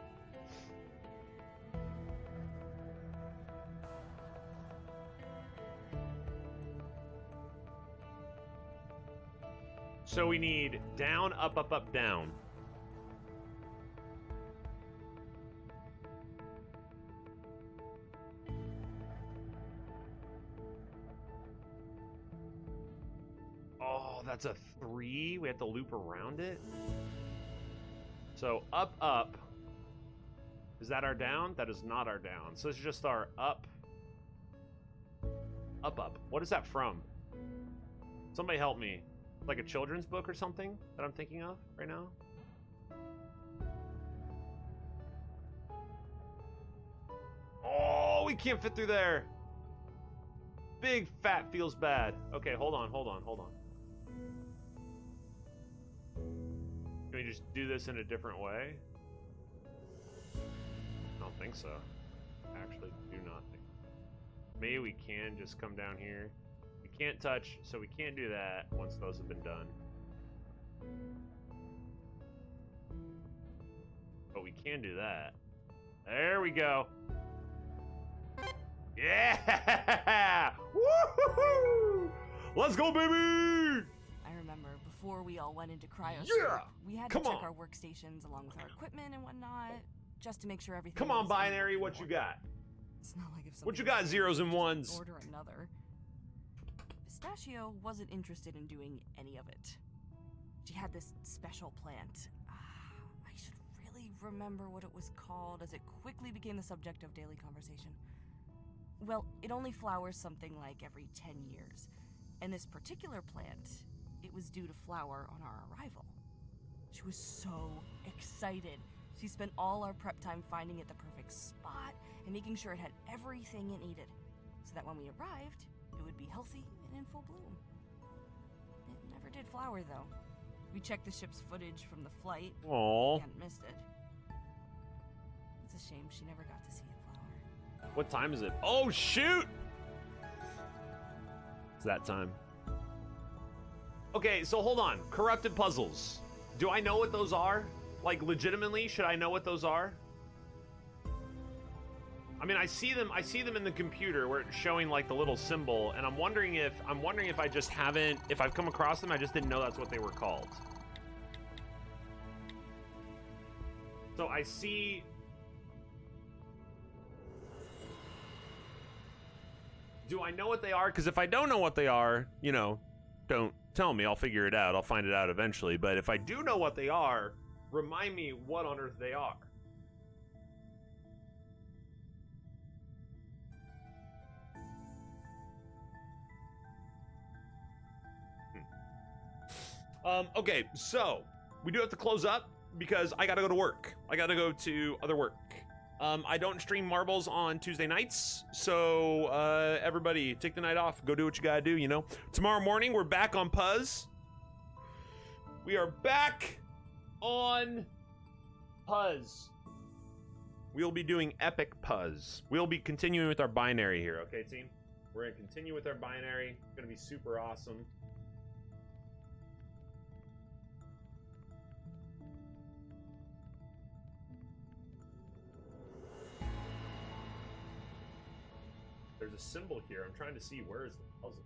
So we need down, up, up, up, down. Oh, that's a 3. We have to loop around it. So up, up. Is that our down? That is not our down. So this is just our up. Up, up. What is that from? Somebody help me. Like a children's book or something that I'm thinking of right now? Oh, we can't fit through there. Big fat feels bad. Okay, hold on. Can we just do this in a different way? I don't think so. I actually do not think. Maybe we can just come down here. We can't touch, so we can't do that once those have been done. But we can do that. There we go. Yeah! Woo-hoo-hoo! Let's go, baby! I remember before we all went into cryo, we had to Come check on. our workstations along with our equipment and whatnot, just to make sure everything. Come on, was in binary, working what you order. got? It's not like if What you somebody got, zeros and just ones? Order another. Pistachio wasn't interested in doing any of it. She had this special plant. I should really remember what it was called, as it quickly became the subject of daily conversation. Well, it only flowers something like every 10 years. And this particular plant, it was due to flower on our arrival. She was so excited. She spent all our prep time finding it the perfect spot and making sure it had everything it needed, so that when we arrived, it would be healthy and in full bloom. It never did flower, though. We checked the ship's footage from the flight. Aww. We hadn't missed it. It's a shame she never got to see it flower. What time is it? Oh, shoot! It's that time. Okay, so hold on. Corrupted puzzles. Do I know what those are? Like, legitimately, should I know what those are? I mean, I see them in the computer where it's showing like the little symbol, and I'm wondering if I just haven't, if I've come across them, I just didn't know that's what they were called. So I see. Do I know what they are? Because if I don't know what they are, you know, don't tell me. I'll figure it out. I'll find it out eventually. But if I do know what they are, remind me what on earth they are. Okay, so we do have to close up because I gotta go to work. I gotta go to other work. I don't stream marbles on Tuesday nights, so everybody take the night off. Go do what you gotta do, you know. Tomorrow morning, we're back on Puzz. We are back on Puzz. We'll be doing Epic Puzz. We'll be continuing with our binary here, okay, team? We're gonna continue with our binary. It's gonna be super awesome. There's a symbol here. I'm trying to see where is the puzzle.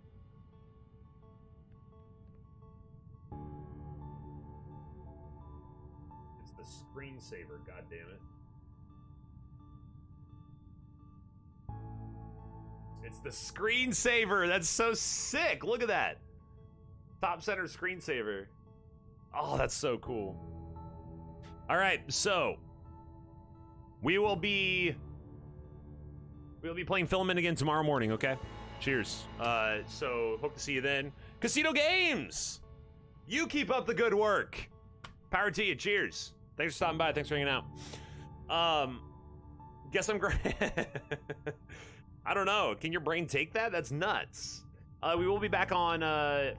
It's the screensaver, goddammit. It's the screensaver. That's so sick. Look at that. Top center screensaver. Oh, that's so cool. All right, so we'll be playing Filament again tomorrow morning, okay? Cheers. So hope to see you then. KASEDO Games! You keep up the good work. Power to you. Cheers. Thanks for stopping by. Thanks for hanging out. Guess I'm great. I don't know. Can your brain take that? That's nuts. We will be back on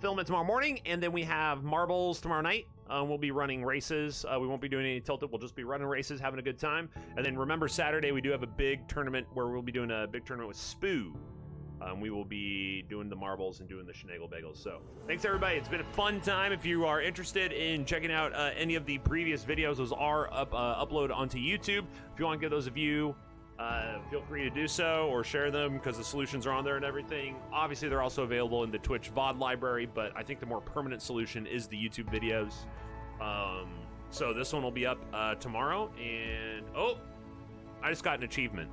Filament tomorrow morning, and then we have Marbles tomorrow night. We'll be running races. We won't be doing any tilted. We'll just be running races, having a good time. And then remember, Saturday we do have a big tournament where we'll be doing a big tournament with Spoo. We will be doing the marbles and doing the Schnagle Bagels. So thanks, everybody. It's been a fun time. If you are interested in checking out any of the previous videos, those are uploaded onto YouTube. If you want to give those a view, feel free to do so or share them because the solutions are on there and everything. Obviously, they're also available in the Twitch VOD library, but I think the more permanent solution is the YouTube videos. So this one will be up tomorrow, and oh, I just got an achievement.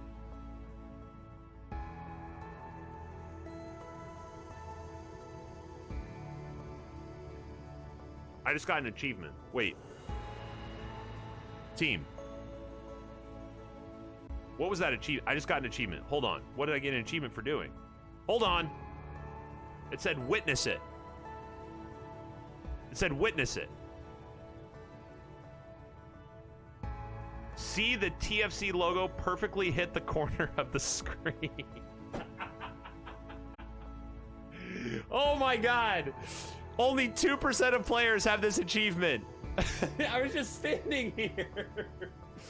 I just got an achievement. Wait. Team. What was that achievement? I just got an achievement. Hold on. What did I get an achievement for doing? Hold on. It said witness it. It said witness it. See the TFC logo perfectly hit the corner of the screen. Oh my god. Only 2% of players have this achievement. I was just standing here.